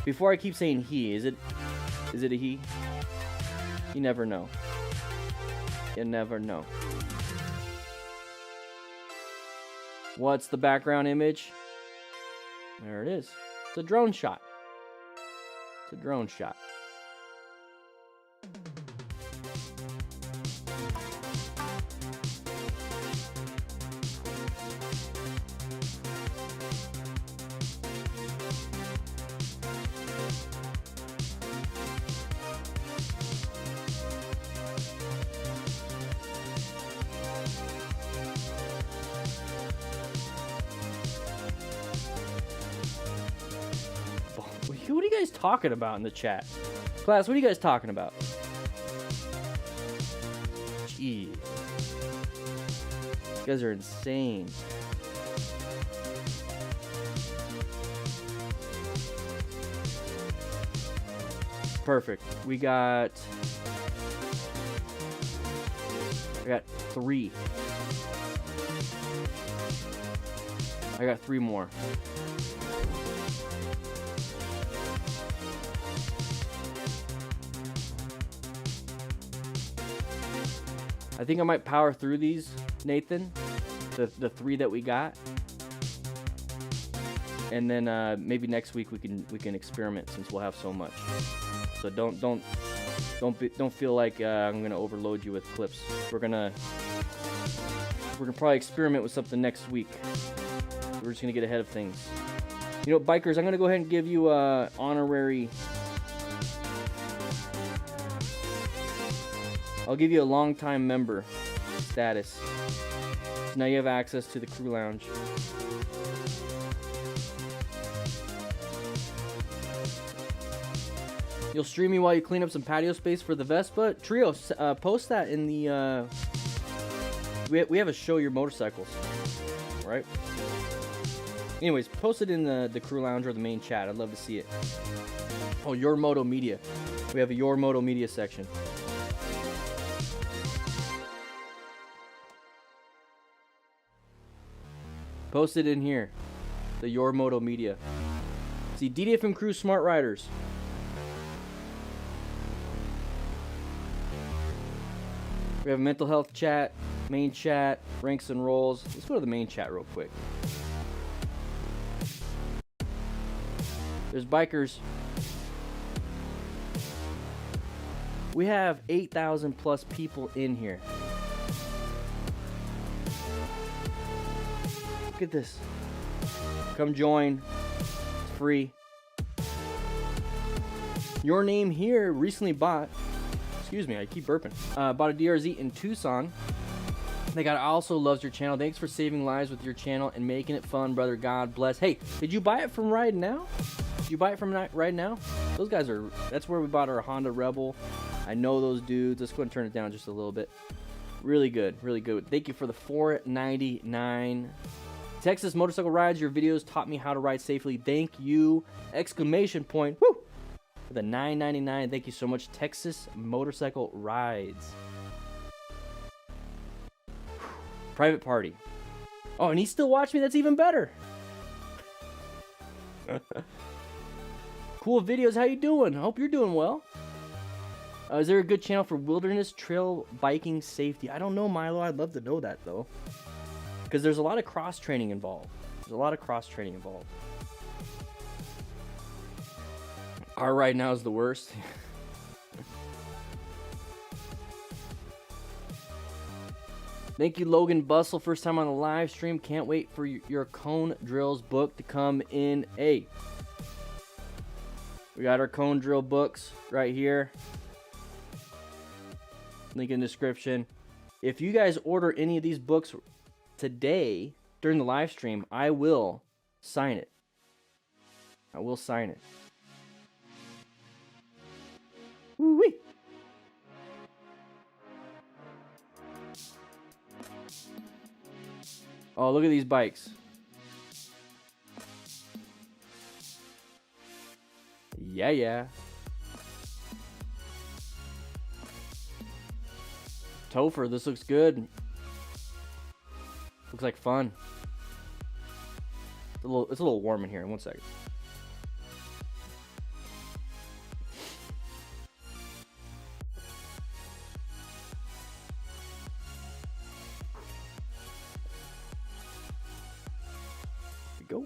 [SPEAKER 1] Before I keep saying he, is it a he? You never know. You never know. What's the background image? There it is. It's a drone shot. It's a drone shot. What are you guys talking about in the chat? Class, what are you guys talking about? Gee. You guys are insane. Perfect. I got 3. I got 3 more. I think I might power through these, Nathan. The 3 that we got, and then maybe next week we can experiment since we'll have so much. So don't feel like I'm gonna overload you with clips. We're gonna probably experiment with something next week. We're just gonna get ahead of things. You know, bikers, I'm gonna go ahead and give you honorary. I'll give you a long-time member status. So now you have access to the crew lounge. You'll stream me while you clean up some patio space for the Vespa. Trio, post that in the... We have a show your motorcycles, right? Anyways, post it in the crew lounge or the main chat. I'd love to see it. Oh, Your Moto Media. We have a Your Moto Media section. Post it in here. The Your Moto Media. See, DDFM Crew Smart Riders. We have mental health chat, main chat, ranks and rolls. Let's go to the main chat real quick. There's bikers. We have 8,000 plus people in here. Look at this. Come join. It's free. Your name here recently bought. Excuse me, I keep burping. Bought a DRZ in Tucson. They got also loves your channel. Thanks for saving lives with your channel and making it fun, brother. God bless. Hey, did you buy it from Ride Now? Did you buy it from Ride Now? Those guys are. That's where we bought our Honda Rebel. I know those dudes. Let's go and turn it down just a little bit. Really good, really good. Thank you for the $4.99. Texas Motorcycle Rides, your videos taught me how to ride safely. Thank you! Exclamation point! Woo! For the $9.99. Thank you so much, Texas Motorcycle Rides. Private party. Oh, and he still watched me. That's even better. Cool videos. How you doing? I hope you're doing well. Is there a good channel for wilderness trail biking safety? I don't know, Milo. I'd love to know that, though. Because there's a lot of cross-training involved. There's a lot of cross-training involved. Our ride now is the worst. Thank you, Logan Bustle. First time on the live stream. Can't wait for your cone drills book to come in. Hey, we got our cone drill books right here. Link in the description. If you guys order any of these books today during the live stream, I will sign it. I will sign it. Woo-wee. Oh, look at these bikes. Yeah. Topher, this looks good. Looks like fun. It's a little warm in here. 1 second. Go.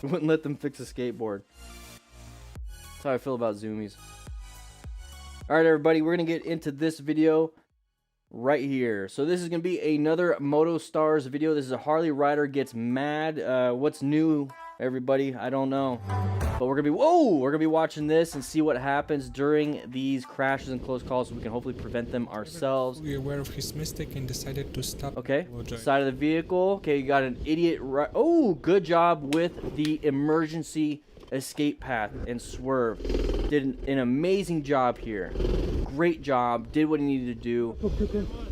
[SPEAKER 1] Wouldn't let them fix a skateboard. That's how I feel about zoomies. Alright, everybody, we're going to get into this video right here. So this is going to be another Motostars video. This is a Harley rider gets mad. What's new, everybody? I don't know. But we're gonna be watching this and see what happens during these crashes and close calls, so we can hopefully prevent them ourselves.
[SPEAKER 3] Be aware of his mistake and decided to stop.
[SPEAKER 1] Okay, side of the vehicle. Okay, you got an idiot right. Oh, good job with the emergency escape path and swerve. Did an amazing job here. Great job. Did what he needed to do.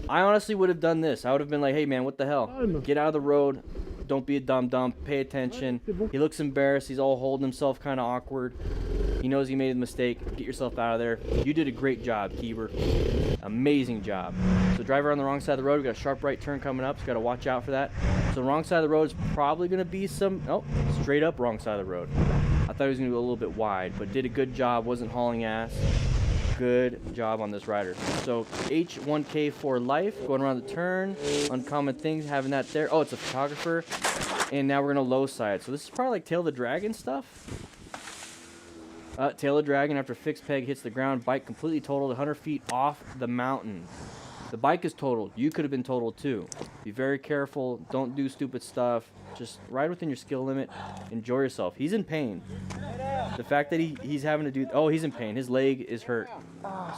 [SPEAKER 1] I honestly would have done this. I would have been like, hey man, what the hell? Get out of the road. Don't be a dum-dum. Pay attention. He looks embarrassed. He's all holding himself kind of awkward. He knows he made a mistake. Get yourself out of there. You did a great job, Keeber. Amazing job. So driver on the wrong side of the road. We got a sharp right turn coming up. So got to watch out for that. So the wrong side of the road is probably going to be some... Oh, straight up wrong side of the road. I thought he was going to go a little bit wide, but did a good job. Wasn't hauling ass. Good job on this rider. So H1K for life, going around the turn. Uncommon things, having that there. Oh, it's a photographer. And now we're gonna low side. So this is probably like Tail the Dragon stuff. Tail the Dragon after fixed peg hits the ground. Bike completely totaled 100 feet off the mountain. The bike is totaled. You could have been totaled too. Be very careful. Don't do stupid stuff. Just ride within your skill limit. Enjoy yourself. He's in pain. The fact that he's having to do... Oh, he's in pain. His leg is hurt.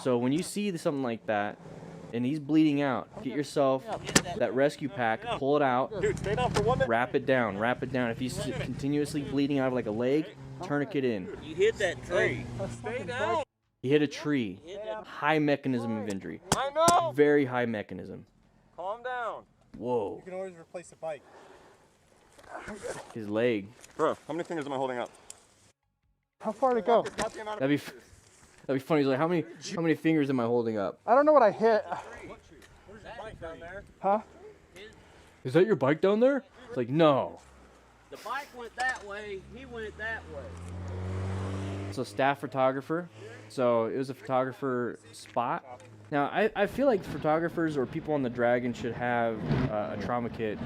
[SPEAKER 1] So when you see something like that, and he's bleeding out, get yourself that rescue pack, pull it out, wrap it down, wrap it down. If he's continuously bleeding out of like a leg, tourniquet in.
[SPEAKER 2] You hit that tree. Stay down.
[SPEAKER 1] He hit a tree. High mechanism of injury.
[SPEAKER 9] I know.
[SPEAKER 1] Very high mechanism.
[SPEAKER 9] Calm down.
[SPEAKER 1] Whoa.
[SPEAKER 6] You can always replace the bike.
[SPEAKER 1] His leg.
[SPEAKER 9] Bro, how many fingers am I holding up?
[SPEAKER 6] How far to go?
[SPEAKER 1] That'd be funny. He's like, how many fingers am I holding up?
[SPEAKER 6] I don't know what I hit.
[SPEAKER 9] Where's your bike down there?
[SPEAKER 6] Huh?
[SPEAKER 1] Is that your bike down there? It's like, no.
[SPEAKER 2] The bike went that way, he went that way.
[SPEAKER 1] So staff photographer. So it was a photographer spot. Now I feel like photographers or people on the Dragon should have a trauma kit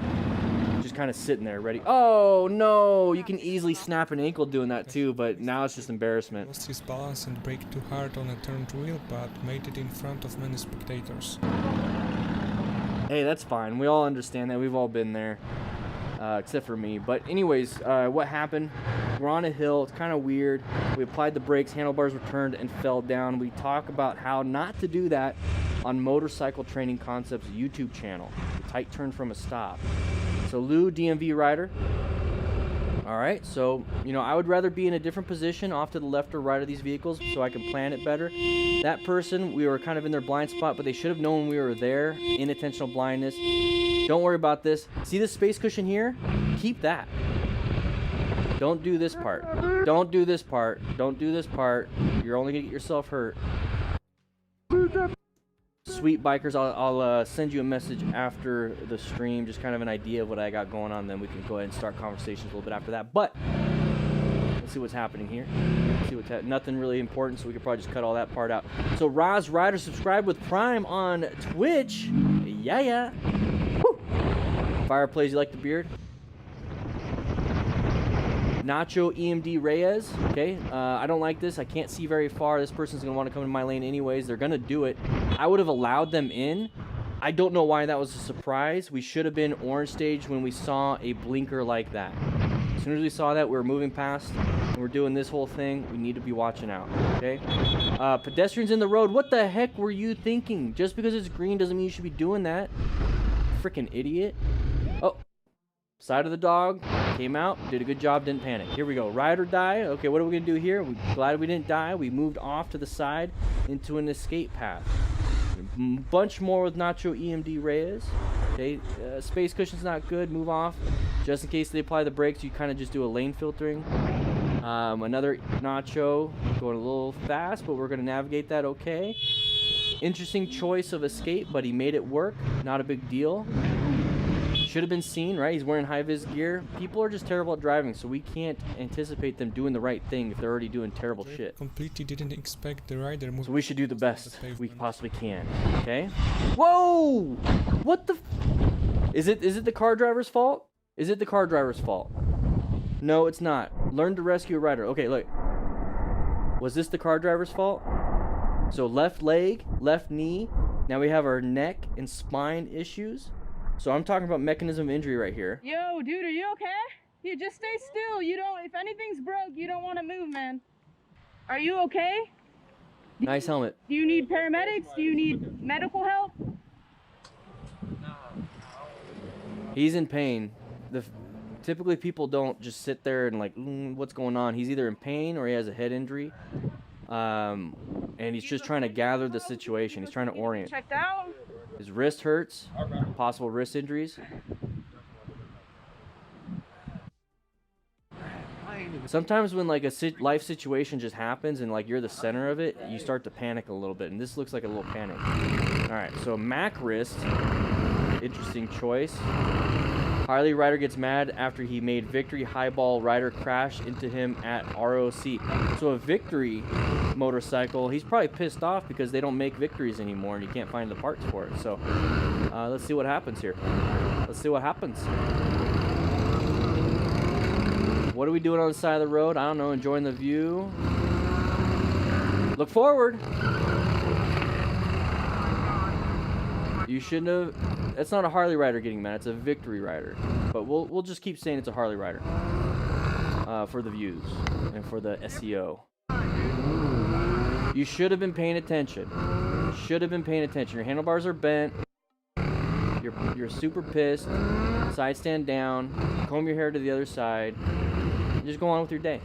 [SPEAKER 1] just kind of sitting there ready. Oh no, you can easily snap an ankle doing that too, but now it's just embarrassment.
[SPEAKER 3] Lost his balance and braked too hard on a turned wheel, but made it in front of many spectators.
[SPEAKER 1] Hey, that's fine. We all understand that. We've all been there. Except for me. But anyways, what happened? We're on a hill. It's kind of weird. We applied the brakes, handlebars were turned and fell down. We talk about how not to do that on Motorcycle Training Concepts YouTube channel. The tight turn from a stop. So Lou, DMV rider. All right, so, you know, I would rather be in a different position off to the left or right of these vehicles so I can plan it better. That person, we were kind of in their blind spot, but they should have known we were there. Inattentional blindness. Don't worry about this. See this space cushion here? Keep that. Don't do this part. Don't do this part. Don't do this part. You're only going to get yourself hurt. sweet bikers, I'll send you a message after the stream, just kind of an idea of what I got going on. Then we can go ahead and start conversations a little bit after that. But let's see what's happening here. Let's see what's nothing really important, so we could probably just cut all that part out. So Roz Ryder, subscribe with Prime on Twitch. Yeah. Woo. Fireplace, you like the beard? Nacho EMD Reyes. Okay, I don't like this. I can't see very far. This person's gonna want to come in my lane anyways. They're gonna do it. I would have allowed them in. I don't know why that was a surprise. We should have been orange stage when we saw a blinker like that. As soon as we saw that, we were moving past and we're doing this whole thing. We need to be watching out. Okay, pedestrians in the road. What the heck were you thinking? Just because it's green doesn't mean you should be doing that. Freaking idiot. Oh. Side of the dog, came out, did a good job, didn't panic. Here we go, ride or die. Okay, what are we gonna do here? We're glad we didn't die. We moved off to the side into an escape path. A bunch more with Nacho EMD Reyes. Okay, space cushion's not good, move off. Just in case they apply the brakes, you kind of just do a lane filtering. Another Nacho, going a little fast, but we're gonna navigate that okay. Interesting choice of escape, but he made it work, not a big deal. Should have been seen, right? He's wearing high-vis gear. People are just terrible at driving, so we can't anticipate them doing the right thing if they're already doing terrible shit.
[SPEAKER 3] Completely didn't expect the rider move.
[SPEAKER 1] So we should do the best we possibly can. Okay? Whoa! What the? Is it the car driver's fault? Is it the car driver's fault? No, it's not. Learn to rescue a rider. Okay, look. Was this the car driver's fault? So left leg, left knee. Now we have our neck and spine issues. So I'm talking about mechanism of injury right here.
[SPEAKER 10] Yo, dude, are you okay? You just stay still. You don't, if anything's broke, you don't want to move, man. Are you okay?
[SPEAKER 1] Nice helmet.
[SPEAKER 10] Do you need paramedics? Do you need medical help?
[SPEAKER 1] He's in pain. Typically people don't just sit there and like, what's going on? He's either in pain or he has a head injury. And he's just trying to gather the situation. He's trying to orient.
[SPEAKER 10] Checked out?
[SPEAKER 1] His wrist hurts, possible wrist injuries. Sometimes when like a life situation just happens and like you're the center of it, you start to panic a little bit, and this looks like a little panic. All right, so Mac wrist, interesting choice. Harley rider gets mad after he made Victory highball rider crash into him at ROC. So a Victory motorcycle, he's probably pissed off because they don't make Victories anymore and you can't find the parts for it. So let's see what happens here. Let's see what happens. What are we doing on the side of the road? I don't know, enjoying the view. Look forward. You shouldn't have. That's not a Harley rider getting mad. It's a Victory rider. But we'll just keep saying it's a Harley rider for the views and for the SEO. You should have been paying attention. Should have been paying attention. Your handlebars are bent. You're super pissed. Side stand down. Comb your hair to the other side. And just go on with your day.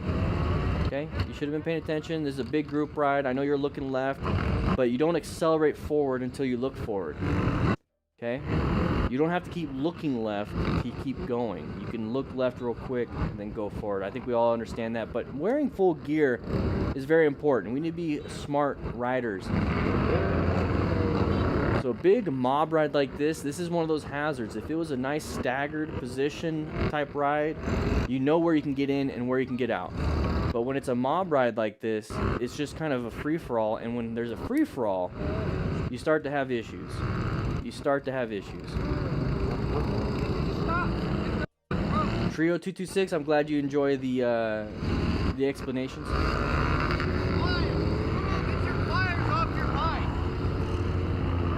[SPEAKER 1] Okay? You should have been paying attention. This is a big group ride. I know you're looking left, but you don't accelerate forward until you look forward. Okay? You don't have to keep looking left to keep going. You can look left real quick and then go forward. I think we all understand that, but wearing full gear is very important. We need to be smart riders. So a big mob ride like this is one of those hazards. If it was a nice staggered position type ride, you know where you can get in and where you can get out. But when it's a mob ride like this, it's just kind of a free-for-all, and when there's a free-for-all, you start to have issues. You start to have issues. Trio 226, I'm glad you enjoy the explanations.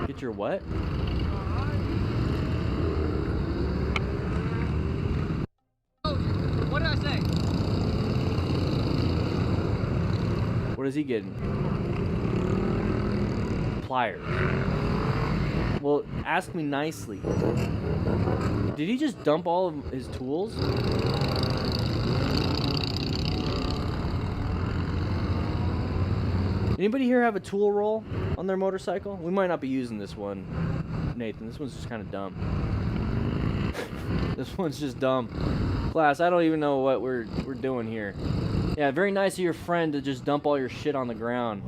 [SPEAKER 1] Get your what?
[SPEAKER 10] What did I say?
[SPEAKER 1] What is he getting? Pliers. Well, ask me nicely. Did he just dump all of his tools? Anybody here have a tool roll on their motorcycle? We might not be using this one, Nathan. This one's just kind of dumb. This one's just dumb. Class, I don't even know what we're doing here. Yeah, very nice of your friend to just dump all your shit on the ground.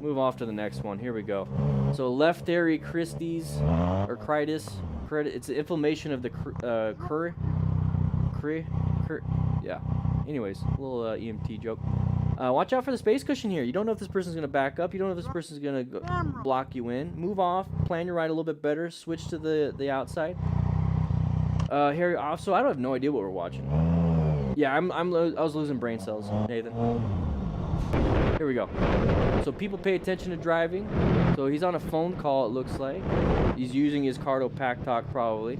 [SPEAKER 1] Move off to the next one. Here we go. So left area Christie's or critis. It's the inflammation of the yeah. Anyways, a little EMT joke. Watch out for the space cushion here. You don't know if this person's gonna back up. You don't know if this person's gonna block you in. Move off. Plan your ride a little bit better. Switch to the outside. Here off. So I don't have no idea what we're watching. Yeah, I was losing brain cells, Nathan. Here we go. So people pay attention to driving. So he's on a phone call, it looks like. He's using his Cardo Pack Talk probably.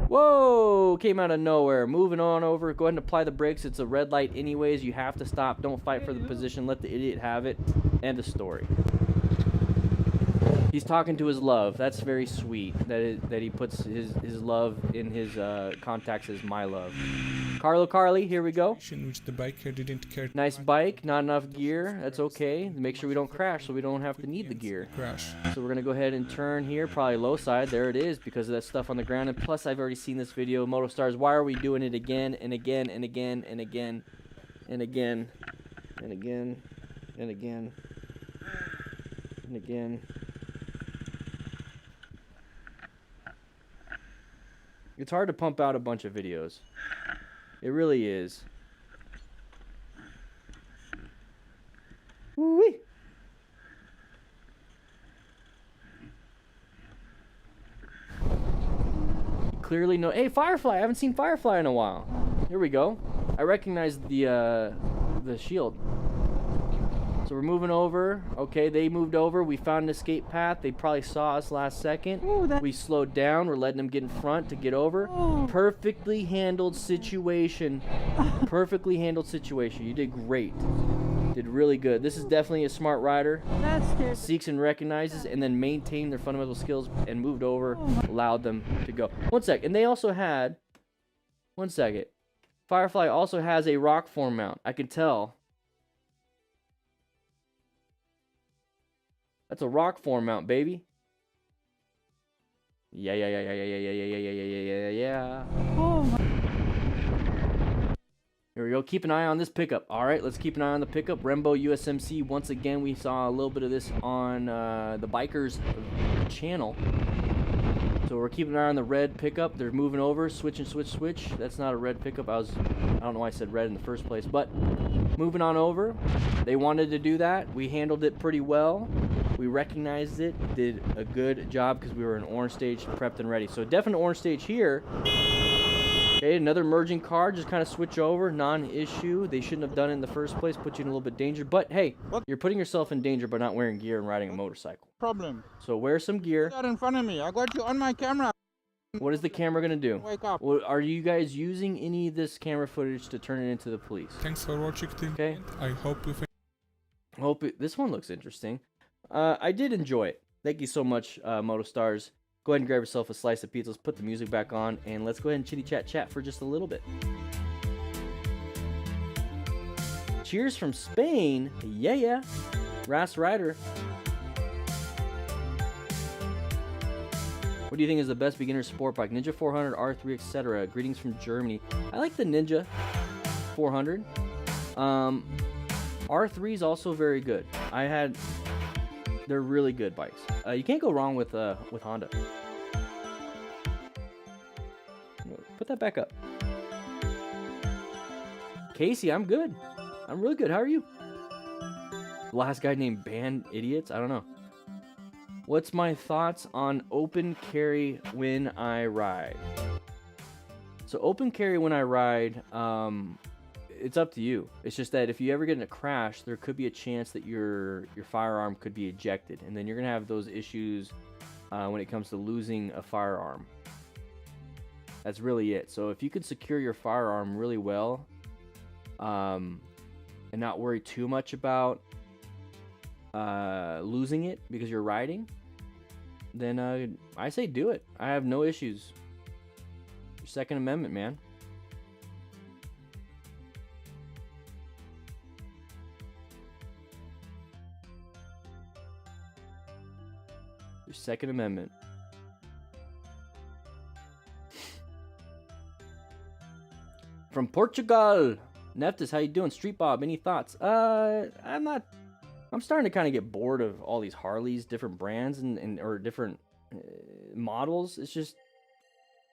[SPEAKER 1] Whoa! Came out of nowhere. Moving on over. Go ahead and apply the brakes. It's a red light anyways. You have to stop. Don't fight for the position. Let the idiot have it. End of story. He's talking to his love. That's very sweet. That he puts his love in his contacts as my love. Carly, here we go.
[SPEAKER 3] Which the biker didn't care.
[SPEAKER 1] Nice bike, not enough gear. That's okay. Make sure we don't crash, so we don't have to need the gear.
[SPEAKER 3] Crash.
[SPEAKER 1] So we're gonna go ahead and turn here, probably low side. There it is, because of that stuff on the ground. And plus, I've already seen this video. Motostars, why are we doing it again and again and again and again and again and again and again and again? It's hard to pump out a bunch of videos. It really is. Woo-wee. Clearly no. Hey, Firefly! I haven't seen Firefly in a while. Here we go. I recognize the shield. So we're moving over. Okay, they moved over. We found an escape path. They probably saw us last second. We slowed down. We're letting them get in front to get over. Perfectly handled situation. Perfectly handled situation. You did great. Did really good. This is definitely a smart rider. Seeks and recognizes and then maintained their fundamental skills and moved over. Allowed them to go. One sec. And they also had... One second. Firefly also has a rock form mount. I can tell. That's a rock form mount, baby. Yeah.
[SPEAKER 4] Oh my.
[SPEAKER 1] Here we go. Keep an eye on this pickup. All right, let's keep an eye on the pickup. Rembo USMC. Once again, we saw a little bit of this on the Bikers channel. So we're keeping an eye on the red pickup. They're moving over. Switch. That's not a red pickup. I don't know why I said red in the first place. But moving on over. They wanted to do that. We handled it pretty well. We recognized it, did a good job because we were in orange stage, prepped and ready. So definite orange stage here. Okay, another merging car, just kind of switch over, non-issue. They shouldn't have done it in the first place, put you in a little bit of danger. But hey, you're putting yourself in danger by not wearing gear and riding a motorcycle.
[SPEAKER 6] Problem.
[SPEAKER 1] So wear some gear.
[SPEAKER 6] Put that in front of me. I got you on my camera.
[SPEAKER 1] What is the camera going to do?
[SPEAKER 6] Wake up.
[SPEAKER 1] Well, are you guys using any of this camera footage to turn it into the police?
[SPEAKER 3] Thanks for watching.
[SPEAKER 1] Okay.
[SPEAKER 3] I hope you
[SPEAKER 1] this one looks interesting. I did enjoy it. Thank you so much, Motostars. Go ahead and grab yourself a slice of pizza. Let's put the music back on, and let's go ahead and chitty chat for just a little bit. Cheers from Spain. Yeah. Ras Rider. What do you think is the best beginner sport bike? Ninja 400, R3, etc. Greetings from Germany. I like the Ninja 400. R3 is also very good. They're really good bikes. You can't go wrong with Honda. Put that back up. Casey, I'm good. I'm really good. How are you? Last guy named Band Idiots? I don't know. What's my thoughts on open carry when I ride? So open carry when I ride, it's up to you. It's just that if you ever get in a crash, there could be a chance that your firearm could be ejected, and then you're gonna have those issues when it comes to losing a firearm. That's really it. So if you could secure your firearm really well, and not worry too much about losing it because you're riding, then I say do it. I have no issues. Your Second Amendment, man. Your Second Amendment. From Portugal. Neftis, how you doing? Street Bob, any thoughts? I'm starting to kind of get bored of all these Harleys, different brands and or different models. It's just,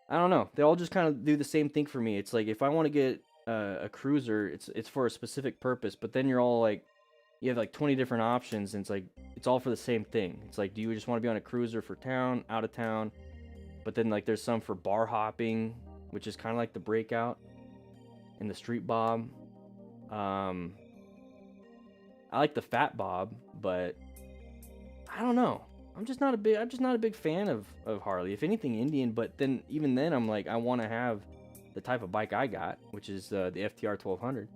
[SPEAKER 1] I don't know. They all just kind of do the same thing for me. It's like if I want to get a cruiser, it's for a specific purpose, but then you're all like, you have like 20 different options, and it's like, it's all for the same thing. It's like, do you just want to be on a cruiser for town, out of town? But then like there's some for bar hopping, which is kind of like the Breakout and the Street Bob. I like the Fat Bob, but I don't know. I'm just not a big fan of Harley. If anything, Indian. But then even then, I'm like, I want to have the type of bike I got, which is the FTR 1200.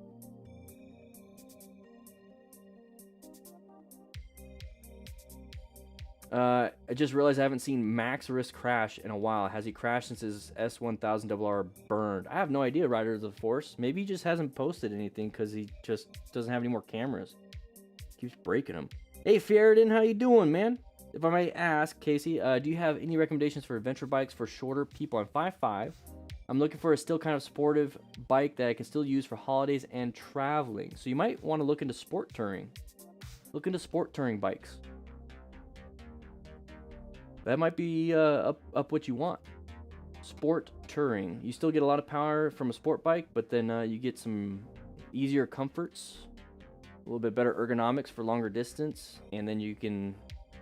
[SPEAKER 1] I just realized I haven't seen Max Risk crash in a while. Has he crashed since his S1000RR burned? I have no idea, Rider of the Force. Maybe he just hasn't posted anything because he just doesn't have any more cameras. Keeps breaking them. Hey, Ferritin, how you doing, man? If I might ask, Casey, do you have any recommendations for adventure bikes for shorter people? I'm 5'5". I'm looking for a still kind of sportive bike that I can still use for holidays and traveling. So you might want to look into sport touring. Look into sport touring bikes. That might be up what you want. Sport touring. You still get a lot of power from a sport bike, but then you get some easier comforts, a little bit better ergonomics for longer distance, and then you can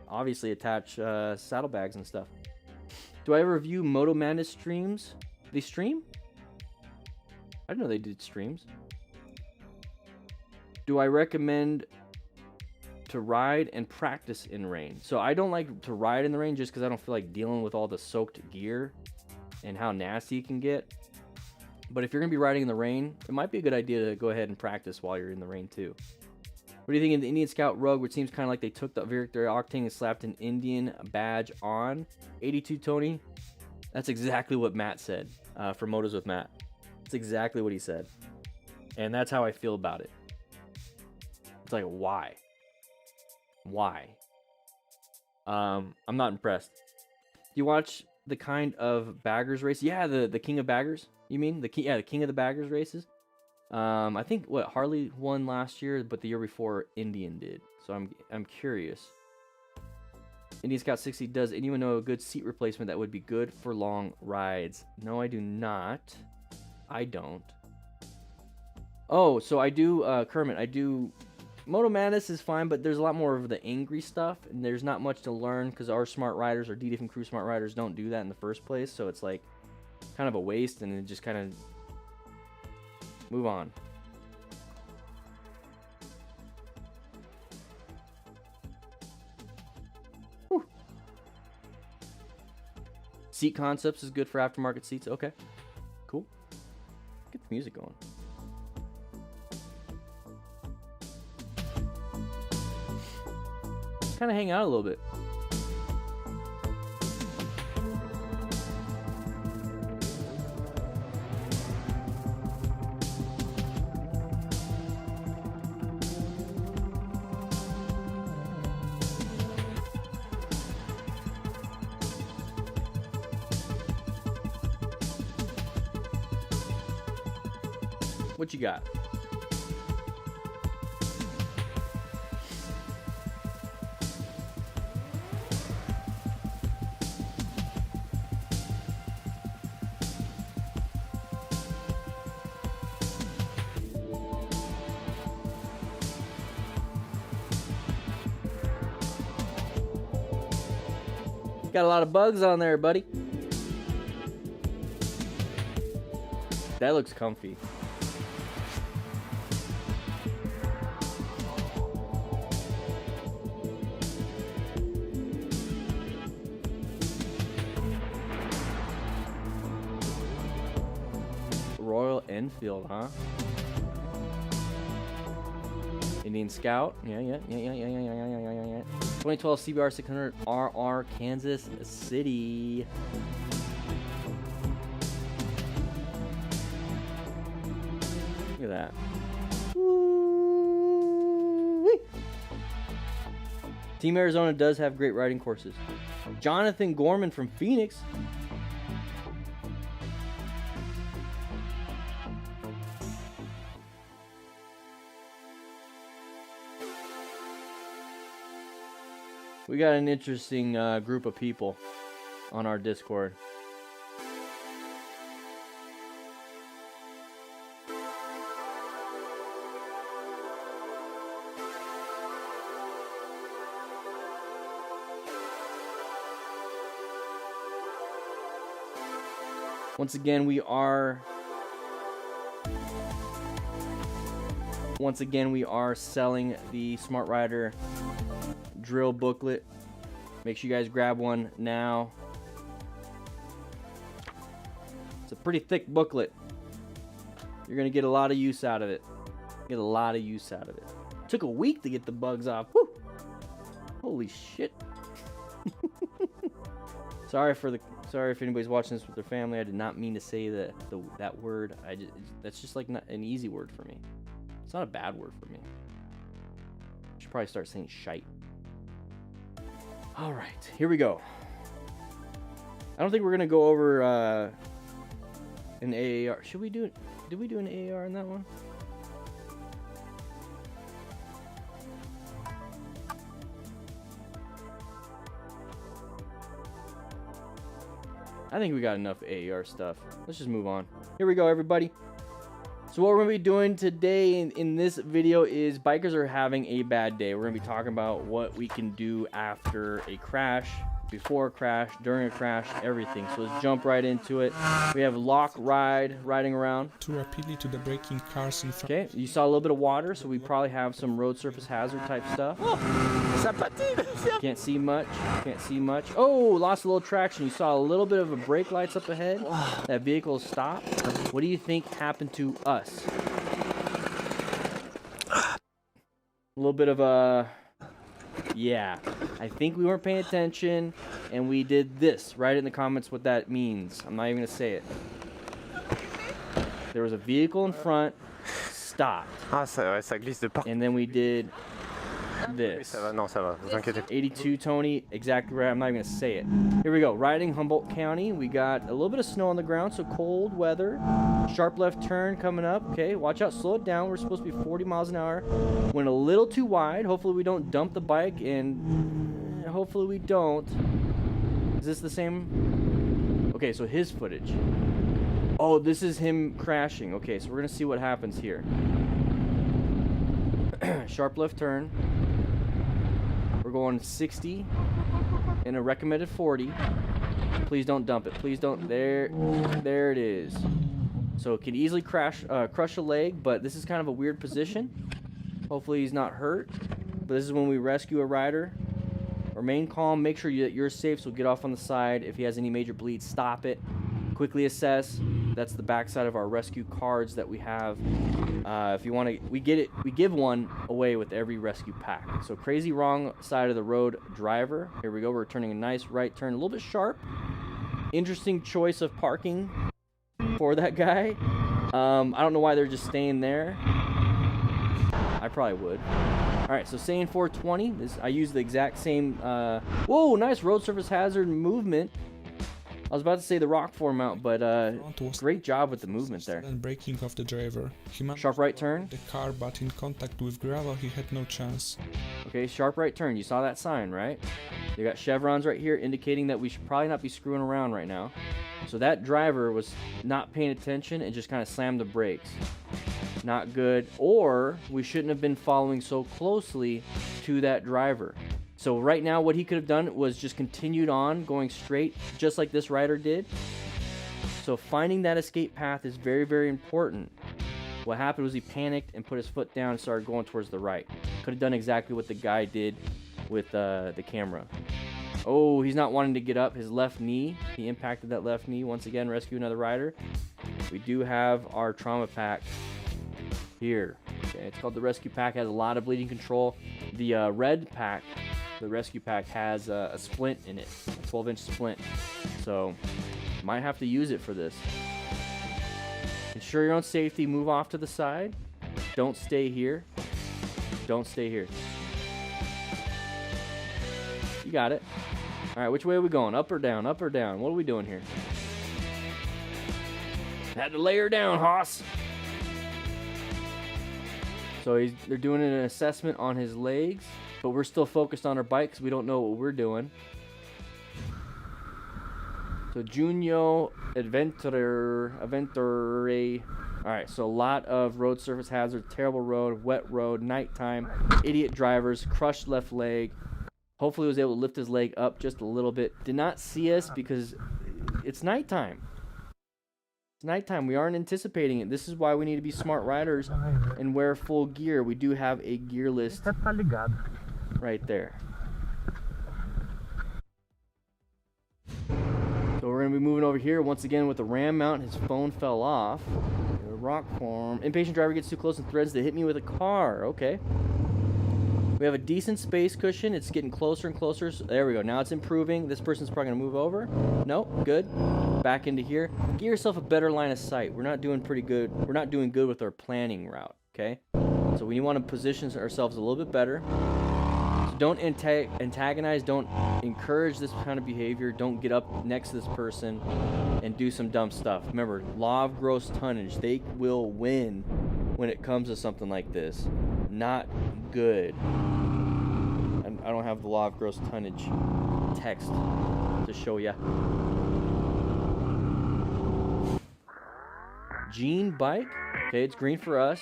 [SPEAKER 1] obviously attach saddlebags and stuff. Do I ever review MotoMadness streams? They stream? I didn't know they did streams. Do I recommend to ride and practice in rain? So I don't like to ride in the rain just because I don't feel like dealing with all the soaked gear and how nasty it can get. But if you're gonna be riding in the rain, it might be a good idea to go ahead and practice while you're in the rain too. What do you think of the Indian Scout Rogue, which seems kind of like they took the Victory Octane and slapped an Indian badge on? 82 Tony, that's exactly what Matt said for Motos with Matt. That's exactly what he said, and that's how I feel about it. It's like, why? I'm not impressed. Do you watch the kind of baggers race? Yeah, the King of Baggers. You mean the King of the Baggers races? I think what Harley won last year, but the year before Indian did. So I'm curious. Indian Scout 60, does anyone know a good seat replacement that would be good for long rides? No, I do not. I don't. Oh, so I do, Kermit, I do. MotoMadness is fine, but there's a lot more of the angry stuff, and there's not much to learn because our smart riders, or DD from Crew smart riders, don't do that in the first place. So it's like kind of a waste, and it just kind of move on. Whew. Seat concepts is good for aftermarket seats. Okay, cool. Get the music going. Kind of hang out a little bit. What you got? Got a lot of bugs on there, buddy. That looks comfy. Royal Enfield, huh? Indian Scout. Yeah. 2012 CBR 600 RR Kansas City. Look at that. Woo-wee. Team Arizona does have great riding courses. Jonathan Gorman from Phoenix. We got an interesting group of people on our Discord. Once again, we are selling the Smart Rider drill booklet. Make sure you guys grab one now. It's a pretty thick booklet. You're gonna get a lot of use out of it. Took a week to get the bugs off. Woo! Holy shit. Sorry if anybody's watching this with their family. I did not mean to say that word. That's just like not an easy word for me. It's not a bad word for me. I should probably start saying shite. All right, here we go. I don't think we're gonna go over an AAR. Should we do it? Did we do an AAR in that one? I think we got enough AAR stuff. Let's just move on. Here we go, everybody. So what we're going to be doing today in this video is bikers are having a bad day. We're going to be talking about what we can do after a crash, before a crash, during a crash, everything. So let's jump right into it. We have lock riding around.
[SPEAKER 3] Too rapidly to the braking cars in front.
[SPEAKER 1] Okay, you saw a little bit of water, so we probably have some road surface hazard type stuff. Can't see much. Oh, lost a little traction. You saw a little bit of a brake lights up ahead. That vehicle stopped. What do you think happened to us? A little bit of a... Yeah, I think we weren't paying attention, and we did this. Write in the comments what that means. I'm not even going to say it. There was a vehicle in front, stopped.
[SPEAKER 11] Ah, ça glisse de partout.
[SPEAKER 1] And then we did this.
[SPEAKER 11] Ça va, non, ça va, vous inquiétez pas.
[SPEAKER 1] 82, Tony, exactly right. I'm not even going to say it. Here we go. Riding Humboldt County. We got a little bit of snow on the ground, so cold weather. Sharp left turn coming up. Okay, watch out. Slow it down. We're supposed to be 40 miles an hour. Went a little too wide. Hopefully we don't dump the bike, and hopefully we don't. Is this the same? Okay, so his footage. Oh, this is him crashing. Okay, so we're going to see what happens here. Sharp left turn. We're going 60 and a recommended 40. Please don't dump it. Please don't. There it is. So it can easily crush a leg, but this is kind of a weird position. Hopefully he's not hurt. But this is when we rescue a rider. Remain calm. Make sure that you're safe. So get off on the side. If he has any major bleeds, stop it. Quickly assess. That's the backside of our rescue cards that we have. If you want to, we give one away with every rescue pack. So crazy wrong side of the road driver. Here we go. We're turning a nice right turn, a little bit sharp. Interesting choice of parking for that guy. I don't know why they're just staying there. I probably would. All right, so saying 420. I use the exact same. Whoa, nice road surface hazard movement. I was about to say the rock form mount, but great job with the movement there.
[SPEAKER 3] And braking of the driver.
[SPEAKER 1] Sharp right turn.
[SPEAKER 3] The car, but in contact with gravel, he had no chance.
[SPEAKER 1] Okay, sharp right turn. You saw that sign, right? You got chevrons right here indicating that we should probably not be screwing around right now. So that driver was not paying attention and just kind of slammed the brakes. Not good. Or we shouldn't have been following so closely to that driver. So right now what he could have done was just continued on going straight just like this rider did. So finding that escape path is very, very important. What happened was he panicked and put his foot down and started going towards the right. Could have done exactly what the guy did with the camera. Oh, he's not wanting to get up. His left knee, he impacted that left knee. Once again, rescue another rider. We do have our trauma pack here. Okay, it's called the rescue pack. Has a lot of bleeding control. The red pack, the rescue pack, has a splint in it, a 12-inch splint. So might have to use it for this. Ensure your own safety. Move off to the side. Don't stay here. Don't stay here. You got it. All right, which way are we going? Up or down? Up or down? What are we doing here? Had to lay her down, Hoss. So they're doing an assessment on his legs, but we're still focused on our bike because we don't know what we're doing. So Junio Adventure. Alright, so a lot of road surface hazards, terrible road, wet road, nighttime, idiot drivers, crushed left leg. Hopefully he was able to lift his leg up just a little bit. Did not see us because it's nighttime. It's nighttime. We aren't anticipating it. This is why we need to be smart riders and wear full gear. We do have a gear list right there. So we're going to be moving over here once again with the ram mount. His phone fell off. A rock form. Impatient driver gets too close and threatens to hit me with a car. Okay. We have a decent space cushion. It's getting closer and closer. So there we go. Now it's improving. This person's probably going to move over. Nope. Good. Back into here. Get yourself a better line of sight. We're not doing pretty good. We're not doing good with our planning route. Okay. So we want to position ourselves a little bit better. So don't antagonize. Don't encourage this kind of behavior. Don't get up next to this person and do some dumb stuff. Remember, law of gross tonnage. They will win when it comes to something like this. Not good. I don't have the law of gross tonnage text to show ya. Gene bike. Okay, it's green for us.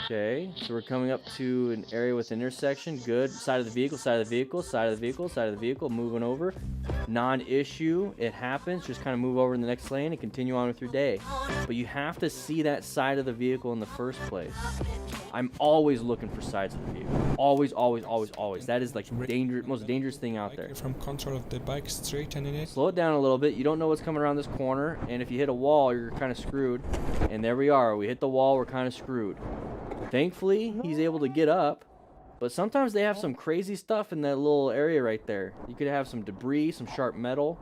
[SPEAKER 1] Okay, so we're coming up to an area with an intersection. Good. Side of the vehicle, side of the vehicle, side of the vehicle, side of the vehicle. Moving over. Non-issue. It happens. Just kind of move over in the next lane and continue on with your day. But you have to see that side of the vehicle in the first place. I'm always looking for sides of the vehicle. Always, always, always, always. That is like the most dangerous thing out there.
[SPEAKER 3] From control of the bike, straightening it.
[SPEAKER 1] Slow it down a little bit. You don't know what's coming around this corner. And if you hit a wall, you're kind of screwed. And there we are. We hit the wall. We're kind of screwed. Thankfully, he's able to get up. But sometimes they have some crazy stuff in that little area right there. You could have some debris, some sharp metal.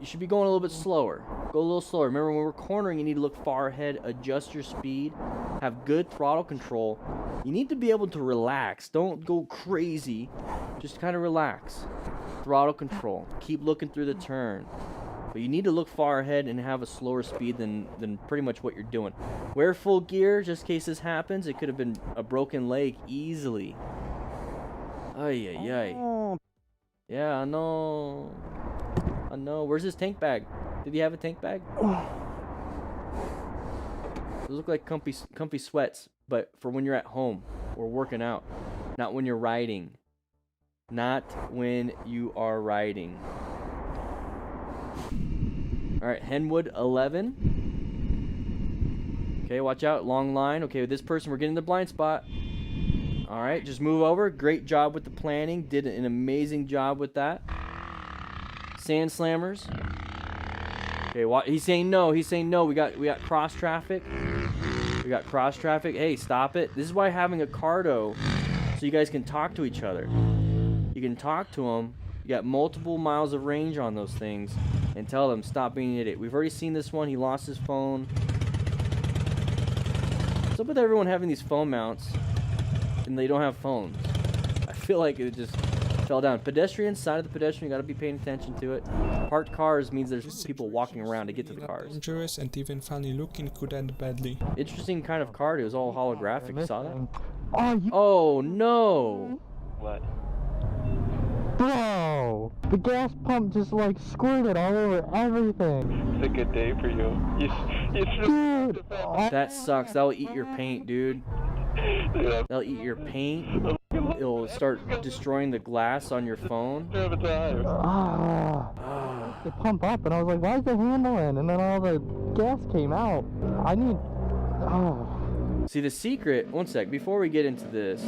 [SPEAKER 1] You should be going a little bit slower. Go a little slower. Remember, when we're cornering, you need to look far ahead, adjust your speed, have good throttle control. You need to be able to relax. Don't go crazy. Just kind of relax. Throttle control. Keep looking through the turn. But you need to look far ahead and have a slower speed than pretty much what you're doing. Wear full gear just in case this happens. It could have been a broken leg easily. Ay, ay, ay. Yeah, I know. I know. Where's his tank bag? Did he have a tank bag? Those look like comfy sweats, but for when you're at home or working out. Not when you're riding. Not when you are riding. Alright, Henwood 11. Okay, watch out. Long line. Okay, with this person, we're getting the blind spot. Alright, just move over. Great job with the planning. Did an amazing job with that. Sand slammers. Okay, he's saying no. He's saying no. We got cross traffic. We got cross traffic. Hey, stop it. This is why having a cardo, so you guys can talk to each other. You can talk to them. You got multiple miles of range on those things. And tell them, stop being an idiot. We've already seen this one. He lost his phone. What's up with everyone having these phone mounts and they don't have phones? I feel like it just fell down. Pedestrian, side of the pedestrian, you gotta be paying attention to it. Parked cars means there's people walking around to get to the cars.
[SPEAKER 3] Dangerous and even funny looking could end badly.
[SPEAKER 1] Interesting kind of card. It was all holographic. You saw that?
[SPEAKER 5] Oh,
[SPEAKER 1] oh no!
[SPEAKER 5] What? Bro, the gas pump just like squirted all over everything.
[SPEAKER 9] It's a good day for you.
[SPEAKER 5] Dude,
[SPEAKER 1] that sucks. That'll eat your paint, dude. That'll eat your paint. It'll start destroying the glass on your phone.
[SPEAKER 5] the pump up, and I was like, why is the handle in? And then all the gas came out. I need.
[SPEAKER 1] See, the secret. One sec. Before we get into this.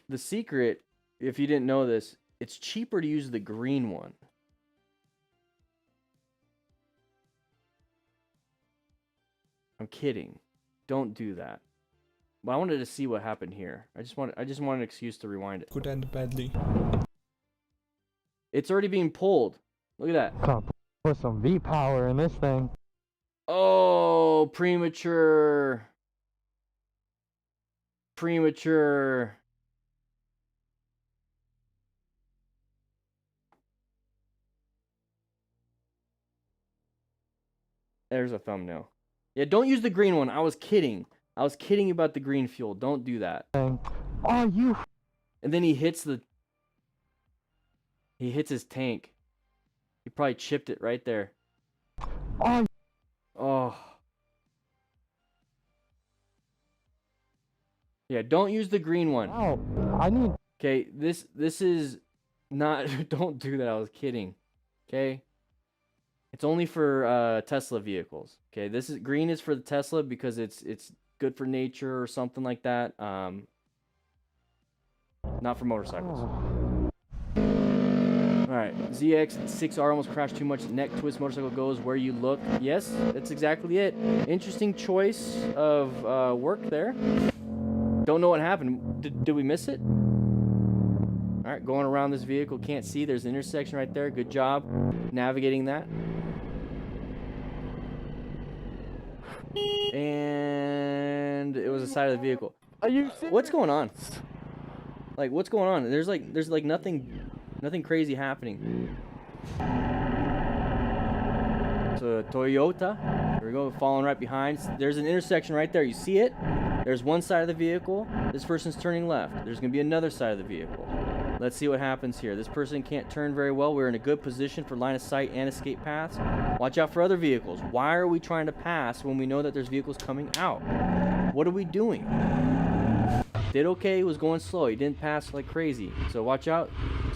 [SPEAKER 1] The secret, if you didn't know this, it's cheaper to use the green one. I'm kidding. Don't do that. But I wanted to see what happened here. I just want an excuse to rewind it.
[SPEAKER 3] Could end badly.
[SPEAKER 1] It's already being pulled. Look at that.
[SPEAKER 5] Gotta put some V power in this thing.
[SPEAKER 1] Oh, premature. Premature. There's a thumbnail. Yeah, don't use the green one. I was kidding. I was kidding about the green fuel. Don't do that.
[SPEAKER 4] Oh, you.
[SPEAKER 1] And then he hits his tank. He probably chipped it right there.
[SPEAKER 4] Oh.
[SPEAKER 1] Oh. Yeah, don't use the green one.
[SPEAKER 4] Oh, I need.
[SPEAKER 1] Okay, this is not. Don't do that. I was kidding. Okay. It's only for Tesla vehicles. Okay, this is green is for the Tesla because it's good for nature or something like that. Not for motorcycles. All right, ZX6R almost crashed too much. Neck twist. Motorcycle goes where you look. Yes, that's exactly it. Interesting choice of work there. Don't know what happened. Did we miss it? All right, going around this vehicle, can't see. There's an intersection right there. Good job navigating that. And it was the side of the vehicle.
[SPEAKER 4] Are you serious?
[SPEAKER 1] What's going on? Like, what's going on? There's like nothing crazy happening. So a Toyota. Here we go, following right behind. There's an intersection right there. You see it? There's one side of the vehicle. This person's turning left. There's gonna be another side of the vehicle. Let's see what happens here. This person can't turn very well. We're in a good position for line of sight and escape paths. Watch out for other vehicles. Why are we trying to pass when we know that there's vehicles coming out? What are we doing? Did okay, he was going slow. He didn't pass like crazy. So watch out.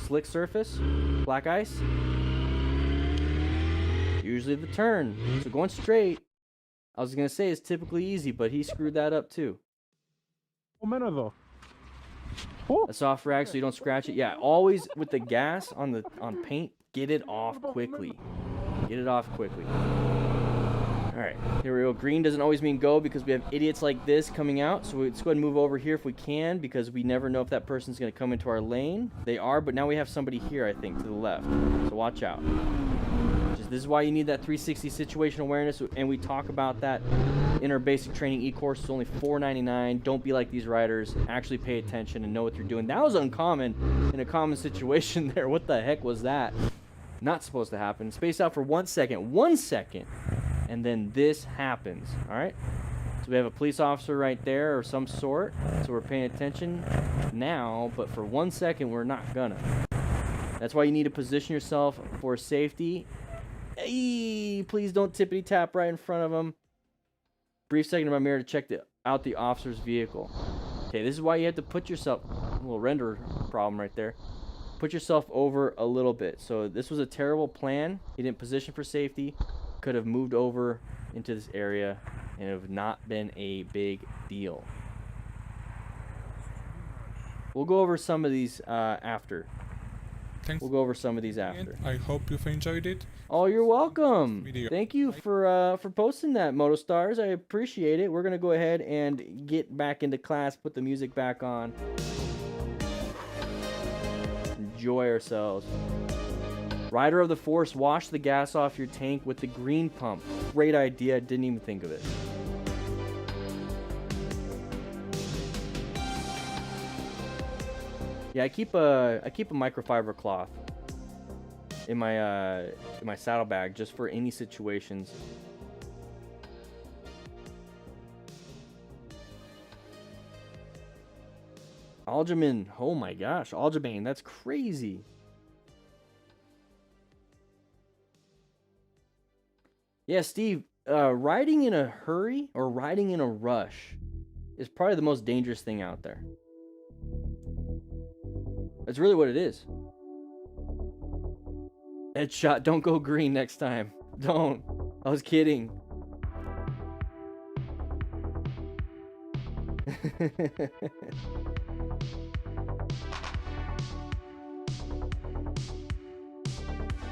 [SPEAKER 1] Slick surface, black ice. Usually the turn. So going straight, I was gonna say it's typically easy, but he screwed that up too. A soft rag so you don't scratch it. Yeah, always with the gas on paint, get it off quickly. Get it off quickly. All right, here we go. Green doesn't always mean go because we have idiots like this coming out. So let's go ahead and move over here if we can because we never know if that person's going to come into our lane. They are, but now we have somebody here, I think, to the left. So watch out. This is why you need that 360 situational awareness, and we talk about that in our basic training e-course. It's only $4.99. Don't be like these riders. Actually pay attention and know what you're doing. That was uncommon in a common situation there. What the heck was that? Not supposed to happen. Space out for 1 second. 1 second. And then this happens. All right? So we have a police officer right there or some sort. So we're paying attention now, but for 1 second, we're not gonna. That's why you need to position yourself for safety. Hey, please don't tippity tap right in front of him. Brief second in my mirror to check out the officer's vehicle. Okay, this is why you have to put yourself, a little render problem right there. Put yourself over a little bit. So this was a terrible plan. He didn't position for safety. Could have moved over into this area and it would have not been a big deal. We'll go over some of these after.
[SPEAKER 3] Thanks.
[SPEAKER 1] We'll go over some of these after.
[SPEAKER 3] I hope you've enjoyed it.
[SPEAKER 1] Oh, you're welcome.
[SPEAKER 3] Video.
[SPEAKER 1] Thank you for posting that, Motostars. I appreciate it. We're gonna go ahead and get back into class. Put the music back on. Enjoy ourselves. Rider of the Force, wash the gas off your tank with the green pump. Great idea. Didn't even think of it. Yeah, I keep a microfiber cloth in my saddlebag just for any situations. Alderman, oh my gosh, Algebane, that's crazy. Yeah, Steve, riding in a hurry or riding in a rush is probably the most dangerous thing out there. That's really what it is. Headshot, don't go green next time. Don't. I was kidding.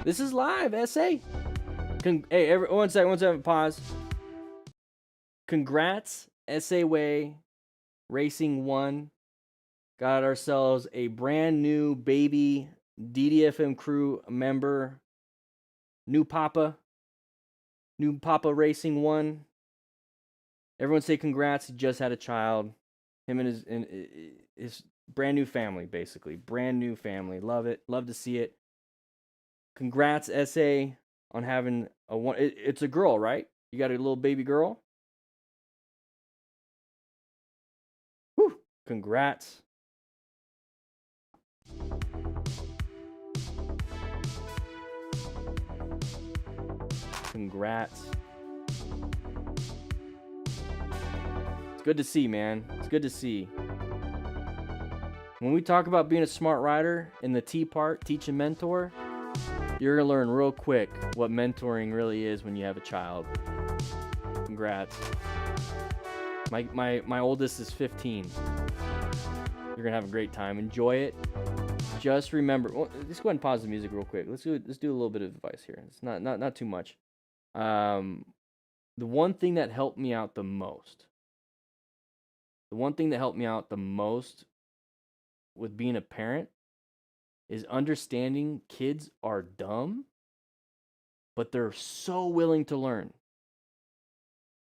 [SPEAKER 1] This is live, SA. Hey, one second, pause. Congrats, SA Way Racing 1. Got ourselves a brand new baby DDFM crew member. New Papa Racing 1. Everyone say congrats. He just had a child. Him and his brand new family, basically. Brand new family. Love it. Love to see it. Congrats, SA, on having a one. It's a girl, right? You got a little baby girl? Whew, congrats. Congrats. It's good to see, man. It's good to see. When we talk about being a smart rider in the T part, teach and mentor, you're gonna learn real quick what mentoring really is when you have a child. Congrats. My oldest is 15. You're gonna have a great time. Enjoy it. Just remember. Well, let's go ahead and pause the music real quick. Let's do a little bit of advice here. It's not too much. The one thing that helped me out the most. With being a parent is understanding kids are dumb, but they're so willing to learn.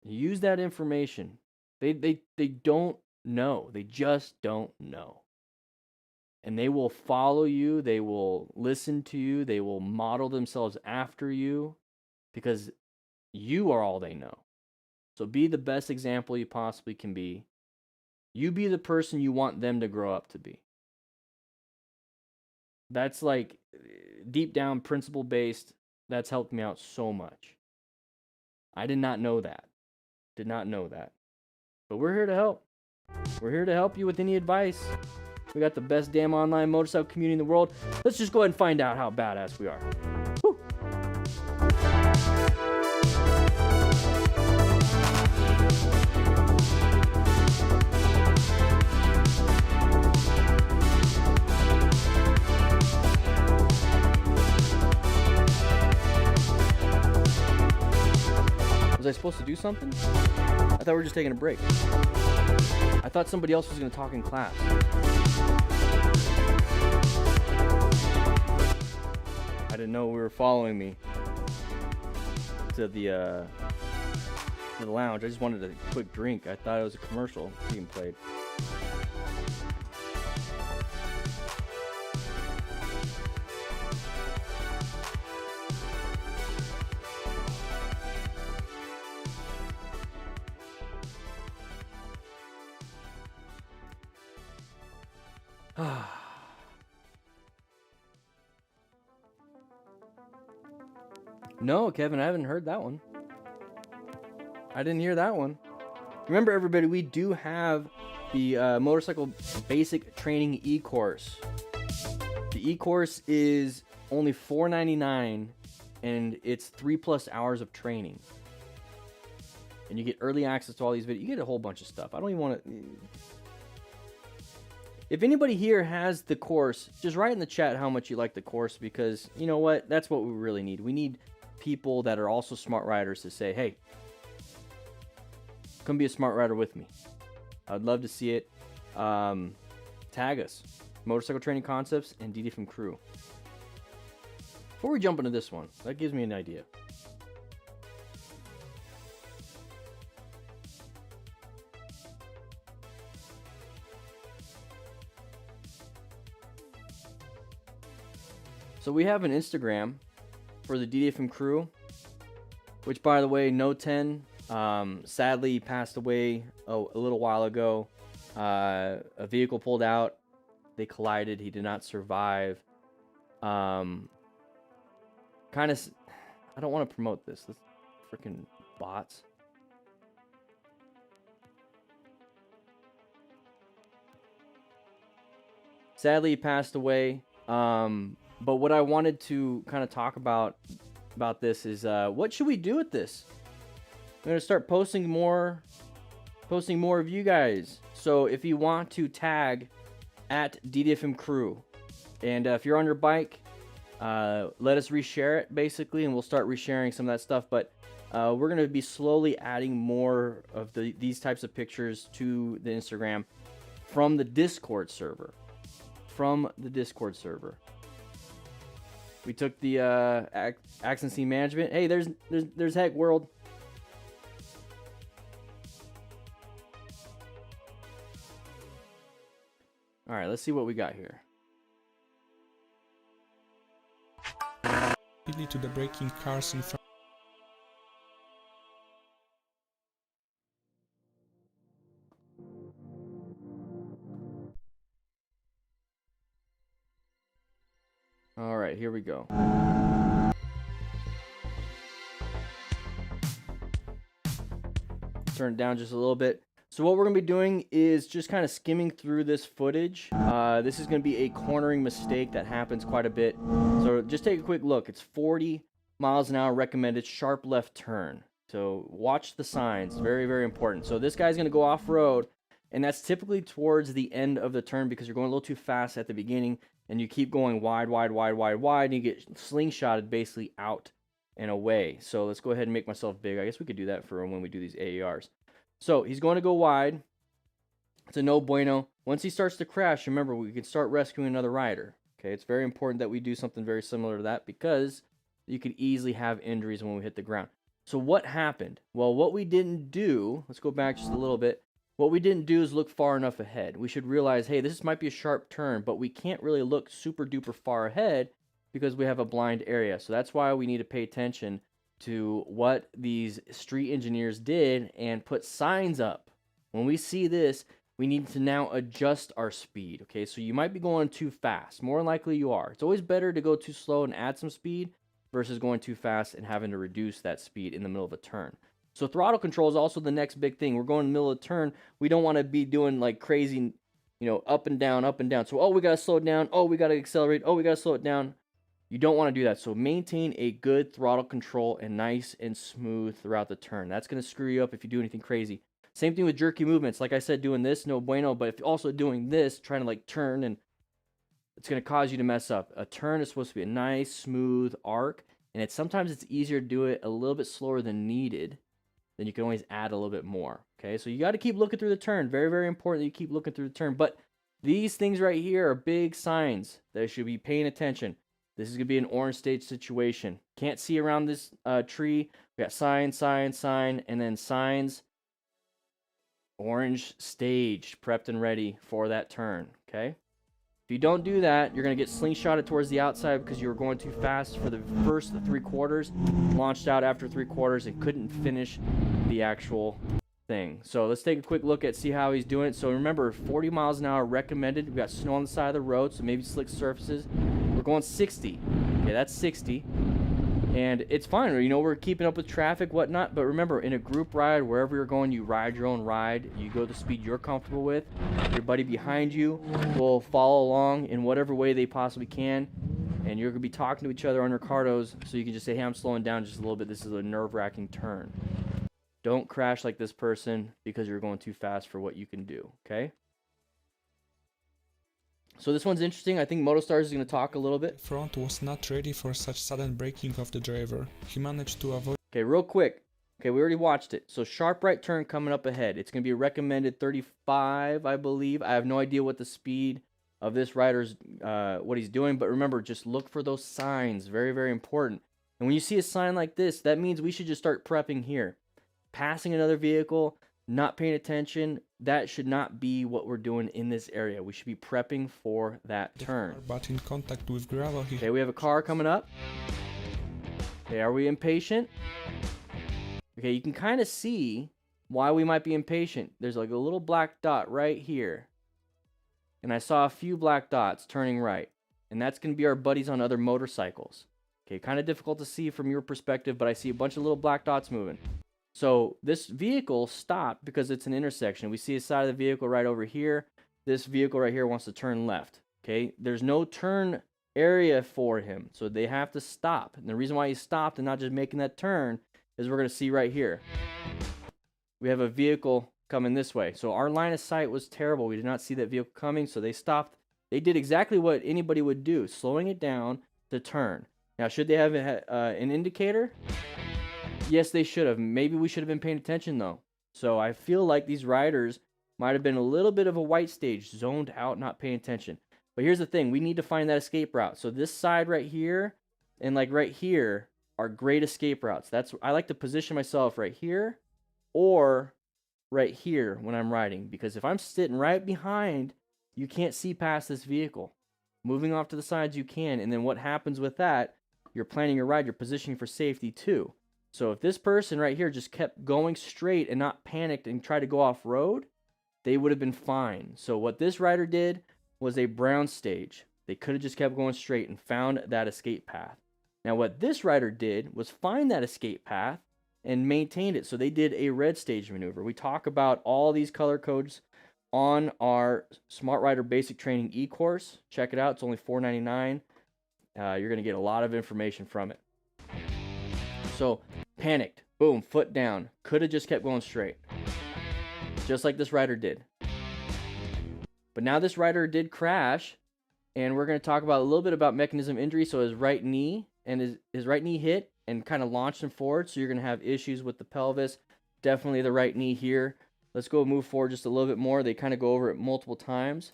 [SPEAKER 1] Use that information. They don't know. They just don't know. And they will follow you. They will listen to you. They will model themselves after you because you are all they know. So be the best example you possibly can be. You be the person you want them to grow up to be. That's like deep down principle based. That's helped me out so much. I did not know that. But we're here to help. We're here to help you with any advice. We got the best damn online motorcycle community in the world. Let's just go ahead and find out how badass we are. Woo. Was I supposed to do something? I thought we were just taking a break. I thought somebody else was going to talk in class. I didn't know we were following me to the lounge. I just wanted a quick drink. I thought it was a commercial being played. No, Kevin, I haven't heard that one. I didn't hear that one. Remember, everybody, we do have the motorcycle basic training e-course. The e-course is only $4.99, and it's 3+ hours of training. And you get early access to all these videos. You get a whole bunch of stuff. I don't even want to... If anybody here has the course, just write in the chat how much you like the course, because you know what? That's what we really need. We need people that are also smart riders to say, hey, come be a smart rider with me. I'd love to see it. Tag us. Motorcycle Training Concepts and DDFM Crew. Before we jump into this one, that gives me an idea. So we have an Instagram for the DDFM Crew, which, by the way, No 10 sadly passed away a little while ago. A vehicle pulled out. They collided. He did not survive. Kind of, I don't want to promote this. This freaking bots. Sadly, he passed away. But what I wanted to kind of talk about this is what should we do with this? I'm gonna start posting more of you guys. So if you want to tag at DDFM Crew, and if you're on your bike, let us reshare it basically, and we'll start resharing some of that stuff. But we're gonna be slowly adding more of these types of pictures to the Instagram from the Discord server. We took the accent scene management. Hey, there's Heck World. All right, let's see what we got here.
[SPEAKER 3] To the braking cars in front.
[SPEAKER 1] All right, here we go. Turn it down just a little bit. So what we're going to be doing is just kind of skimming through this footage. This is going to be a cornering mistake that happens quite a bit. So just take a quick look. It's 40 miles an hour recommended, sharp left turn. So watch the signs. Very, very important. So this guy's going to go off-road, and that's typically towards the end of the turn because you're going a little too fast at the beginning, and you keep going wide, wide, wide, wide, wide, and you get slingshotted basically out and away. So let's go ahead and make myself big. I guess we could do that for when we do these AARs. So he's going to go wide. It's a no bueno. Once he starts to crash, remember, we can start rescuing another rider. Okay, it's very important that we do something very similar to that because you could easily have injuries when we hit the ground. So what happened? Well, what we didn't do, let's go back just a little bit. What we didn't do is look far enough ahead. We should realize, hey, this might be a sharp turn, but we can't really look super duper far ahead because we have a blind area. So that's why we need to pay attention to what these street engineers did and put signs up. When we see this, we need to now adjust our speed. Okay, so you might be going too fast. More likely you are. It's always better to go too slow and add some speed versus going too fast and having to reduce that speed in the middle of a turn. So throttle control is also the next big thing. We're going in the middle of the turn. We don't want to be doing like crazy, you know, up and down, up and down. So, oh, we got to slow it down. Oh, we got to accelerate. Oh, we got to slow it down. You don't want to do that. So maintain a good throttle control and nice and smooth throughout the turn. That's going to screw you up if you do anything crazy. Same thing with jerky movements. Like I said, doing this, no bueno. But if you're also doing this, trying to like turn, and it's going to cause you to mess up. A turn is supposed to be a nice, smooth arc. And sometimes it's easier to do it a little bit slower than needed. Then you can always add a little bit more. Okay, so you got to keep looking through the turn. Very, very important that you keep looking through the turn. But these things right here are big signs that you should be paying attention. This is going to be an orange stage situation. Can't see around this tree. We got sign, sign, sign, and then signs. Orange stage, prepped and ready for that turn. Okay? If you don't do that, you're going to get slingshotted towards the outside because you were going too fast for the first 3 quarters, launched out after 3 quarters, and couldn't finish the actual thing. So let's take a quick look at see how he's doing it. So remember, 40 miles an hour recommended. We got snow on the side of the road, so maybe slick surfaces. We're going 60. Okay, that's 60. And it's fine. You know, we're keeping up with traffic, whatnot. But remember, in a group ride, wherever you're going, you ride your own ride. You go the speed you're comfortable with. Your buddy behind you will follow along in whatever way they possibly can. And you're going to be talking to each other on your cardos, so you can just say, hey, I'm slowing down just a little bit. This is a nerve-wracking turn. Don't crash like this person because you're going too fast for what you can do, okay? So this one's interesting. I think Motostars is going to talk a little bit.
[SPEAKER 3] Front was not ready for such sudden braking of the driver. He managed to avoid...
[SPEAKER 1] Okay, real quick. Okay, we already watched it. So sharp right turn coming up ahead. It's going to be a recommended 35, I believe. I have no idea what the speed of this rider's, what he's doing. But remember, just look for those signs. Very, very important. And when you see a sign like this, that means we should just start prepping here. Passing another vehicle, not paying attention, that should not be what we're doing in this area. We should be prepping for that turn.
[SPEAKER 3] But in contact with gravel,
[SPEAKER 1] okay, we have a car coming up. Okay, are we impatient? Okay, you can kind of see why we might be impatient. There's like a little black dot right here. And I saw a few black dots turning right. And that's going to be our buddies on other motorcycles. Okay, kind of difficult to see from your perspective, but I see a bunch of little black dots moving. So this vehicle stopped because it's an intersection. We see a side of the vehicle right over here. This vehicle right here wants to turn left. Okay, there's no turn area for him, so they have to stop. And the reason why he stopped and not just making that turn is we're going to see right here. We have a vehicle coming this way. So our line of sight was terrible. We did not see that vehicle coming, so they stopped. They did exactly what anybody would do, slowing it down to turn. Now, should they have an indicator? Yes, they should have. Maybe we should have been paying attention, though. So I feel like these riders might have been a little bit of a white stage, zoned out, not paying attention. But here's the thing. We need to find that escape route. So this side right here and like right here are great escape routes. I like to position myself right here or right here when I'm riding. Because if I'm sitting right behind, you can't see past this vehicle. Moving off to the sides, you can. And then what happens with that, you're planning your ride, you're positioning for safety too. So if this person right here just kept going straight and not panicked and tried to go off-road, they would have been fine. So what this rider did was a brown stage. They could have just kept going straight and found that escape path. Now, what this rider did was find that escape path and maintained it. So they did a red stage maneuver. We talk about all these color codes on our Smart Rider Basic Training e-course. Check it out. It's only $4.99. You're going to get a lot of information from it. So, panicked. Boom, foot down. Could have just kept going straight. Just like this rider did. But now this rider did crash. And we're going to talk about a little bit about mechanism injury. So his right knee and his right knee hit and kind of launched him forward. So you're going to have issues with the pelvis. Definitely the right knee here. Let's go move forward just a little bit more. They kind of go over it multiple times.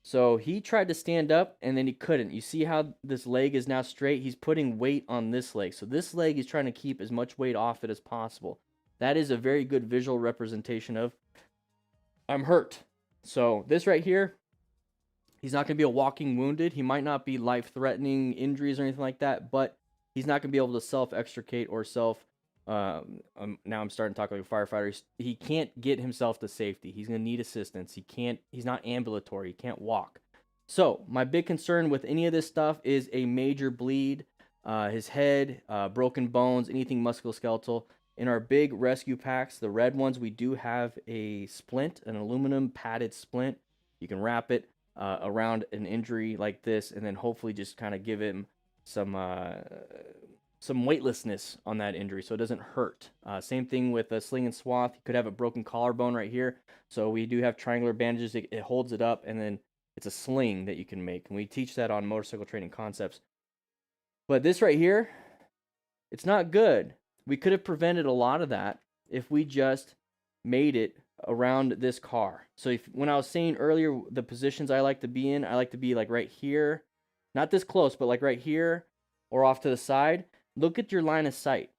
[SPEAKER 1] So he tried to stand up and then he couldn't. You see how this leg is now straight? He's putting weight on this leg. So this leg he's trying to keep as much weight off it as possible. That is a very good visual representation of I'm hurt. So this right here, he's not going to be a walking wounded. He might not be life-threatening injuries or anything like that, but he's not going to be able to self-extricate or now I'm starting to talk like a firefighter. He can't get himself to safety. He's going to need assistance. He's not ambulatory. He can't walk. So my big concern with any of this stuff is a major bleed, his head, broken bones, anything musculoskeletal. In our big rescue packs, the red ones, we do have a splint, an aluminum padded splint. You can wrap it around an injury like this, and then hopefully just kind of give him some weightlessness on that injury so it doesn't hurt. Same thing with a sling and swath. You could have a broken collarbone right here. So we do have triangular bandages. It holds it up, and then it's a sling that you can make. And we teach that on Motorcycle Training Concepts. But this right here, it's not good. We could have prevented a lot of that if we just made it around this car. So when I was saying earlier the positions I like to be in, I like to be like right here. Not this close, but like right here or off to the side. Look at your line of sight.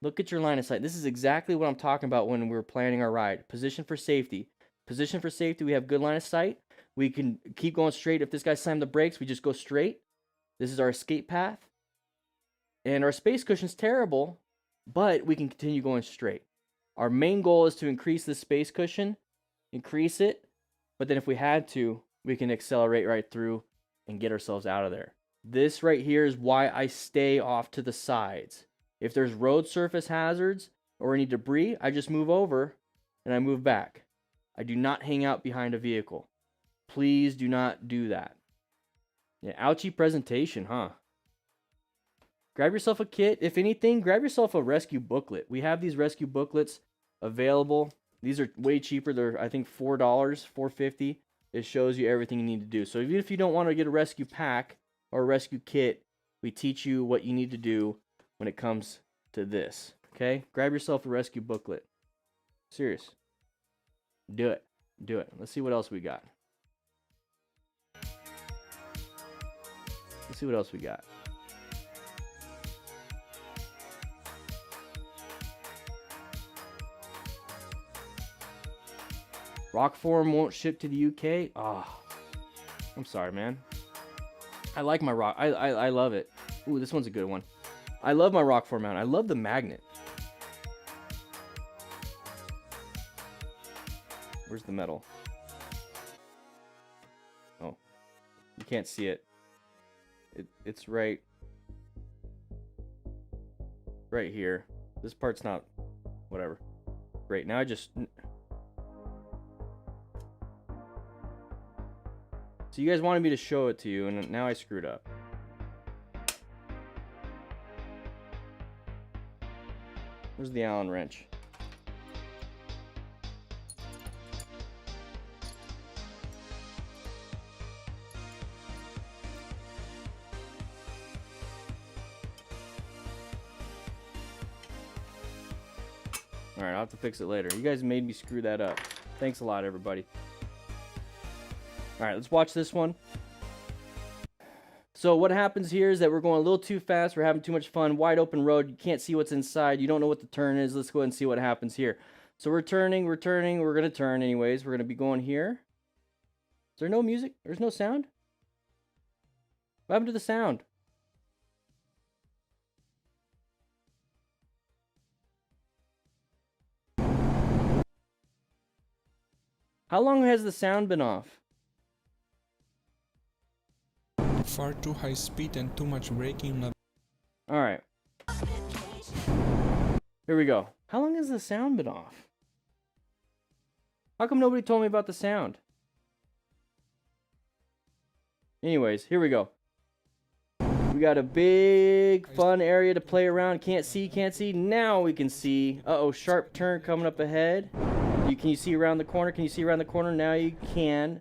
[SPEAKER 1] Look at your line of sight. This is exactly what I'm talking about when we're planning our ride. Position for safety. Position for safety, we have good line of sight. We can keep going straight. If this guy slammed the brakes, we just go straight. This is our escape path. And our space cushion's terrible, but we can continue going straight. Our main goal is to increase the space cushion, increase it, but then if we had to, we can accelerate right through and get ourselves out of there. This right here is why I stay off to the sides. If there's road surface hazards or any debris, I just move over and I move back. I do not hang out behind a vehicle. Please do not do that. Yeah, ouchie presentation, huh? Grab yourself a kit. If anything, grab yourself a rescue booklet. We have these rescue booklets available. These are way cheaper. They're, I think, $4, $4.50. It shows you everything you need to do. So even if you don't want to get a rescue pack or a rescue kit, we teach you what you need to do when it comes to this. Okay? Grab yourself a rescue booklet. Serious. Do it. Do it. Let's see what else we got. Let's see what else we got. Rock form won't ship to the UK. Oh, I'm sorry, man. I like my rock. I love it. Ooh, this one's a good one. I love my rock form mount. I love the magnet. Where's the metal? Oh, you can't see it. It's right here. This part's not. Whatever. Great. Now I just. So you guys wanted me to show it to you, and now I screwed up. Where's the Allen wrench? Alright, I'll have to fix it later. You guys made me screw that up. Thanks a lot, everybody. Alright, let's watch this one. So what happens here is that we're going a little too fast. We're having too much fun. Wide open road. You can't see what's inside. You don't know what the turn is. Let's go ahead and see what happens here. So we're turning. We're going to turn anyways. We're going to be going here. Is there no music? There's no sound? What happened to the sound? How long has the sound been off?
[SPEAKER 3] far too high speed and too much braking.
[SPEAKER 1] All right. Here we go. How long has the sound been off? How come nobody told me about the sound? Anyways, here we go. We got a big fun area to play around. Can't see, can't see. Now we can see. Uh-oh, sharp turn coming up ahead. Can you see around the corner? Can you see around the corner? Now you can.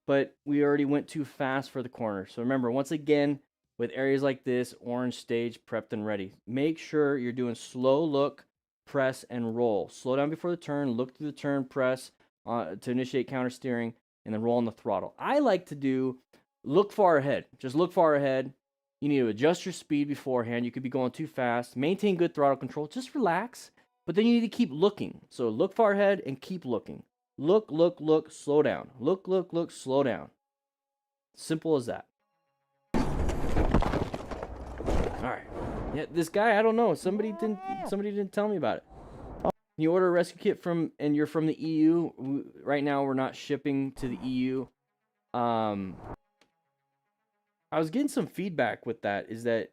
[SPEAKER 1] But we already went too fast for the corner. So remember, once again, with areas like this, orange stage prepped and ready. Make sure you're doing slow look, press, and roll. Slow down before the turn, look through the turn, press to initiate counter steering, and then roll on the throttle. I like to do look far ahead. Just look far ahead. You need to adjust your speed beforehand. You could be going too fast. Maintain good throttle control. Just relax. But then you need to keep looking. So look far ahead and keep looking. Look, look, look, slow down. Look, look, look, slow down. Simple as that. All right. Yeah, this guy, I don't know. Somebody didn't tell me about it. You order a rescue kit and you're from the EU. Right now, we're not shipping to the EU. I was getting some feedback with that. Is that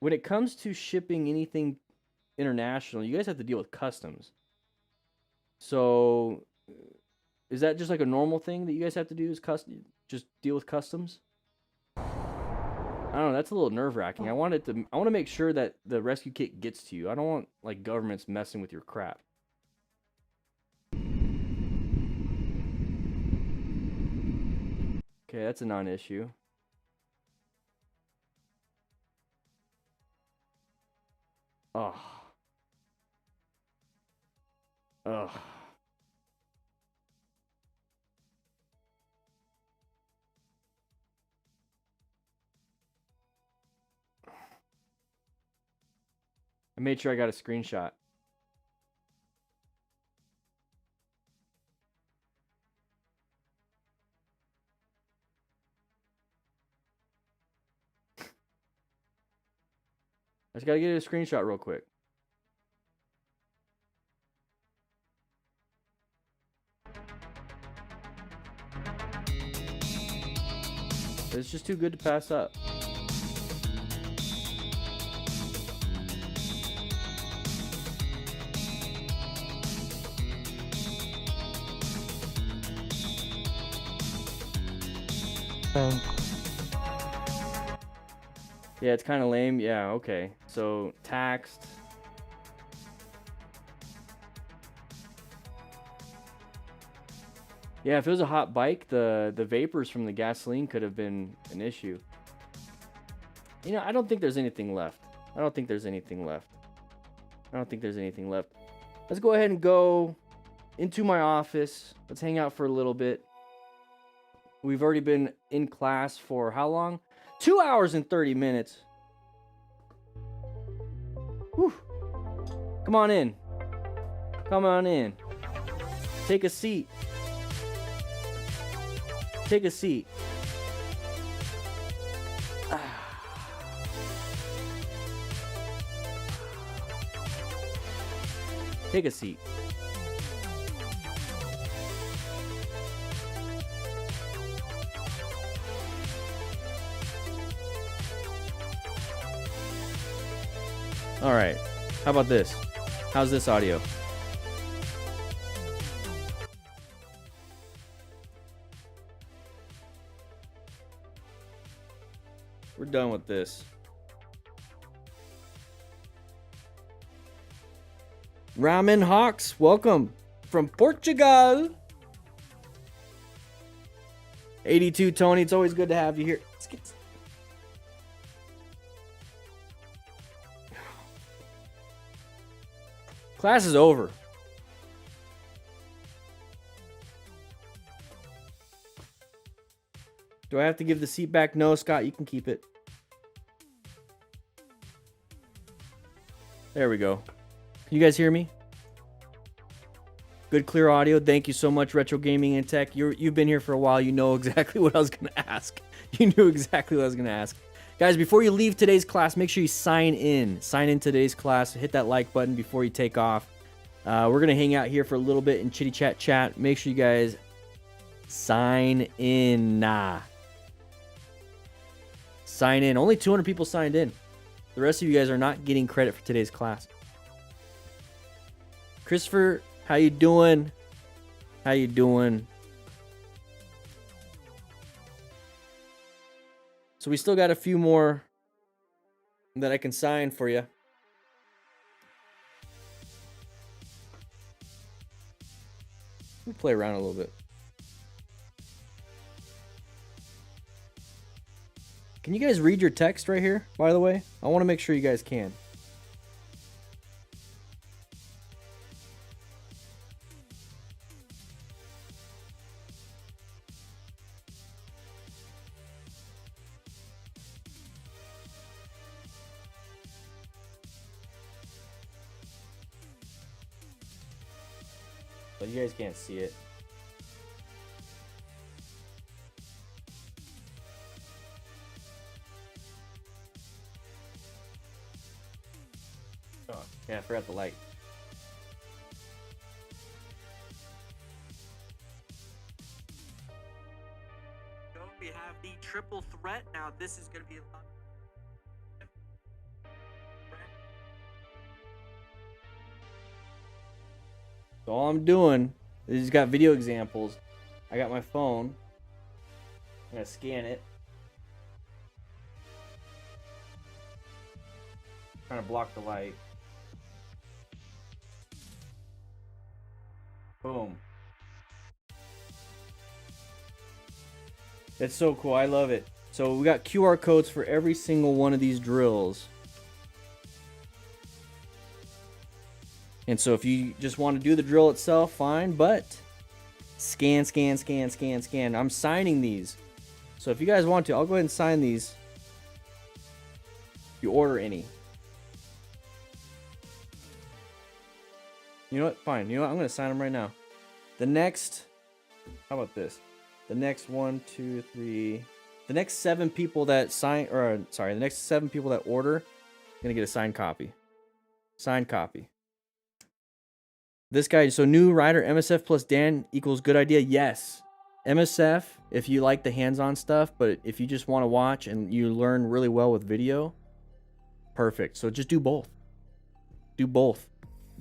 [SPEAKER 1] when it comes to shipping anything international, you guys have to deal with customs. So, is that just like a normal thing that you guys have to do? Is just deal with customs? I don't know. That's a little nerve-wracking. I want to make sure that the rescue kit gets to you. I don't want like governments messing with your crap. Okay, that's a non-issue. Oh. Ugh. I made sure I got a screenshot. I just gotta get a screenshot real quick. It's just too good to pass up. Yeah, it's kind of lame. Yeah, okay. So, taxed. Yeah, if it was a hot bike, the vapors from the gasoline could have been an issue. You know, I don't think there's anything left. I don't think there's anything left. Let's go ahead and go into my office. Let's hang out for a little bit. We've already been in class for how long? 2 hours and 30 minutes. Whew. Come on in. Come on in. Take a seat. Take a seat. Take a seat. All right. How about this? How's this audio? We're done with this. Ramen Hawks, welcome from Portugal. 82 Tony, it's always good to have you here. Let's get... Class is over. Do I have to give the seat back? No, Scott, you can keep it. There we go. Can you guys hear me? Good, clear audio. Thank you so much, Retro Gaming and Tech. You've been here for a while. You know exactly what I was going to ask. You knew exactly what I was going to ask. Guys, before you leave today's class, make sure you sign in. Sign in today's class. Hit that like button before you take off. We're going to hang out here for a little bit and chitty chat. Make sure you guys sign in. Sign in. Only 200 people signed in. The rest of you guys are not getting credit for today's class. Christopher, how you doing? How you doing? So we still got a few more that I can sign for you. Let me play around a little bit. Can you guys read your text right here, by the way? I want to make sure you guys can. But you guys can't see it. Oh, yeah, I forgot the light.
[SPEAKER 8] So we have the triple threat. Now this is going to be a lot.
[SPEAKER 1] So all I'm doing is he's got video examples. I got my phone. I'm gonna scan it. Trying to block the light. Boom. That's so cool. I love it. So we got QR codes for every single one of these drills. And so if you just want to do the drill itself, fine, but scan, scan, scan, scan, scan. I'm signing these. So if you guys want to, I'll go ahead and sign these. If you order any. You know what? Fine. You know what? I'm going to sign them right now. The next, how about this? The next 1, 2, 3, the next 7 people that sign, or sorry, the next 7 people that order, going to get a signed copy. Signed copy. This guy, so new rider, MSF plus Dan equals good idea. Yes. MSF, if you like the hands-on stuff, but if you just want to watch and you learn really well with video, perfect. So just do both. Do both.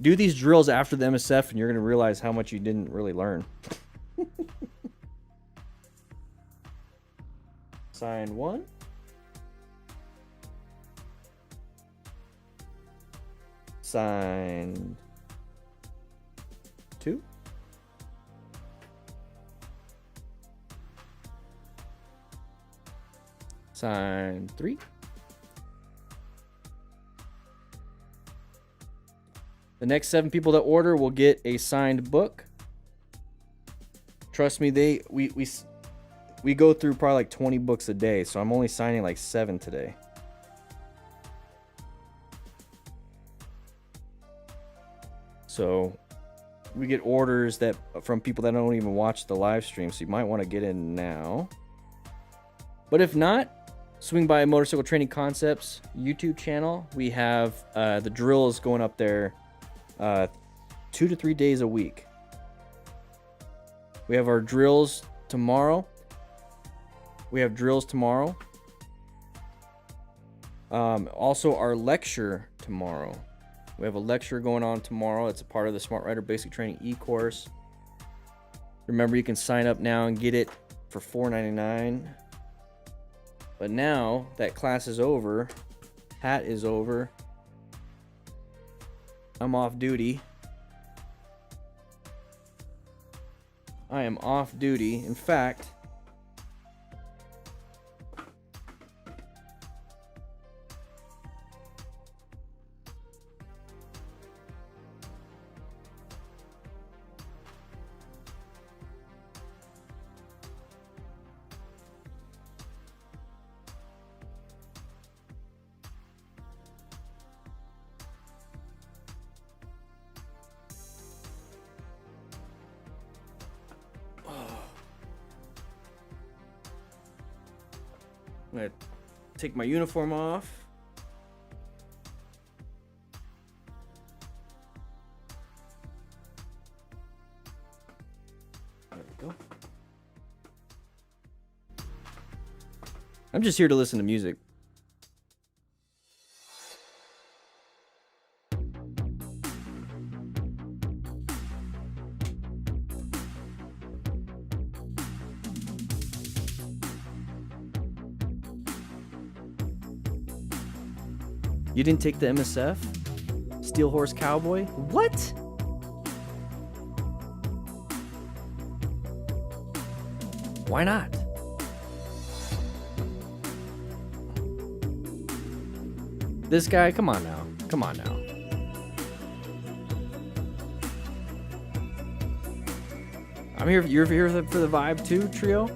[SPEAKER 1] Do these drills after the MSF and you're going to realize how much you didn't really learn. Sign 1. Sign 2. Sign 3. The next 7 people that order will get a signed book. Trust me, we go through probably like 20 books a day, so I'm only signing like 7 today. So we get orders that from people that don't even watch the live stream, so you might want to get in now. But if not, swing by Motorcycle Training Concepts YouTube channel. We have the drills going up there 2 to 3 days a week. We have our drills tomorrow. We have drills tomorrow. Also our lecture tomorrow. We have a lecture going on tomorrow. It's a part of the Smart Rider Basic Training e-course. Remember, you can sign up now and get it for $4.99. But now that class is over, hat is over, I'm off duty. I am off duty. In fact, I'm gonna take my uniform off. There we go. I'm just here to listen to music. You didn't take the MSF? Steel Horse Cowboy? What? Why not? This guy, come on now. Come on now. I'm here. You're here for the vibe too, Trio?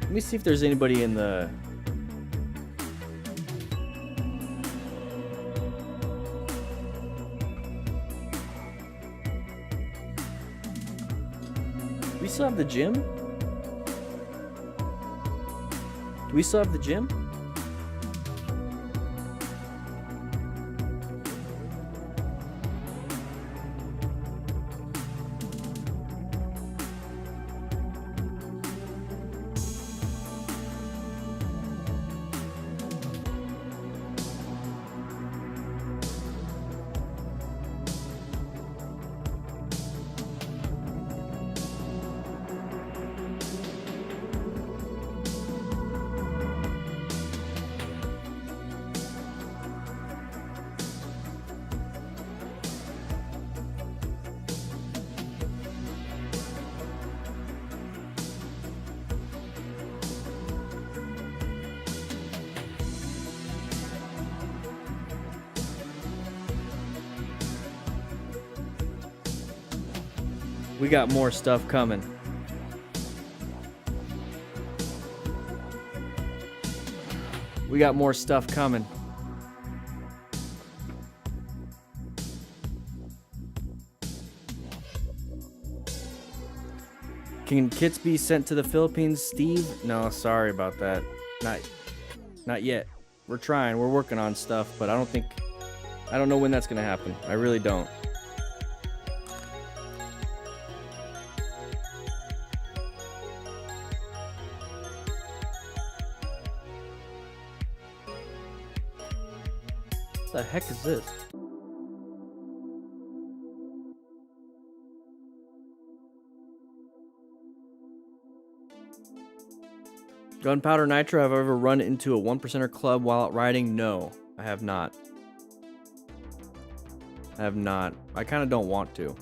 [SPEAKER 1] Let me see if there's anybody in the... Do we still have the gym? Do we still have the gym? We got more stuff coming. We got more stuff coming. Can kits be sent to the Philippines, Steve? No, sorry about that. Not yet. We're trying. We're working on stuff, but I don't know when that's gonna happen. I really don't. What the heck is this? Gunpowder Nitro, have I ever run into a 1%er club while out riding? No, I have not. I have not. I kind of don't want to.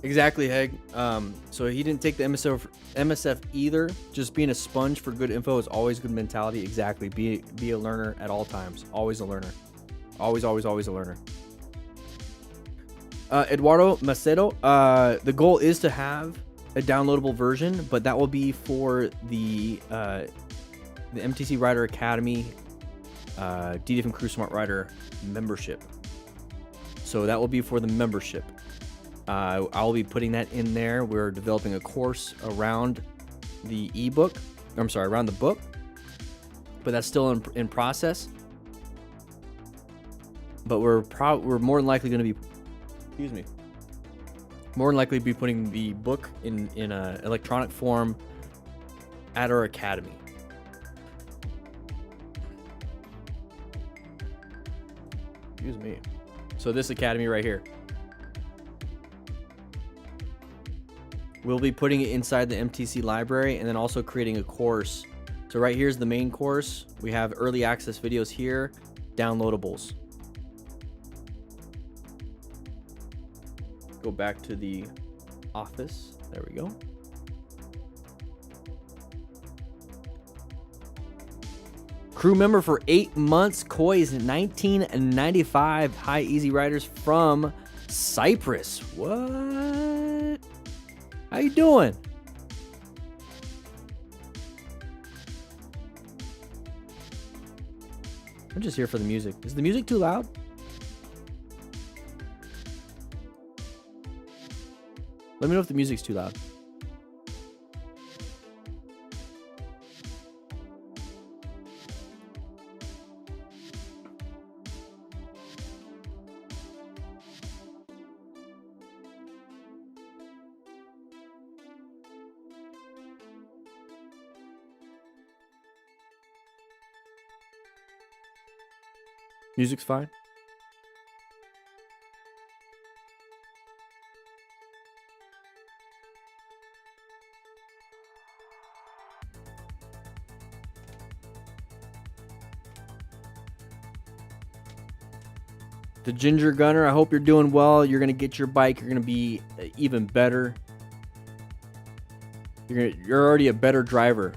[SPEAKER 1] Exactly, Heg. So he didn't take the MSF either. Just being a sponge for good info is always good mentality. Exactly. Be a learner at all times. Always a learner. Always, always, always a learner. Eduardo Macedo, the goal is to have a downloadable version, but that will be for the MTC Rider Academy DDF and Crew Smart Rider membership. So that will be for the membership. I'll be putting that in there. We're developing a course around the ebook. I'm sorry, around the book, but that's still in process. But we're more than likely going to be, excuse me, more than likely be putting the book in a electronic form at our academy. Excuse me. So this academy right here. We'll be putting it inside the MTC library and then also creating a course. So right here's the main course. We have early access videos here, downloadables. Go back to the office. There we go. Crew member for 8 months. Koi is 1995. High Easy Riders from Cyprus. What? How you doing? I'm just here for the music. Is the music too loud? Let me know if the music's too loud. Music's fine. The Ginger Gunner, I hope you're doing well. You're going to get your bike. You're going to be even better. You're already a better driver.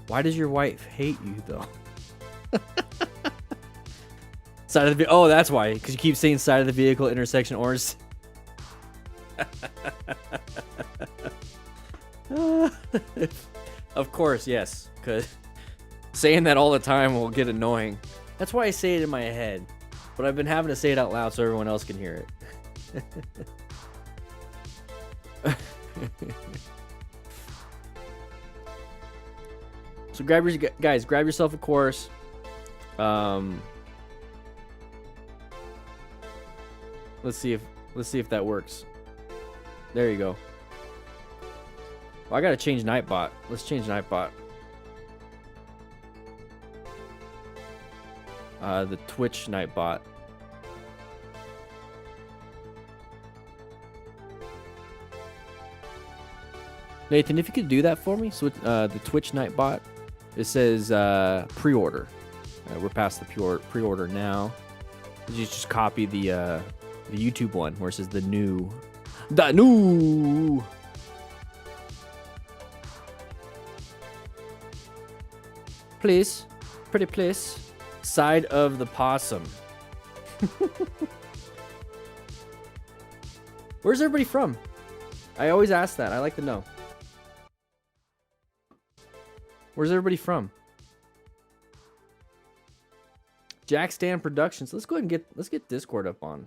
[SPEAKER 1] Why does your wife hate you, though? Side of the oh, that's why. Because you keep saying side of the vehicle, intersection, orange. Of course, yes. Because saying that all the time will get annoying. That's why I say it in my head. But I've been having to say it out loud so everyone else can hear it. So grab yourself a course. Let's see if that works. There you go. Well, I gotta change Nightbot. Let's change Nightbot. The Twitch Nightbot. Nathan, if you could do that for me, so the Twitch Nightbot, it says pre-order. We're past the pre-order now. You just copy the YouTube one where it says the new. Please, pretty please. Side of the possum. Where's everybody from? I always ask that. I like to know. Where's everybody from? Jack Stan Productions. Let's go ahead and let's get Discord up on.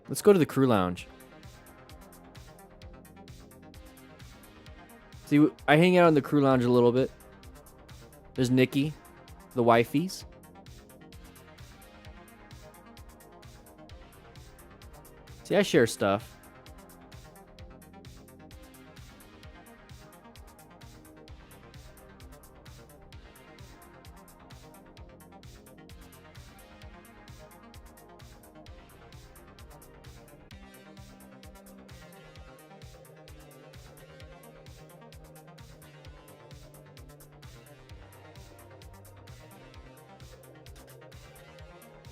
[SPEAKER 1] Let's go to the crew lounge. See, I hang out in the crew lounge a little bit. There's Nikki, the wifeys. See, I share stuff.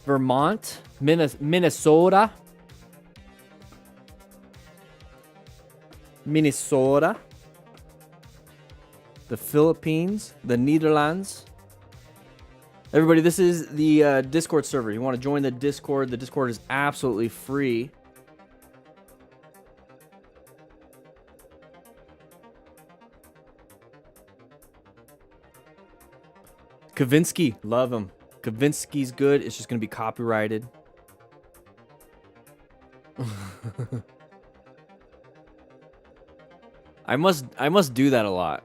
[SPEAKER 1] Vermont, Minnesota, the Philippines, the Netherlands. Everybody, this is the Discord server. You want to join the Discord? The Discord is absolutely free. Kavinsky, love him. Kavinsky's good. It's just going to be copyrighted. I must do that a lot.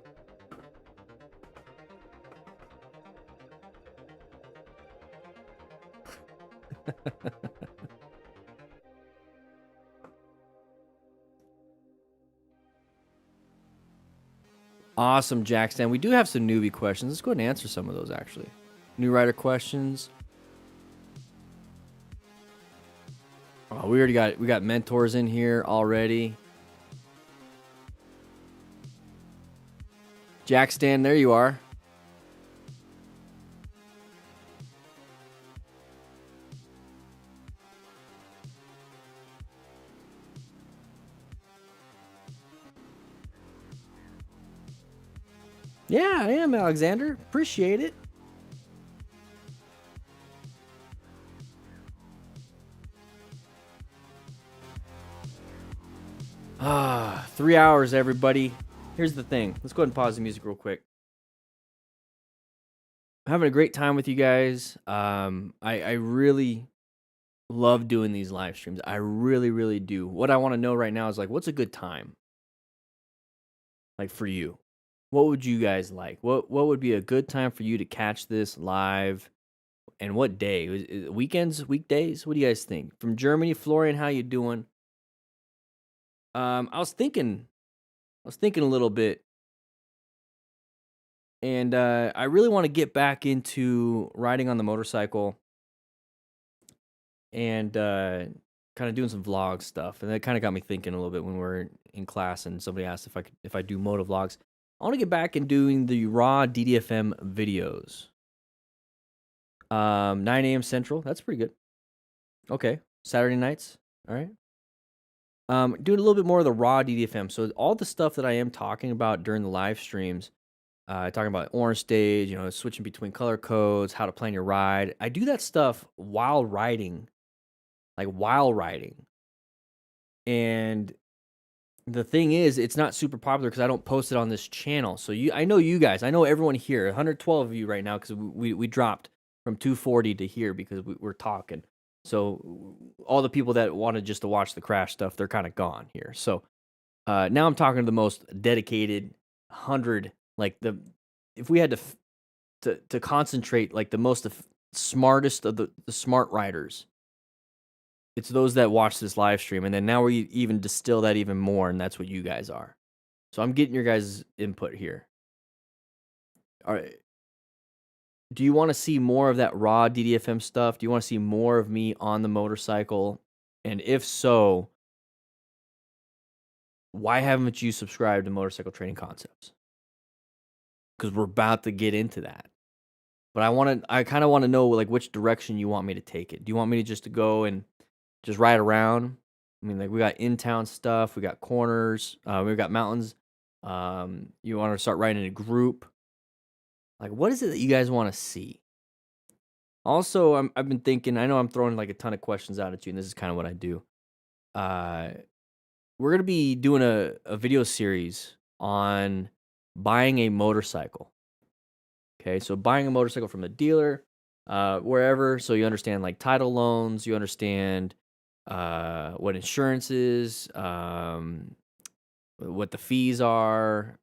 [SPEAKER 1] Awesome, Jackson. We do have some newbie questions. Let's go ahead and answer some of those, actually. New writer questions. Oh, we got mentors in here already. Jack Stan, there you are. Yeah, I am, Alexander. Appreciate it. Ah, 3 hours, everybody. Here's the thing. Let's go ahead and pause the music real quick. I'm having a great time with you guys. I really love doing these live streams. I really, really do. What I want to know right now is, like, what's a good time? Like, for you? what would you guys like? What would be a good time for you to catch this live? And what day? Is it weekends, weekdays? What do you guys think? From Germany, Florian, how you doing? I was thinking a little bit, and I really want to get back into riding on the motorcycle and kind of doing some vlog stuff. And that kind of got me thinking a little bit when we were in class, and somebody asked if I do moto vlogs. I want to get back in doing the raw DDFM videos. 9 a.m. Central. That's pretty good. Okay, Saturday nights. All right. Doing a little bit more of the raw DDFM. So all the stuff that I am talking about during the live streams, talking about orange stage, you know, switching between color codes, how to plan your ride. I do that stuff while riding, And the thing is, it's not super popular because I don't post it on this channel. So I know you guys, I know everyone here, 112 of you right now, because we dropped from 240 to here because we're talking. So all the people that wanted just to watch the crash stuff, they're kind of gone here. So now I'm talking to the most dedicated 100, like if we had to concentrate, like the most smartest of the smart riders, it's those that watch this live stream. And then now we even distill that even more, and that's what you guys are. So I'm getting your guys' input here. All right. Do you want to see more of that raw DDFM stuff? Do you want to see more of me on the motorcycle? And if so, why haven't you subscribed to Motorcycle Training Concepts? Because we're about to get into that. But I kind of want to know, like, which direction you want me to take it. Do you want me to just go and just ride around? I mean, like, we got in-town stuff, we got corners, we've got mountains. You want to start riding in a group? Like, what is it that you guys want to see? Also, I've been thinking, I know I'm throwing like a ton of questions out at you, and this is kind of what I do. We're going to be doing a video series on buying a motorcycle. Okay, so buying a motorcycle from a dealer, wherever, so you understand like title loans, you understand what insurance is, what the fees are,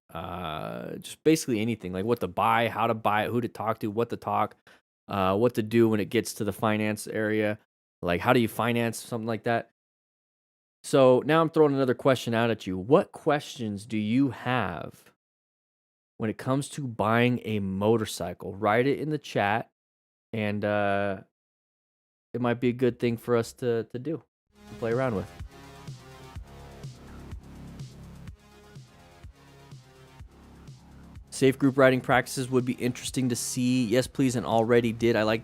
[SPEAKER 1] just basically anything, like what to buy, how to buy it, who to talk to, what to talk, what to do when it gets to the finance area, like how do you finance something like that. So now I'm throwing another question out at you. What questions do you have when it comes to buying a motorcycle? Write it in the chat, and it might be a good thing for us to do, to play around with. Safe group riding practices would be interesting to see. Yes, please, and already did. I like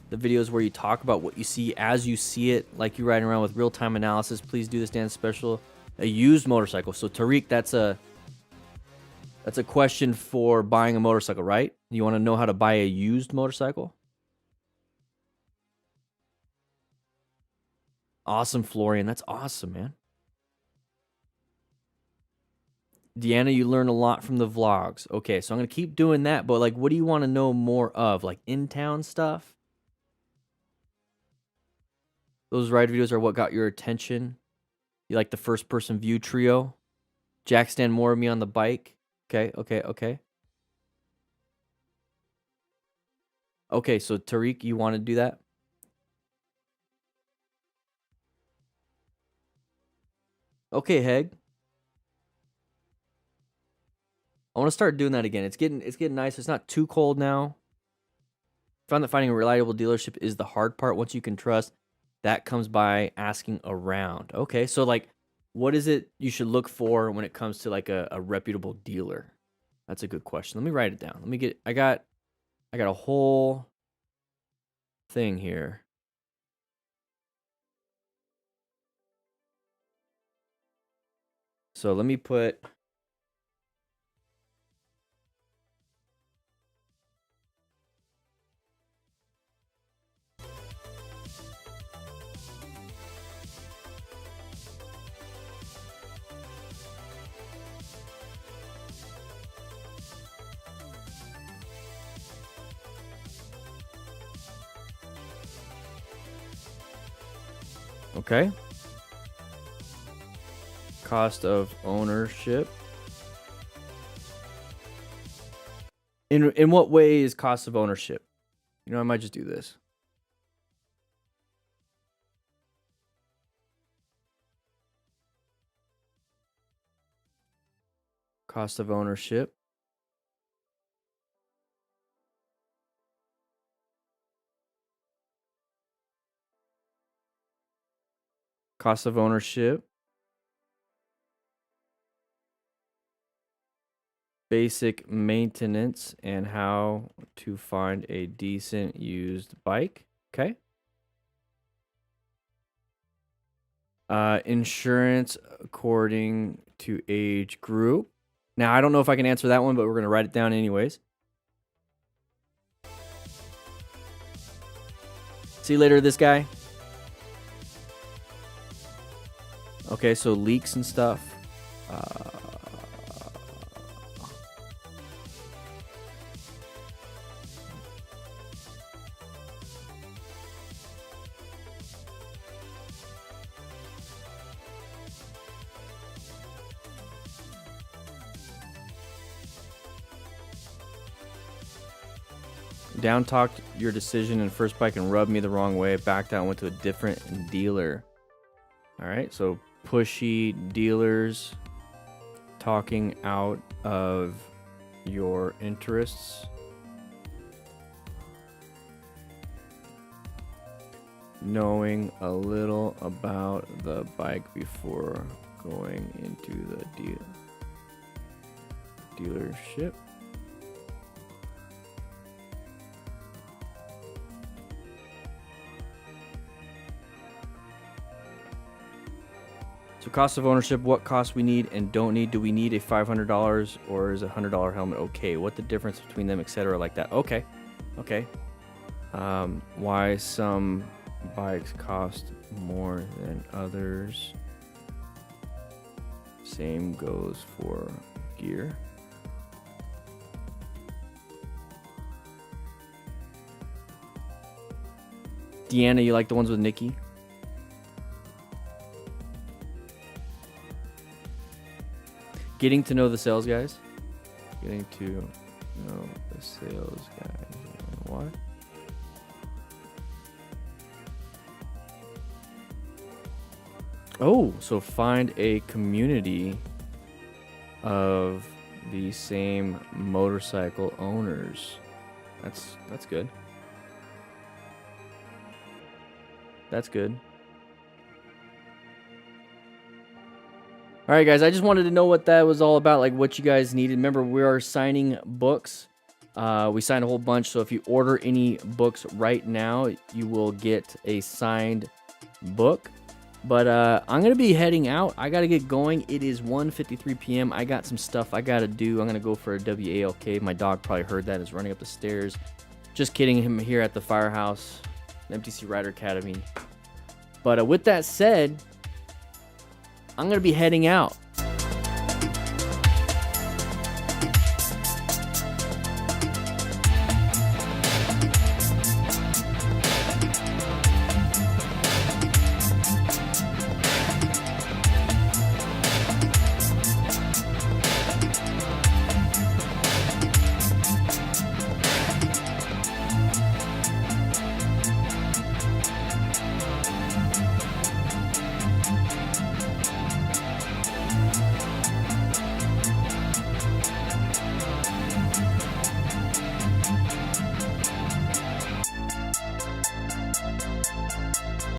[SPEAKER 1] the videos where you talk about what you see as you see it, like you riding around with real-time analysis. Please do this, Dan. Special, a used motorcycle. So Tariq, that's a question for buying a motorcycle, right? You want to know how to buy a used motorcycle? Awesome, Florian. That's awesome, man. Deanna, you learn a lot from the vlogs. Okay, so I'm going to keep doing that, but like, what do you want to know more of? Like in-town stuff? Those ride videos are what got your attention? You like the first-person view trio? Jack stand more of me on the bike? Okay. Okay, so Tariq, you want to do that? Okay, Heg. I want to start doing that again. It's getting nice. It's not too cold now. Found that finding a reliable dealership is the hard part. Once you can trust, that comes by asking around. Okay, so like, what is it you should look for when it comes to like a reputable dealer? That's a good question. Let me write it down. I got a whole thing here. So let me put okay. Cost of ownership. In what way is cost of ownership? You know, I might just do this. Cost of ownership. Cost of ownership. Basic maintenance and how to find a decent used bike. Okay. Insurance according to age group. Now, I don't know if I can answer that one, but we're going to write it down anyways. See you later, this guy. Okay, so leaks and stuff. Down talked your decision in first bike and rubbed me the wrong way. Backed out and went to a different dealer. All right, so pushy dealers talking out of your interests. Knowing a little about the bike before going into the dealership. So cost of ownership, what costs we need and don't need. Do we need a $500 or is a $100 helmet okay? What the difference between them, etc. like that. Okay. Okay. Why some bikes cost more than others. Same goes for gear. Deanna, you like the ones with Nikki? Getting to know the sales guys. Getting to know the sales guys. What? Oh, so find a community of the same motorcycle owners. That's good. That's good. All right, guys, I just wanted to know what that was all about, like what you guys needed. Remember, we are signing books. We signed a whole bunch, so if you order any books right now, you will get a signed book. But I'm going to be heading out. I got to get going. It is 1:53 p.m. I got some stuff I got to do. I'm going to go for a WALK. My dog probably heard that. Is running up the stairs. Just kidding, him here at the firehouse, MTC Rider Academy. But with that said, I'm going to be heading out.